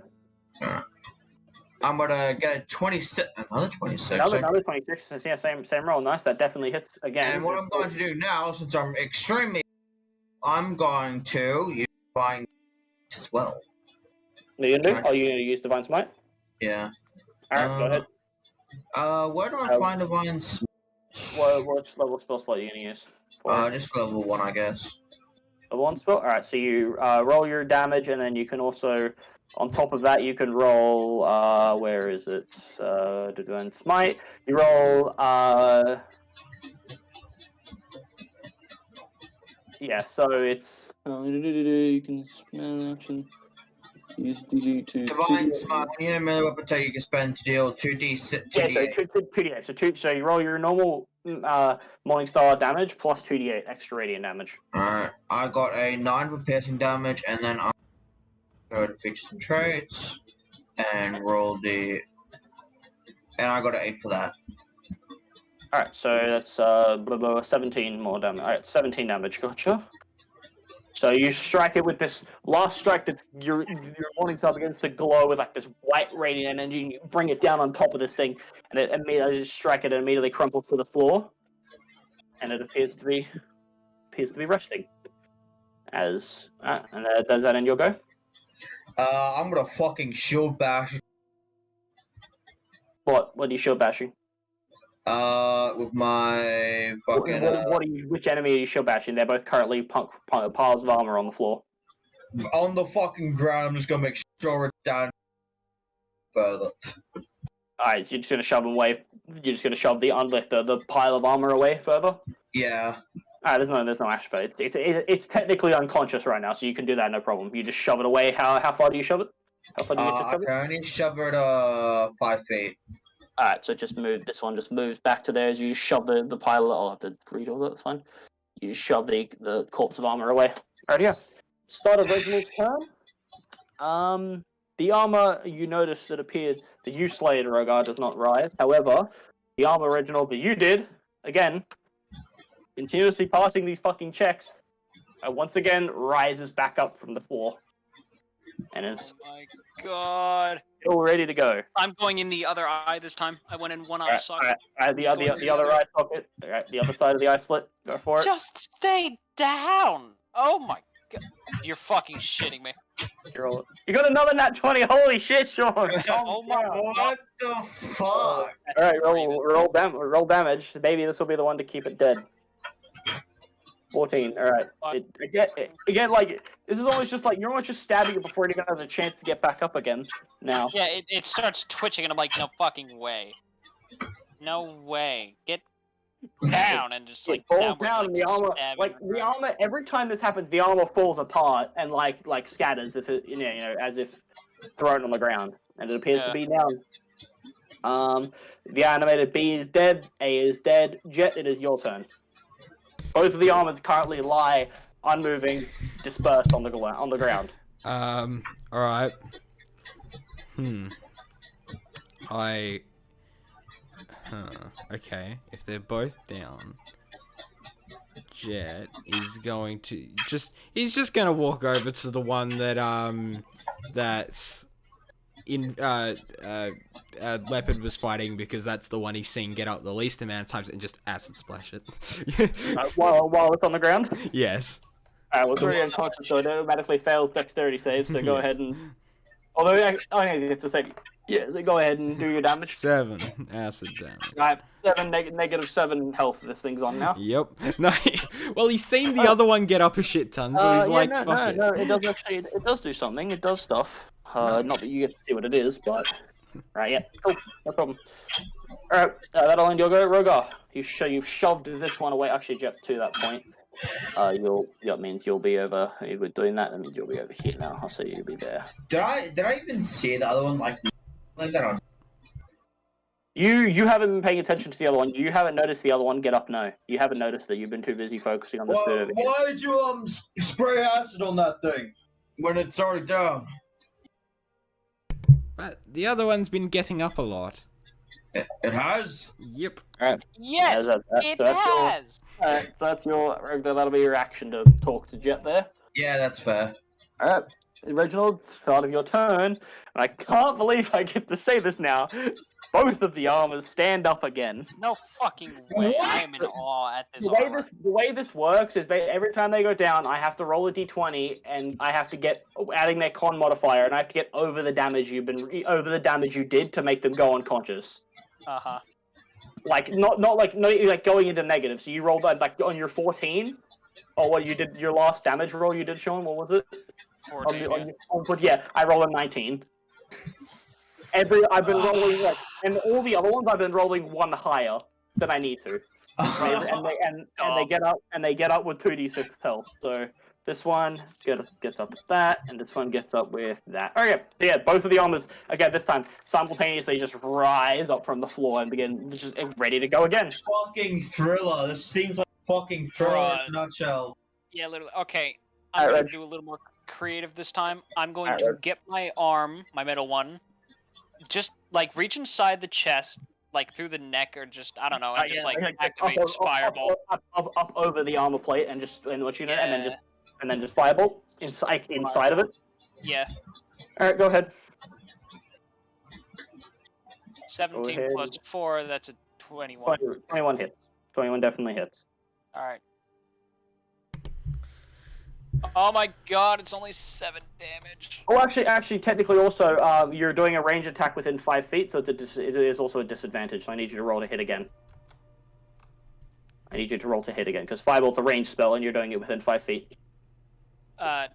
I'm gonna get 26. Another 26. Another 26. Yeah, same roll. Nice. That definitely hits again. And what I'm going to do now, since I'm extremely, I'm going to use Divine as well. What are you gonna do? Oh, you're gonna use Divine Smite? Yeah. Alright, go ahead. Where do I find Divine Smite? What level spell slot are you gonna use? Just level 1, I guess. Level 1 spell? Alright, so you roll your damage, and then you can also, on top of that, you can roll, where is it? Divine Smite. You roll, yeah, so it's, you can spend action. Use DG to Divine Smite. When you hit a melee weapon attack, you can spend to deal 2d6. Yeah, so 2d8. So you roll your normal Morningstar damage plus 2d8 extra radiant damage. Alright, I got a 9 for piercing damage, and then I'm going to go to features and traits, and roll the... And I got an 8 for that. Alright, so that's 17 more damage. Alright, 17 damage, gotcha. So you strike it with this last strike that's your Morningstar begins to glow with this white radiant energy, and you bring it down on top of this thing, and it immediately just strike it and immediately crumples to the floor. And it appears to be resting. And does that end your go? I'm gonna fucking shield bash. What are you shield bashing? With my fucking. Which enemy are you shield bashing? They're both currently piles of armor on the floor. On the fucking ground, I'm just gonna make sure it's down further. Alright, so you're just gonna shove them away. You're just gonna shove the pile of armor away further. Yeah. Alright, there's no action for it. It's technically unconscious right now, so you can do that no problem. You just shove it away. How far do you shove it? How far do you I can only shove it 5 feet. Alright, so this one just moves back to there as you shove the pile. I'll have to read all that, that's fine. You just shove the corpse of armor away. Right here. Start of Reginald's turn. The armor you notice that appeared that you slayed, Rogar, does not rise. However, the armor, Reginald, that you did, again, continuously passing these fucking checks, once again rises back up from the floor. And it's Oh my god. all ready to go. I'm going in the other eye this time. I went in one eye socket. The other eye socket. Alright, the other side of the eye slit. Go for it. Just stay down. Oh my god. You're fucking shitting me. You got another nat 20. Holy shit, Sean. Oh my god. What the fuck? Alright, roll damage. Maybe this will be the one to keep it dead. 14. Alright. Again, this is almost just you're almost just stabbing it before it even has a chance to get back up again. Now. Yeah, it starts twitching and I'm like, no fucking way. No way. Get down and just falls down and the armor the armor every time this happens the armor falls apart and scatters if it as if thrown on the ground, and it appears to be down. The animated B is dead, A is dead. Jet, it is your turn. Both of the armors currently lie unmoving, dispersed on the ground. Alright. Okay, if they're both down, Jet is going to he's just gonna walk over to the one that's in Leopard was fighting, because that's the one he's seen get up the least amount of times, and just acid splash it. While it's on the ground? Yes. Well, it's already unconscious, so it automatically fails dexterity saves, so go ahead and... Although, it's a save. Yeah, so go ahead and do your damage. 7 acid damage. Right, negative 7 health this thing's on now. Yep. No, well, he's seen the other one get up a shit ton, so he's like, fuck it. No, it does actually, it does do something. It does stuff. Not that you get to see what it is, but... Right, yeah, cool, no problem. Alright, that'll end your go, Rogar. You've shoved this one away. Actually, Jet, to that point. That means you'll be over. If we're doing that, that means you'll be over here now. I'll say you'll be there. Did I even see the other one like that on? You haven't been paying attention to the other one. You haven't noticed the other one get up. No, you haven't noticed that. You've been too busy focusing on this. Why did you spray acid on that thing when it's already down? But the other one's been getting up a lot. It has. Yep. Alright. Yes, it has. Alright, that's your. That'll be your action to talk to Jet there. Yeah, that's fair. Alright, Reginald, start of your turn, and I can't believe I get to say this now. Both of the armors stand up again. No fucking way. What? I am in awe at this The way armor. the way this works is every time they go down, I have to roll a d20, and I have to get adding their con modifier, and I have to get over the damage you did to make them go unconscious. Like not like going into negative. So you rolled like on your 14, or what you did your last damage roll you did, Sean. What was it? 14. Yeah, I rolled a 19. I've been rolling like, and all the other ones I've been rolling one higher than I need to, and they get up with 2d6 health. So this one gets up with that, and this one gets up with that. Okay, so yeah, both of the armors again this time simultaneously just rise up from the floor and begin just ready to go again. Fucking thriller. This seems like fucking thriller in a nutshell. Yeah, literally. Okay, I'm going to do a little more creative this time. I'm going to get my arm, my middle one, just like reach inside the chest, like through the neck, or just I don't know, and just activate fireball up over the armor plate, and what you know, and then just fireball inside of it. Yeah. All right, go ahead. 17 plus 4, that's a 21. 21 hits. 21 definitely hits. All right. Oh my god, it's only 7 damage. Oh, actually, technically also, you're doing a range attack within 5 feet, so it is also a disadvantage, so I need you to roll to hit again. Because Fireball's a ranged spell, and you're doing it within 5 feet.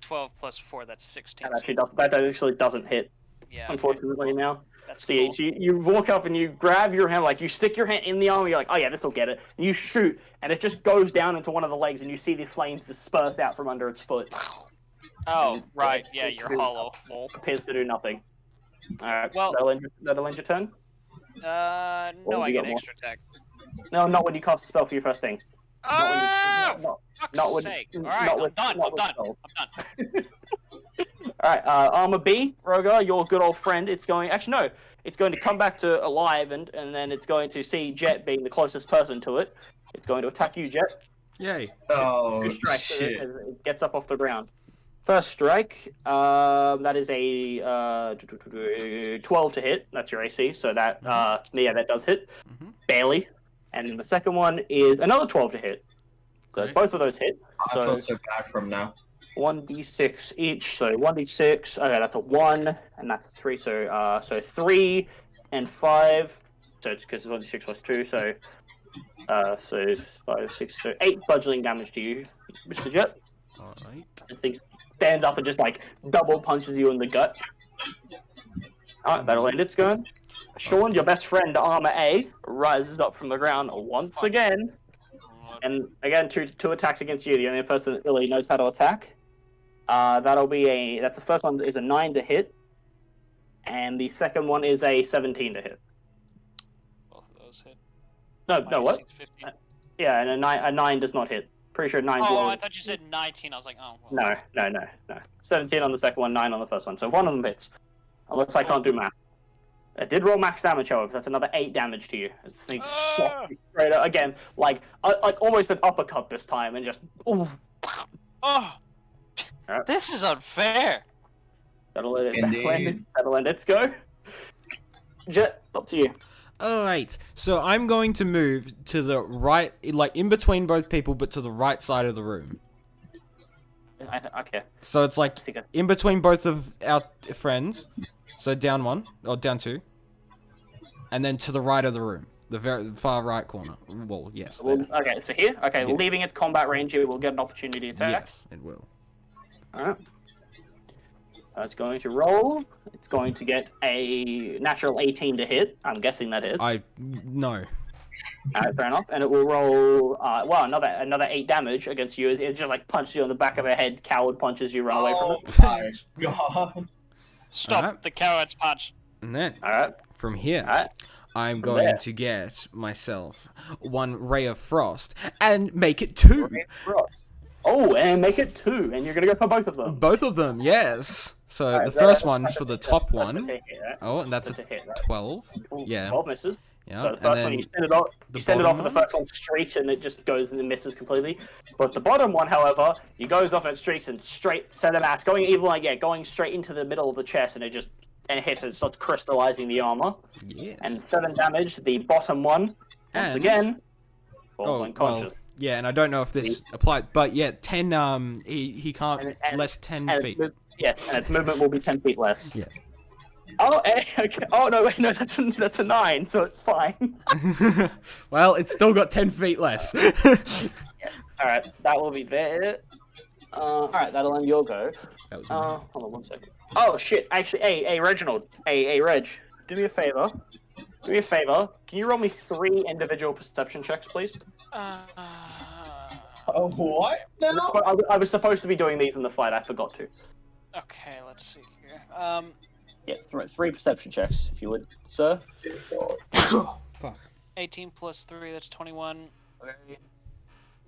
12 plus 4, that's 16. That actually doesn't hit, yeah, unfortunately, now. That's so, cool. so you walk up and you grab your hand, like you stick your hand in the armor, you're like, oh yeah, this will get it. And you shoot, and it just goes down into one of the legs, and you see the flames disperse out from under its foot. Oh, right, yeah, you're hollow. Appears to do nothing. Alright, well, that'll end your turn? No, I get an extra attack. No, not when you cast a spell for your first thing. Oh, fuck's sake. Alright, I'm done. Alright, Armor B, Rogar, your good old friend, it's going to come back to alive, and then it's going to see Jet being the closest person to it. It's going to attack you, Jet. Yay. Oh, shit. It gets up off the ground. First strike, that is a 12 to hit. That's your AC, so that, that does hit. Barely. And then the second one is another 12 to hit. So both of those hit. I feel so bad from now. 1d6 each, so 1d6. Okay, that's a 1, and that's a 3. So 3 and 5. So it's because it's 1d6 plus 2. So 5, 6, so 8 bludgeoning damage to you, Mr. Jet. All right. This thing stands up and just like double punches you in the gut. All right, that'll end its turn. Sean, your best friend, Armor A, rises up from the ground once again. And again, two attacks against you. The only person that really knows how to attack. That's the first one is a 9 to hit. And the second one is a 17 to hit. Both of those hit. No, what? Yeah, and a 9 does not hit. Pretty sure 9. Oh, I thought you said 19. I was like, oh. Well. No. 17 on the second one, 9 on the first one. So one of them hits. Unless I can't do math. I did roll max damage, however. That's another 8 damage to you. As this thing shot you straight out again, like almost an uppercut this time, and just. Ooh. Oh, right. This is unfair. That'll end its go. Jet, up to you. Alright, so I'm going to move to the right, like in between both people, but to the right side of the room. Okay. So it's like in between both of our friends. So down 1 or down 2, and then to the right of the room, the very far right corner. Well, yes. Well, okay, so here. Okay, Yes. leaving its combat range, it will get an opportunity attack. Yes, it will. All right. It's going to roll. It's going to get a natural 18 to hit. I'm guessing that hits. No. Alright, fair enough. And it will roll, another 8 damage against you. It just like punches you on the back of the head, coward punches you, run away from it. My God. Stop Alright. the coward's punch. And then Alright, from here, alright. I'm From going there. to get myself 1 ray of frost and make it 2. Oh, and make it 2, and you're gonna go for both of them. Both of them, yes. So Alright, the that- first that's- one that's for a the hit, top that's one. a hit, right? Oh, and that's a That's a hit, right? 12. Ooh, Yeah. 12 misses. Yeah, So the and first then one, you send it off. the You send it off, bottom and the first one straight, and it just goes and it misses completely. But the bottom one, however, he goes off and it streaks and straight center mass, going straight into the middle of the chest, and it hits and starts crystallizing the armor. yes. And 7 damage. The bottom one, once And- again, falls Oh, unconscious. well, yeah, and I don't know if this applied, but yeah, 10. He can't And- less 10 and feet. Yes, and its movement will be 10 feet less. Yes. Oh, okay. Oh no, wait, no, that's a 9, so it's fine. Well, it's still got 10 feet less. All right, that will be there. All right, that'll end your go. That was mine. Hold on 1 second. Oh shit! Actually, hey, Reginald, hey, Reg, do me a favor. Do me a favor. Can you roll me 3 individual perception checks, please? Oh, what? No. I was supposed to be doing these in the fight. I forgot to. Okay, let's see here. Yeah, 3 perception checks, if you would, sir. Fuck. 18 plus 3, that's 21. Okay.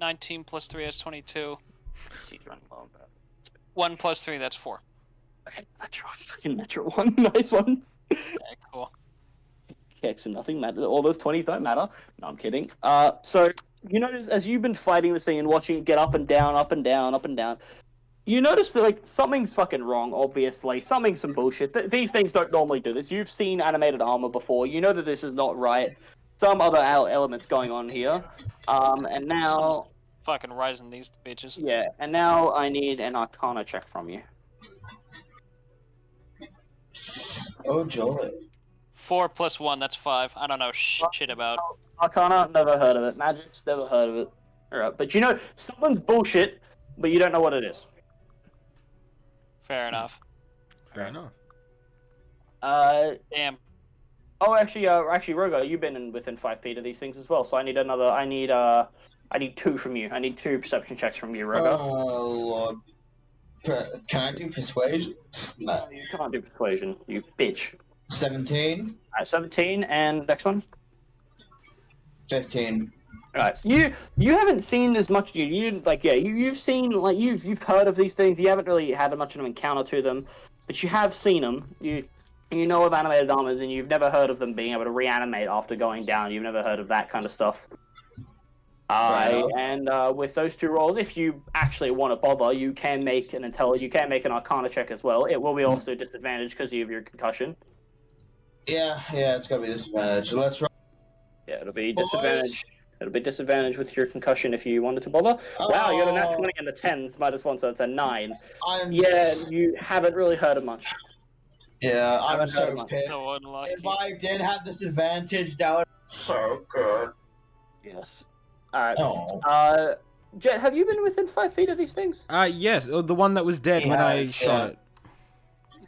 19 plus 3, that's 22. She's running low on that. 1 plus 3, that's 4. Okay, natural 1. Nice one. Okay, cool. X and nothing matter. All those 20s don't matter. No, I'm kidding. So you notice as you've been fighting this thing and watching it get up and down, up and down, up and down, you notice that like something's fucking wrong. Obviously, something's some bullshit. These things don't normally do this. You've seen animated armor before. You know that this is not right. Some other elements going on here. And now, Fucking rising these bitches. yeah, and now I need an Arcana check from you. Oh, joy. 4 plus 1, that's 5. I don't know shit about. Arcana, never heard of it. Magic's never heard of it. Alright, but you know, someone's bullshit, but you don't know what it is. Fair enough. Fair enough. Damn. Oh, actually, Rogo, you've been within 5 feet of these things as well, so I need another, I need 2 from you. I need 2 perception checks from you, Rogo. Oh, Lord. Can I do persuasion? No. You can't do persuasion, you bitch. 17? Alright, 17, and next one? 15. Alright, you haven't seen as much, you've seen, like, you've heard of these things, you haven't really had much of an encounter to them, but you have seen them, you know of animated armors, and you've never heard of them being able to reanimate after going down, you've never heard of that kind of stuff. And with those 2 rolls, if you actually want to bother, you can make an Arcana check as well. It will be also disadvantaged because of your concussion. Yeah, it's gonna be disadvantage. Let's roll. Yeah, it'll be disadvantage. It'll be disadvantage with your concussion if you wanted to bother. Wow, you got a nat 20 and a 10 -1, so it's a 9. Yeah, you haven't really heard of much. Yeah, I'm haven't so heard much. pissed. So unlucky. If I did have this advantage, that would so good. Yes. Alright. Oh. Jet, have you been within 5 feet of these things? Yes, the one that was dead He when I has, shot it.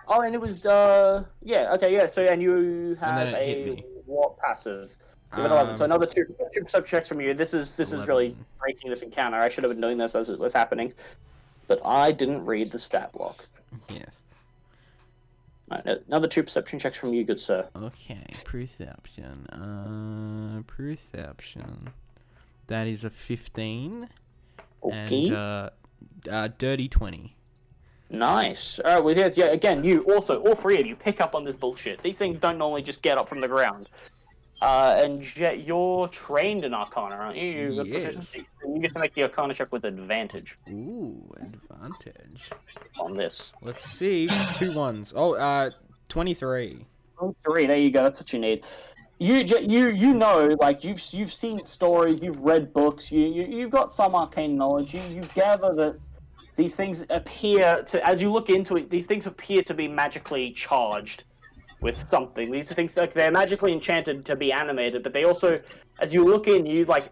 Oh, and it was, yeah, okay, yeah, so, and you have then it hit a me. what passive? You have an 11, so another 2 perception checks from you. This is 11. really breaking this encounter. I should have been doing this as it was happening, but I didn't read the stat block. Yes. Right, another 2 perception checks from you, good sir. Okay, perception. Perception. That is a 15. Okay. And dirty 20. Nice. All right, well, yeah, again, all 3 of you pick up on this bullshit. These things don't normally just get up from the ground. And Jet, you're trained in Arcana, aren't you? Yes. You get to make the Arcana check with advantage Ooh, advantage. on this. Let's see. 2 ones. Oh, 23. Oh, 3, there you go. That's what you need. You know, like you've seen stories, you've read books, you've got some arcane knowledge. You gather that these things appear to, as you look into it, these things appear to be magically charged. with something. These are things like they're magically enchanted to be animated, but they also, as you look in, you like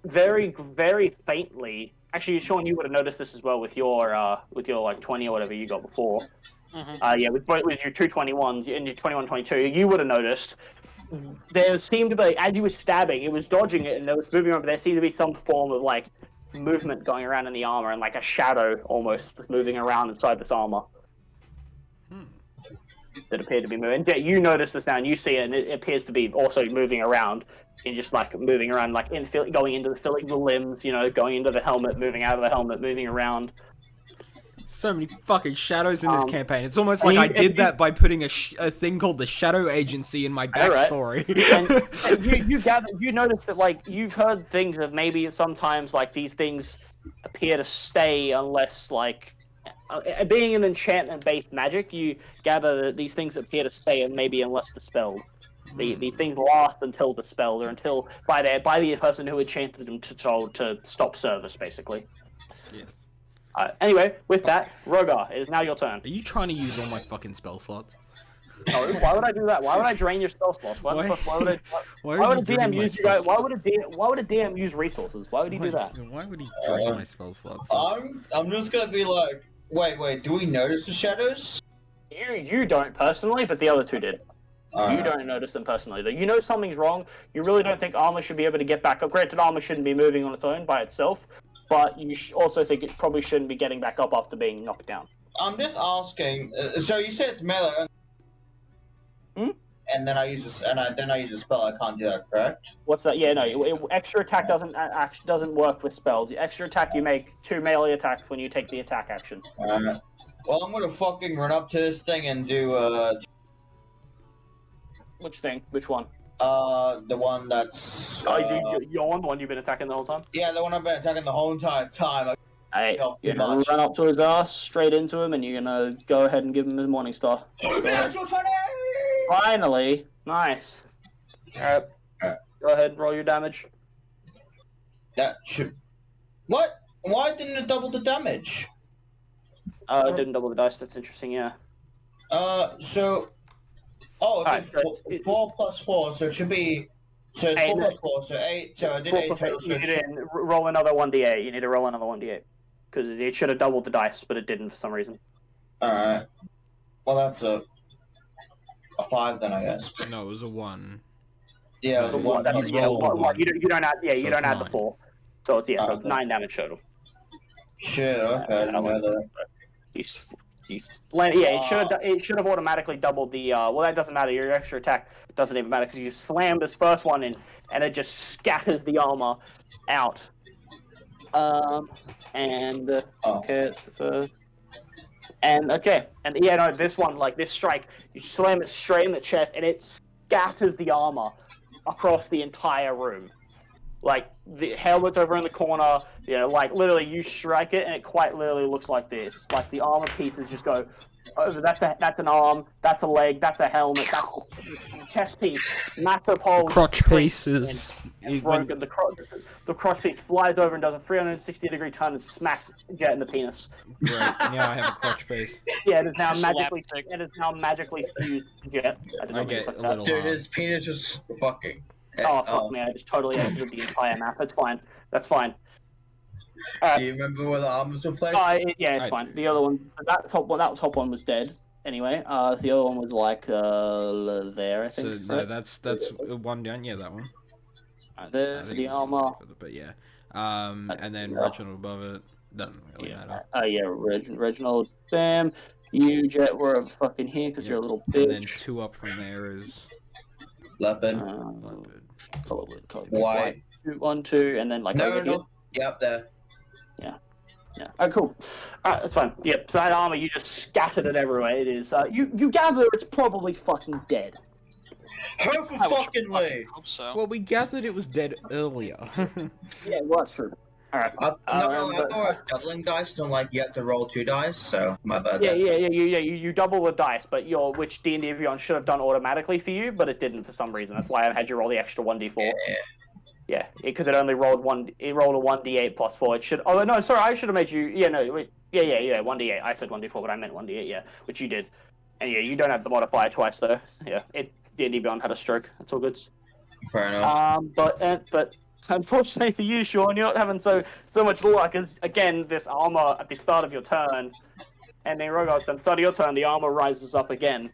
very, very faintly. Actually, Sean, you would have noticed this as well with your like 20 or whatever you got before. Yeah, with your 221s and your 2122, you would have noticed there seemed to be, as you were stabbing, it was dodging it and it was moving around, but there seemed to be some form of like movement going around in the armor and like a shadow almost moving around inside this armor that appeared to be moving. Yeah, you notice this now and you see it, and it appears to be also moving around and just like moving around, like going into filling the limbs, you know, going into the helmet, moving out of the helmet, moving around. So many fucking shadows in this campaign. It's almost like I did that by putting a thing called the Shadow Agency in my backstory. And you notice that like you've heard things of maybe sometimes like these things appear to stay unless like being an enchantment-based magic, you gather that these things appear to stay and maybe unless dispelled. These things last until dispelled or until by the person who enchanted them to stop service, basically. Yeah. Anyway, with that, Rogar, it is now your turn. Are you trying to use all my fucking spell slots? No, why would I do that? Why would I drain your spell slots? Why would a DM use you guys? Why would a DM use resources? Why would he do that? Why would he drain my spell slots? I'm just gonna be like, wait, do we notice the shadows? You don't personally, but the other two did. You don't notice them personally. Though you know something's wrong. You really don't think armor should be able to get back up. Granted, armor shouldn't be moving on its own by itself, but you also think it probably shouldn't be getting back up after being knocked down. I'm just asking. So you say it's melee, and then I use a spell. I can't do that, correct? What's that? Yeah, no. Extra attack doesn't work with spells. The extra attack, you make 2 melee attacks when you take the attack action. Well, I'm gonna fucking run up to this thing and do Which thing? Which one? The one that's. You're on the one you've been attacking the whole time? Yeah, the one I've been attacking the whole entire time. Hey, you're gonna run up to his ass, straight into him, and you're gonna go ahead and give him his Morning Star. Finally! Nice. Alright. Go ahead and roll your damage. That should. What? Why didn't it double the damage? It didn't double the dice, that's interesting, yeah. So. Oh, okay, 4 plus 4, so it should be. So it's 4 plus 4, so 8. So I did 8 total. You need to roll another 1d8. You need to roll another 1d8. Because it should have doubled the dice, but it didn't for some reason. Alright. Well, that's a 5 then, I guess. No, it was a 1. Yeah, it was a 1. You don't add. Yeah, so you don't add 9. The 4. So it's so it's 9 damage total. Shit. Okay. It should have automatically doubled the. Well, that doesn't matter. Your extra attack doesn't even matter because you slam this first one in, and it just scatters the armor out. This one, like this strike, you slam it straight in the chest, and it scatters the armor across the entire room. Like the helmet's over in the corner, like literally you strike it and it quite literally looks like this. Like the armor pieces just go over. That's an arm, that's a leg, that's a helmet, that's a chest piece, massive hole. Crotch pieces. Broken. The crotch piece flies over and does a 360-degree turn and smacks Jet in the penis. Right. Now I have a crotch piece. Yeah, it is now magically fused to Jet. I get a little. Dude, his penis is fucking. Oh fuck me! I just totally exited the entire map. That's fine. That's fine. Do you remember where the arms were placed? Yeah, it's fine. The other one, that top one was dead. Anyway, the other one was like there, I think. So no, that's one down. Yeah, that one. There for the armor. But yeah, and then Reginald above it doesn't really matter. Reginald. Bam. You Jet were fucking here because you're a little bitch. And then 2 up from there is. Leopard. Probably White. 1, 2, and then like no. Yep, there. Yeah. Oh, cool. Alright, that's fine. Yep. So that armor, you just scattered it everywhere. It is. You gather it's probably fucking dead. Hopefully. Hope so. Well, we gathered it was dead earlier. Yeah, well, that's true. Alright. I thought I was doubling dice, don't like you have to roll 2 dice, so my bad. Yeah. You double the dice, but which D&D everyone should have done automatically for you, but it didn't for some reason. That's why I had you roll the extra 1d4. Yeah, because it only rolled It rolled a 1d8 plus 4. It should. Oh no, sorry, I should have made you. 1d8. I said 1d4, but I meant 1d8. Yeah, which you did. And yeah, you don't have to modify it twice though. Yeah, D&D Beyond had a stroke. That's all good. Fair enough. But unfortunately for you, Sean, you're not having so much luck. As again, this armor at the start of your turn, and then Rogarth, at the start of your turn, the armor rises up again.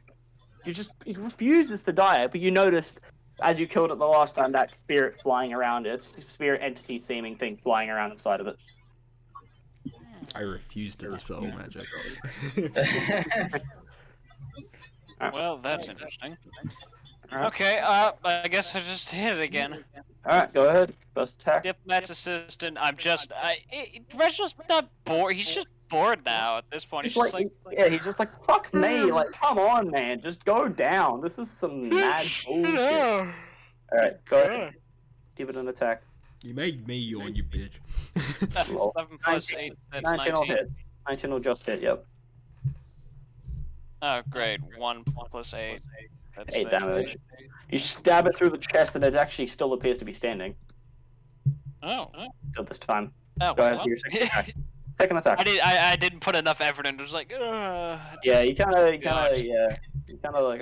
It refuses to die, but you noticed as you killed it the last time that spirit flying around it, spirit entity seeming thing flying around inside of it. I refuse to dispel magic. Well, that's interesting. Okay, I guess I just hit it again. Alright, go ahead. First attack. Diplomat's assistant, Reginald's not bored, he's just bored now at this point. He's just like he's just like, fuck me, like, come on, man, just go down. This is some mad bullshit. Alright, go ahead. Give it an attack. You made me yawn, you bitch. 11 plus 8, that's 19 will hit. 19 will just hit, yep. Oh, great. 1 plus 8. That's 8 damage. You stab it through the chest and it actually still appears to be standing. Oh. Still this time. Oh, Go ahead well. for your second attack. Second attack. I didn't put enough effort into it. It was like, yeah, you kinda like,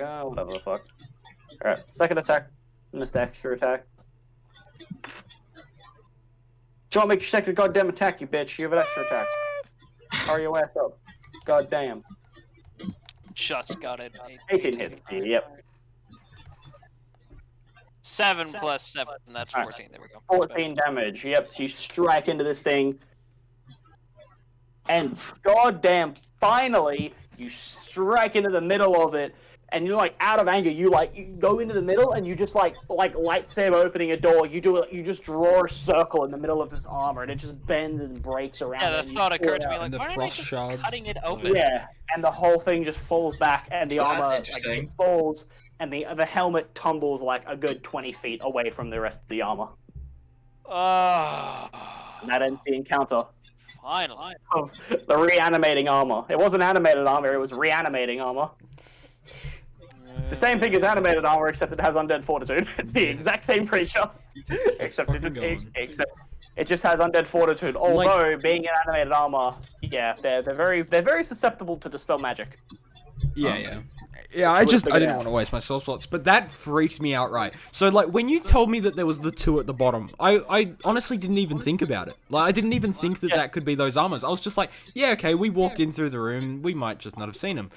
oh, whatever the fuck. Alright, second attack. Missed extra attack. Don't make your second goddamn attack, you bitch. You have an extra attack. Hurry your ass up. Goddamn. Just got it. 18 hits. Yep. 7 plus 7, and that's 14. There we go. 14 damage. Yep. So you strike into this thing. And goddamn, finally, you strike into the middle of it. And you're like, out of anger, you go into the middle and you just like lightsaber opening a door. You just draw a circle in the middle of this armor and it just bends and breaks around. Yeah, the thought occurred to me like, the why am I frost just shards. cutting it open? Yeah, and the whole thing just falls back and the armor interesting. falls and the helmet tumbles like a good 20 feet away from the rest of the armor. Oh. And that ends the encounter. Finally. Of the reanimating armor. It wasn't animated armor, it was reanimating armor. The same thing as animated armor, except it has undead fortitude. It's the exact same creature, except it just has undead fortitude. Although being an animated armor, yeah, they're very susceptible to dispel magic. Yeah. I didn't want to waste my soul slots, but that freaked me out, right? So, like, when you told me that there was the 2 at the bottom, I honestly didn't even think about it. Like, I didn't even think that could be those armors. I was just like, yeah, okay, we walked in through the room, we might just not have seen them.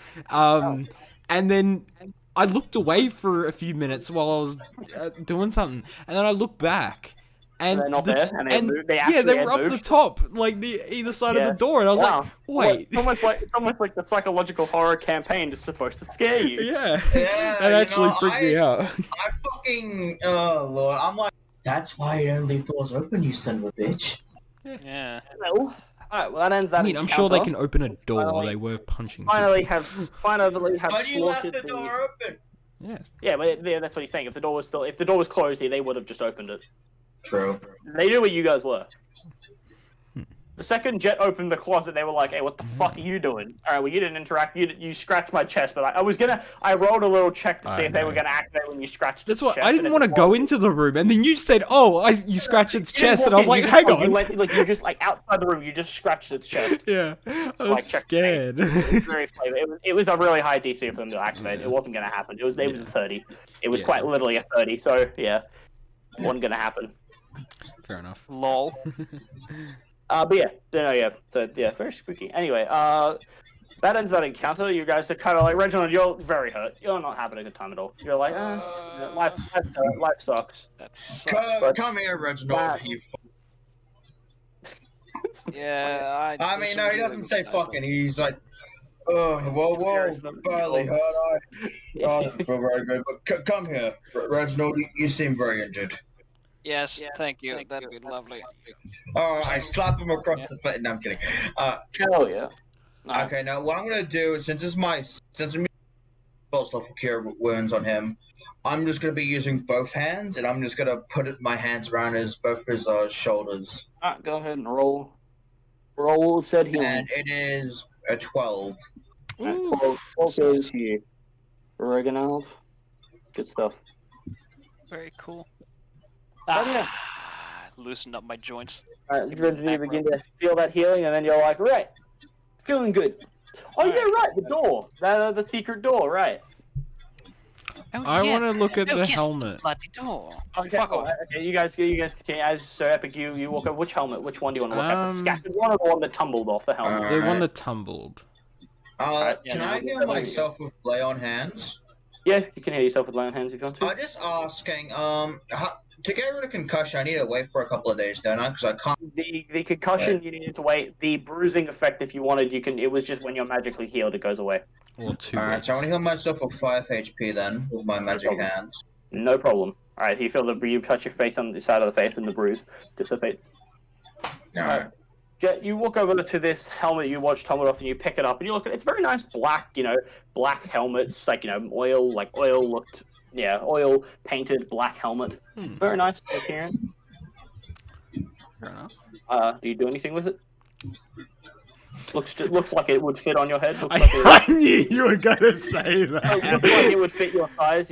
And then I looked away for a few minutes while I was doing something, and then I looked back. And they're not there, and they were up the top, like either side of the door, and I was like, "Wait!" It's almost like the psychological horror campaign is supposed to scare you. Yeah, that actually freaked me out. I fucking, oh lord, I'm like, that's why you don't leave doors open, you son of a bitch. Yeah. Well, alright, well that ends that. I mean, I'm sure they can open a door. They were punching. Finally have But you left slaughtered the door open. Yeah. Yeah, but that's what he's saying. If the door was closed here, they would have just opened it. True. They knew where you guys were. The second Jet opened the closet, they were like, "Hey, what the fuck are you doing?" All right, well, you didn't interact. You scratched my chest, but I rolled a little check to see if they were gonna activate when you scratched. That's its what chest, I didn't want to go into the room, and then you said, "Oh, you scratched its chest," and I was like, "Hang on." You just outside the room, you just scratched its chest. Yeah, I was scared. It was very flavor. It was a really high DC for them to activate. It wasn't gonna happen. It was a 30. It was quite literally a 30. So yeah, it wasn't gonna happen. Fair enough. Lol. But yeah, so yeah, very spooky. Anyway, that ends that encounter. You guys are kind of like, Reginald, you're very hurt. You're not having a good time at all. You're like, life sucks. That sucks. Come here, Reginald. You yeah, I mean, no, he doesn't say fucking. He's like, oh, whoa, barely hurt. I don't feel very good. But come here, Reginald. You seem very injured. Yes, thank you. That'd be lovely. I slap him across the face. No, I'm kidding. Hell yeah. Okay, now what I'm gonna do is since I'm spell stuff for cure wounds on him, I'm just gonna be using both hands, and I'm just gonna put my hands around both his shoulders. Alright, go ahead and roll. Roll said healing. And it is a 12. Ooh, 12 goes here. Reginald. Good stuff. Very cool. Yeah. Loosened up my joints. Alright, you begin to feel that healing, and then you're like, right, feeling good. Oh yeah, right. The door. The secret door. Right. Oh, I yeah. want to look at Oh, the yes, helmet. bloody door. Okay, Fuck off. Okay, you guys continue. As so epic, you walk over. Which helmet? Which one do you want to look at? The scattered one or the one that tumbled off the helmet? The one that tumbled. Can I heal myself with lay on hands? Yeah, you can heal yourself with lay on hands if you want to. I'm just asking, to get rid of concussion, I need to wait for a couple of days, don't I? Because I can't. The concussion, you needed to wait. The bruising effect, if you wanted, you can. It was just when you're magically healed, it goes away. Or 2 Alright, so I want to heal myself with 5 HP then, with my magic hands. No problem. Alright, you feel you touch your face on the side of the face and the bruise dissipates. Alright. You walk over to this helmet you watched tumble off and you pick it up and you look at it. It's very nice black, black helmets, like, oil painted black helmet. Very nice appearance. Fair enough. Do you do anything with it? Looks like it would fit on your head. I knew you were gonna say that. It looks like it would fit your size,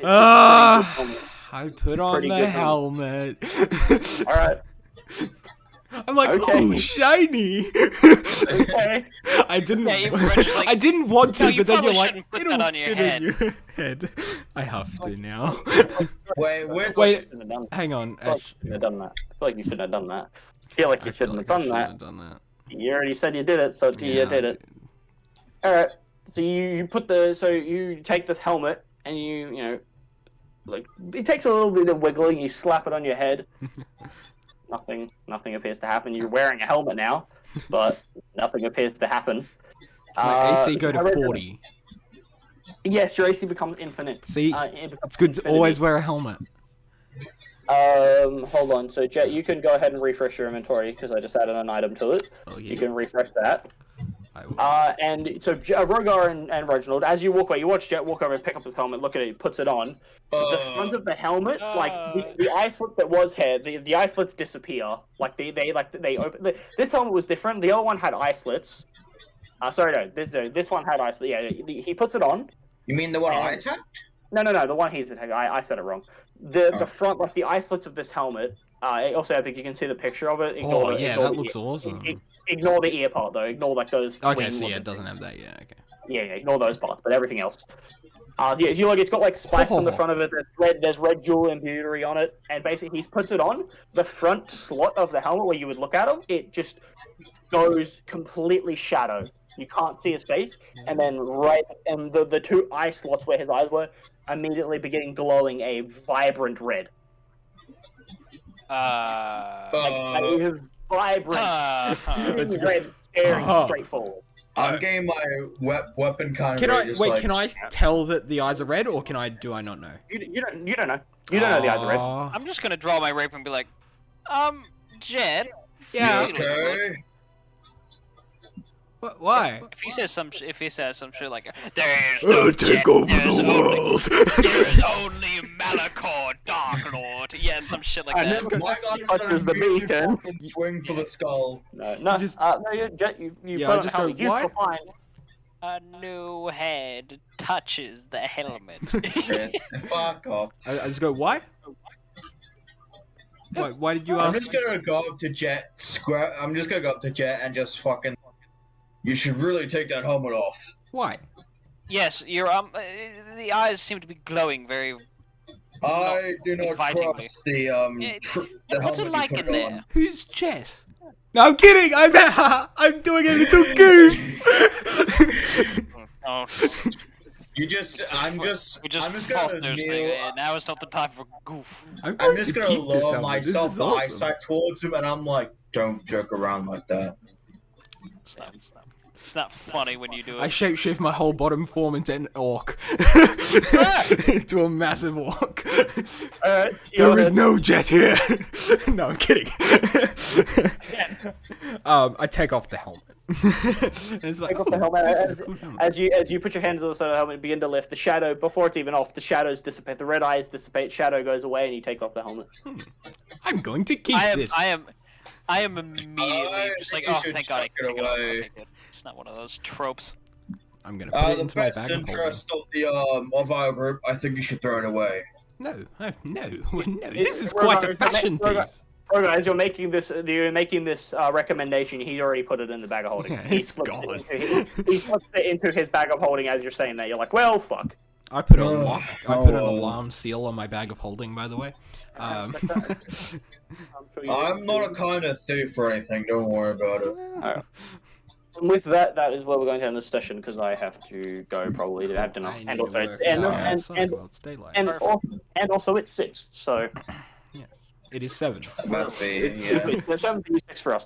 I put on the helmet. Alright. I'm like, Okay. oh, shiny. Okay. I didn't. Yeah, you're just like, I didn't want to, "No, you but then you're probably like, shouldn't put it'll that on your fit head." in your head. I have to now. Wait, Wait, hang on. I feel like you shouldn't have done that. I feel like you shouldn't have done that. I feel like you shouldn't have done that. You already said you did it, so you did it. Alright. So you take this helmet and it takes a little bit of wiggling, you slap it on your head. Nothing appears to happen. You're wearing a helmet now, but nothing appears to happen. My AC go to 40. Yes, your AC becomes infinite. See, it it's good to infinity. always wear a helmet. Hold on. So Jet, you can go ahead and refresh your inventory because I just added an item to it. Oh, yeah. You can refresh that. I will. And so Rogar and Reginald, as you walk away, you watch Jet walk over and pick up his helmet, look at it, puts it on. The front of the helmet, like the eye slit that was here, the eye slits disappear. Like they open. This helmet was different. The other one had eye slits. This one had eye slits. Yeah, he puts it on. You mean the one I attacked? No, the one he's attacking. I said it wrong. The front, like the eye slits of this helmet. Also, I think you can see the picture of it. Ignore that looks awesome. Ignore the ear part though. Ignore like those. Okay, so yeah, it doesn't have that. Yeah, okay. Yeah, ignore those parts, but everything else. You it's got like spikes on the front of it. There's red jewel embroidery on it, and basically he puts it on the front slot of the helmet where you would look at him. It just goes completely shadow. You can't see his face, and then the 2 eye slots where his eyes were immediately begin glowing a vibrant red. It is vibrant, red, staring straight forward. I'm getting my weapon kind Can of. Can I tell that the eyes are red, or do I not know? You don't know. You don't know the eyes are red. I'm just gonna draw my rapier and be like, Jed. Yeah. Okay. Why? If he says some shit like, "There's no take Jet, over there's the world." There's only Malachor, Dark Lord. Yeah, some shit like that. My God, Touches the beacon. Swing for the skull. No. Jet, you Yeah, I just go, what? A new head touches the helmet. Shit. Fuck off. I just go, why? Why did you I'm ask? just gonna go up to Jet. I'm just gonna go up to Jet and just fucking. You should really take that helmet off. Why? Yes, your the eyes seem to be glowing very. I do not invitingly. trust the the What's it helmet like you in put there? on. Who's Jet? No, I'm kidding. I'm doing a little goof. Oh, I'm just fought gonna those kneel. things, and now it's not the time for goof. I'm I'm going just to gonna keep this lower helmet. This myself is the awesome. eyesight towards him, and I'm like, don't joke around like that. It's not funny when you do it. I shapeshift my whole bottom form into an orc. Into a massive orc. There is no Jet here. No, I'm kidding. I take off the helmet. It's like, Take off the helmet. As you put your hands on the side of the helmet and begin to lift, the shadow, before it's even off, the shadows dissipate, the red eyes dissipate, shadow goes away, and you take off the helmet. I'm going to keep this. I am immediately just like, oh, thank God I can take it off. away. Okay, good. It's not one of those tropes. I'm going to put it The into my best bag and hold it. interest of our group, I think you should throw it away. No. This is quite a fashion piece. Oh, guys, you're making this recommendation. He's already put it in the bag of holding. Yeah, he it's slipped gone. he slipped it into his bag of holding as you're saying that. You're like, well, fuck. I put a lock. I put an alarm seal on my bag of holding, by the way. I'm not a kind of thief or anything. Don't worry about it. Alright. And with that, that is where we're going to end this session because I have to go probably to have dinner, and also and also it's 6. So it is 7. About to be, it's 7 to 6 for us.